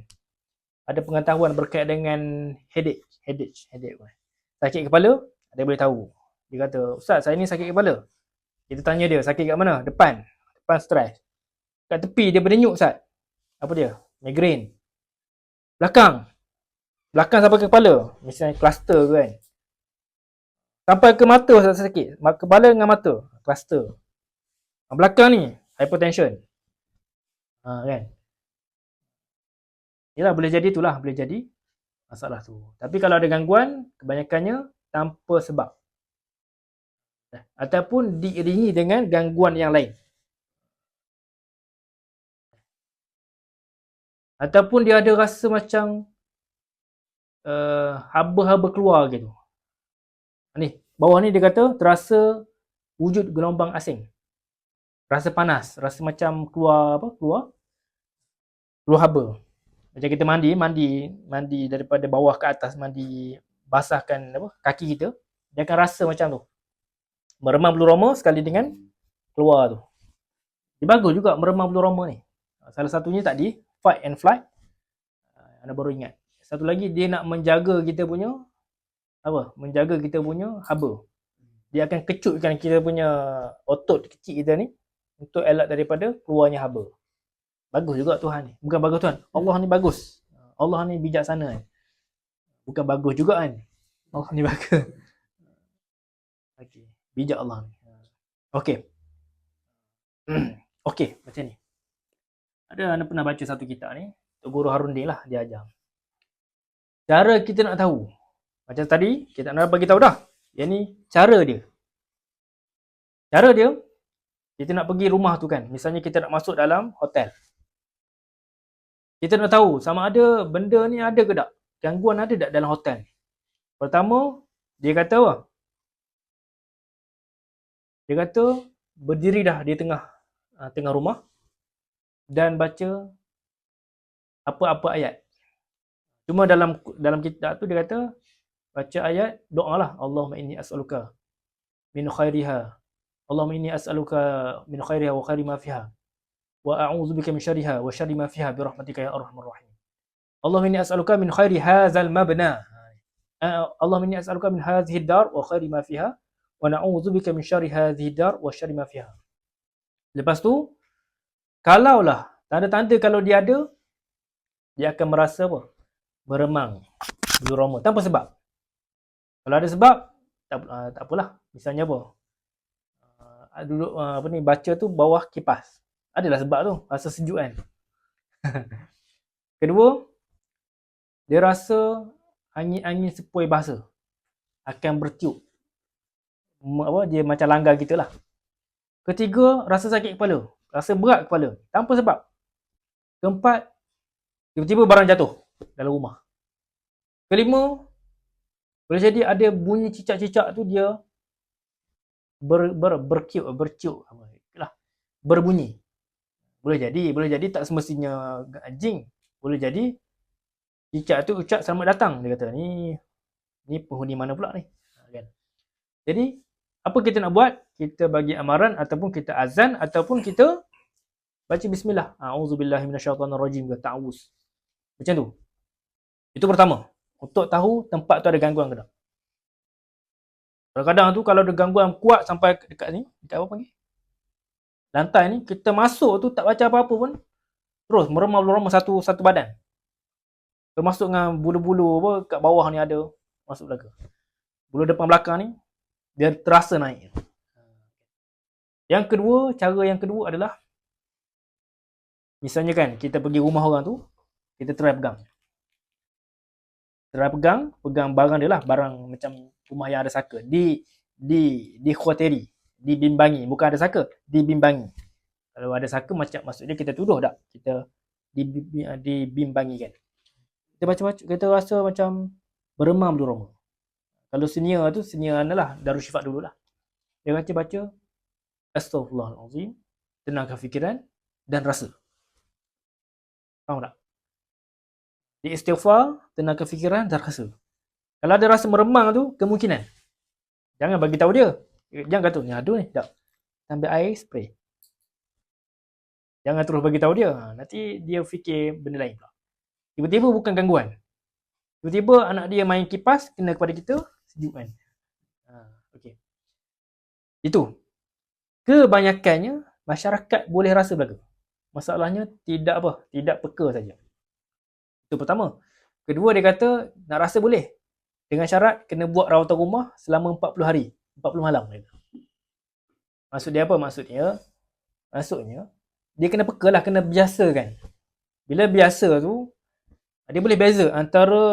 Ada pengetahuan berkait dengan headache. Sakit kepala, dia boleh tahu. Dia kata, "Ustaz, saya ni sakit kepala." Kita tanya dia, sakit kat mana? Depan stres. Kat tepi dia berdenyut, Ustaz. Apa dia? Migraine. Belakang sampai ke kepala. Misalnya cluster ke kan. Sampai ke mata sakit. Kepala dengan mata. Cluster. Belakang ni, hypertension. Kan. Yalah, boleh jadi itulah. Boleh jadi masalah tu. Tapi kalau ada gangguan, kebanyakannya tanpa sebab. Ataupun diiringi dengan gangguan yang lain. Ataupun dia ada rasa macam haba-haba keluar gitu. Ni, bawah ni dia kata terasa wujud gelombang asing. Rasa panas, rasa macam keluar haba. Macam kita mandi daripada bawah ke atas, mandi basahkan kaki kita, dia akan rasa macam tu. Meremang bulu roma sekali dengan keluar tu. Dia bagus juga meremang bulu roma ni. Salah satunya tadi, fight and flight. Anda baru ingat. Satu lagi, dia nak menjaga kita punya haba. Dia akan kecutkan kita punya otot kecil kita ni untuk elak daripada keluarnya haba. Bagus juga Tuhan ni. Bukan bagus Tuhan. Allah ni bagus. Allah ni bijaksana kan. Bukan bagus juga kan. Allah ni bagus. Okey. Bijak Allah ni. Okey. Okey, macam ni. Ada anda pernah baca satu kitab ni. Tok Guru Harundin lah dia ajar. Cara kita nak tahu. Macam tadi, kita nak bagi tahu dah. Yang ni cara dia. Cara dia, kita nak pergi rumah tu kan. Misalnya kita nak masuk dalam hotel. Kita nak tahu sama ada benda ni ada ke tak. Gangguan ada tak dalam hotel. Pertama, dia kata apa? Dia kata berdiri dah di tengah rumah dan baca apa-apa ayat. Cuma dalam kitab tu dia kata baca ayat, doalah. Allahumma inni as'aluka min khairiha. Allahumma inni as'aluka min khairiha wa khairi ma fiha. Wa a'udzubika min syarriha wa syarri ma fiha bi rahmatika ya arhamar rahim. Allahumma inni as'aluka min khairi hadzal mabna. Allahumma inni as'aluka min hadhihi ad-dar wa khairi ma fiha wa na'udzubika min syarri hadhihi ad-dar wa syarri ma fiha. Lepas tu, kalaulah tanda-tanda kalau dia ada, dia akan merasa apa? Meremang bulu roma tanpa sebab. Kalau ada sebab, tak apalah. Misalnya apa? Duduk baca tu bawah kipas. Adalah sebab tu, rasa sejuk kan. Kedua, dia rasa angin-angin sepoi basah akan bertiup. Dia macam langgar kita lah. Ketiga, rasa sakit kepala. Rasa berat kepala. Tanpa sebab. Keempat, tiba-tiba barang jatuh dalam rumah. Kelima, boleh jadi ada bunyi cicak-cicak tu dia berciuk lah. Berbunyi. Boleh jadi tak semestinya anjing. Boleh jadi cicak tu ucap selamat datang. Dia kata ni penghuni mana pula ni. Kan? Jadi apa kita nak buat? Kita bagi amaran ataupun kita azan ataupun kita baca bismillah. A'udzubillahi minasyaitonirrajim ke ta'awuz. Macam tu. Itu pertama. Untuk tahu tempat tu ada gangguan ke tak. Kadang-kadang tu kalau ada gangguan kuat sampai dekat ni, dekat apa panggil? Lantai ni, kita masuk tu tak baca apa-apa pun, terus meremang satu badan. Termasuk dengan bulu-bulu kat bawah ni ada, masuk belaka. Bulu depan belakang ni, dia terasa naik. Cara yang kedua adalah, misalnya kan, kita pergi rumah orang tu, Kita try pegang. Pegang barang dia lah, barang macam rumah yang ada saka. Dikhuatiri, dibimbangi, bukan ada saka, dibimbangi. Kalau ada saka maksudnya kita tuduh tak? Kita dibimbangi kan. Kita baca-baca, kita rasa macam beremam dulu roma. Kalau senior adalah Darussyifat dulu lah. Dia baca, Astaghfirullahalazim, tenangkan fikiran dan rasa. Faham tak? Di istighfar, tenangkan fikiran dan rasa. Kalau ada rasa meremang tu, kemungkinan. Jangan bagi tahu dia. Jangan kata, ni aduh ni, tak. Ambil air, spray. Jangan terus bagi tahu dia. Nanti dia fikir benda lain pula. Tiba-tiba bukan gangguan. Tiba-tiba anak dia main kipas, kena kepada kita, sejuk kan. Okay. Itu. Kebanyakannya, masyarakat boleh rasa belaka. Masalahnya, tidak peka saja. Itu pertama. Kedua, dia kata, nak rasa boleh. Dengan syarat, kena buat rawatan rumah selama 40 hari. 40 malam. Maksud dia apa? Maksudnya, dia kena peka lah, kena biasakan. Bila biasa tu, dia boleh beza antara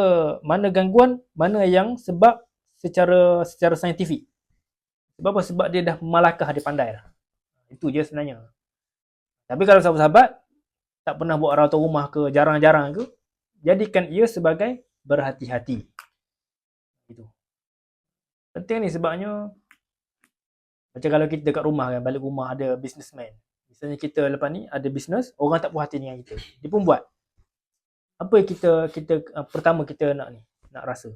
mana gangguan, mana yang sebab secara saintifik. Sebab apa? Sebab dia dah malakah, dia pandai lah. Itu je sebenarnya. Tapi kalau sahabat-sahabat tak pernah buat rawatan rumah ke, jarang-jarang ke, jadikan ia sebagai berhati-hati. Itu. Penting ni sebabnya macam kalau kita kat rumah kan, balik rumah ada businessman. Misalnya kita lepas ni ada bisnes, orang tak puas hati dengan kita. Dia pun buat. Apa yang kita pertama kita nak rasa.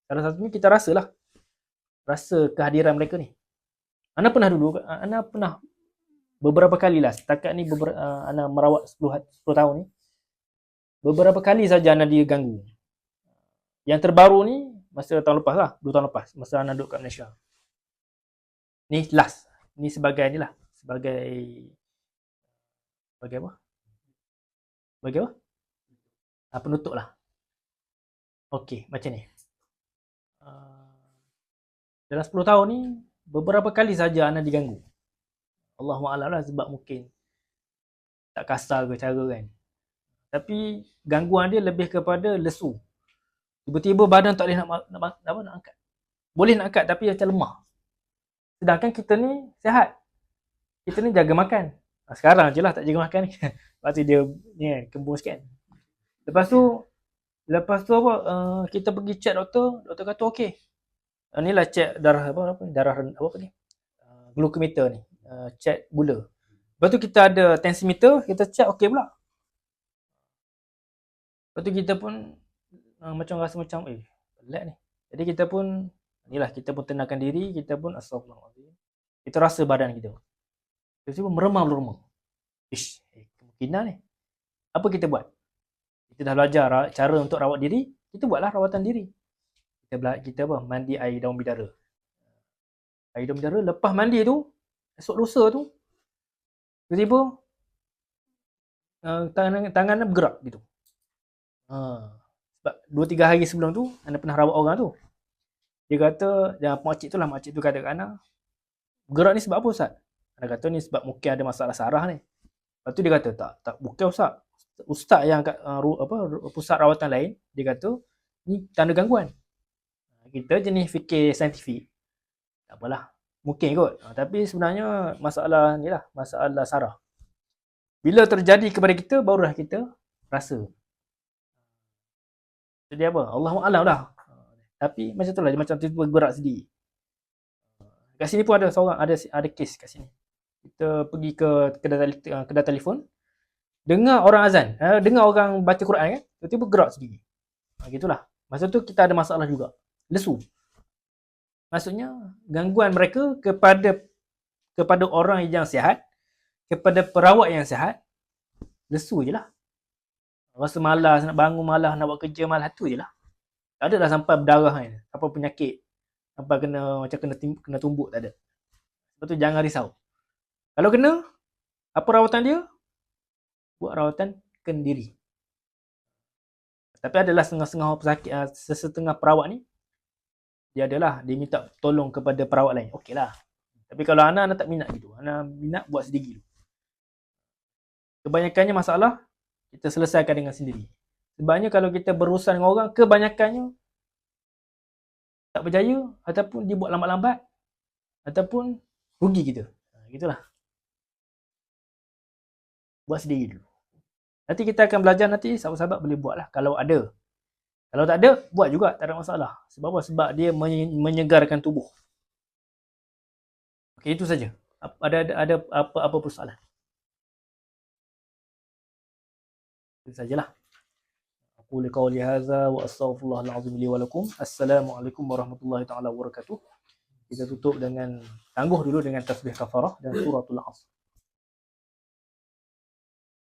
Salah satunya kita rasalah. Rasa kehadiran mereka ni. Ana pernah beberapa kali lah, setakat ni Ana merawat 10 tahun ni. Beberapa kali saja Ana diganggu. Yang terbaru ni masa tahun lepas lah, 2 tahun lepas, masa Ana duduk kat Malaysia. Ni last. Ni sebagai ni lah, sebagai apa? Penutup lah. Okey, macam ni. Dalam 10 tahun ni, beberapa kali saja Ana diganggu. Allahu'alam lah, sebab mungkin tak kasar ke cara kan. Tapi gangguan dia lebih kepada lesu. Tiba-tiba badan tak boleh nak angkat. Boleh nak angkat tapi macam lemah. Sedangkan kita ni sihat. Kita ni jaga makan. Sekarang je lah tak jaga makan ni. Lepas tu dia ni kan, kembung sikit. Lepas tu apa, kita pergi check doktor kata okey. Inilah check darah ni. Glukometer ni. Check gula. Lepas tu kita ada tensimeter, kita check okey pula. Lepas tu kita pun macam rasa macam pelik ni. Jadi kita pun tenangkan diri, kita pun astagfirullahalazim. Kita rasa badan kita. Tiba-tiba meremang. Kemungkinan ni. Apa kita buat? Kita dah belajar cara untuk rawat diri, kita buatlah rawatan diri. Kita mandi air daun bidara. Air daun bidara, lepas mandi tu, esok lusa tu, tiba-tiba tangan bergerak gitu. Sebab 2-3 hari sebelum tu, Ana pernah rawat orang tu. Dia kata, makcik tu kata kat Ana, bergerak ni sebab apa Ustaz? Ana kata ni sebab mungkin ada masalah saraf ni. Lepas tu dia kata, tak bukan Ustaz. Ustaz yang kat pusat rawatan lain, dia kata, ni tanda gangguan. Kita jenis fikir saintifik. Tak apalah. Mungkin kot. Tapi sebenarnya masalah ni lah, masalah saraf. Bila terjadi kepada kita, barulah kita rasa. Jadi apa? Allahu'alam lah. Tapi macam tu lah, dia macam tiba-tiba gerak sendiri. Kat sini pun ada seorang, ada kes kat sini. Kita pergi ke kedai telefon, dengar orang azan, dengar orang baca Quran kan, tiba-tiba gerak sendiri. Gitulah. Masa tu kita ada masalah juga. Lesu. Maksudnya gangguan mereka kepada orang yang sihat, kepada perawat yang sihat, lesu je lah. Rasa malas, nak bangun malas, nak buat kerja malas, tu je lah. Tak ada lah sampai berdarah kan, sampai penyakit, sampai kena tumbuk, tak ada. Sebab tu jangan risau. Kalau kena, apa rawatan dia? Buat rawatan kendiri. Tapi adalah setengah-setengah pesakit, sesetengah perawat ni, dia minta tolong kepada perawat lain. Okey lah. Tapi kalau Ana tak minat gitu. Ana minat buat sendiri dulu. Kebanyakannya masalah, kita selesaikan dengan sendiri. Sebabnya kalau kita berurusan dengan orang, kebanyakannya tak berjaya ataupun dia buat lambat-lambat ataupun rugi kita. Gitulah. Buat sendiri dulu. Nanti kita akan belajar nanti, sahabat-sahabat boleh buatlah kalau ada. Kalau tak ada, buat juga, tak ada masalah. Sebab apa? Sebab dia menyegarkan tubuh. Okey, itu saja. Ada apa persoalan? Itu sajalah. Aku liqauli hadza wa astaghfirullahal azim li wa lakum. Assalamualaikum warahmatullahi taala wabarakatuh. Kita tutup dengan tangguh dulu dengan tasbih kafarah dan suratul Asr.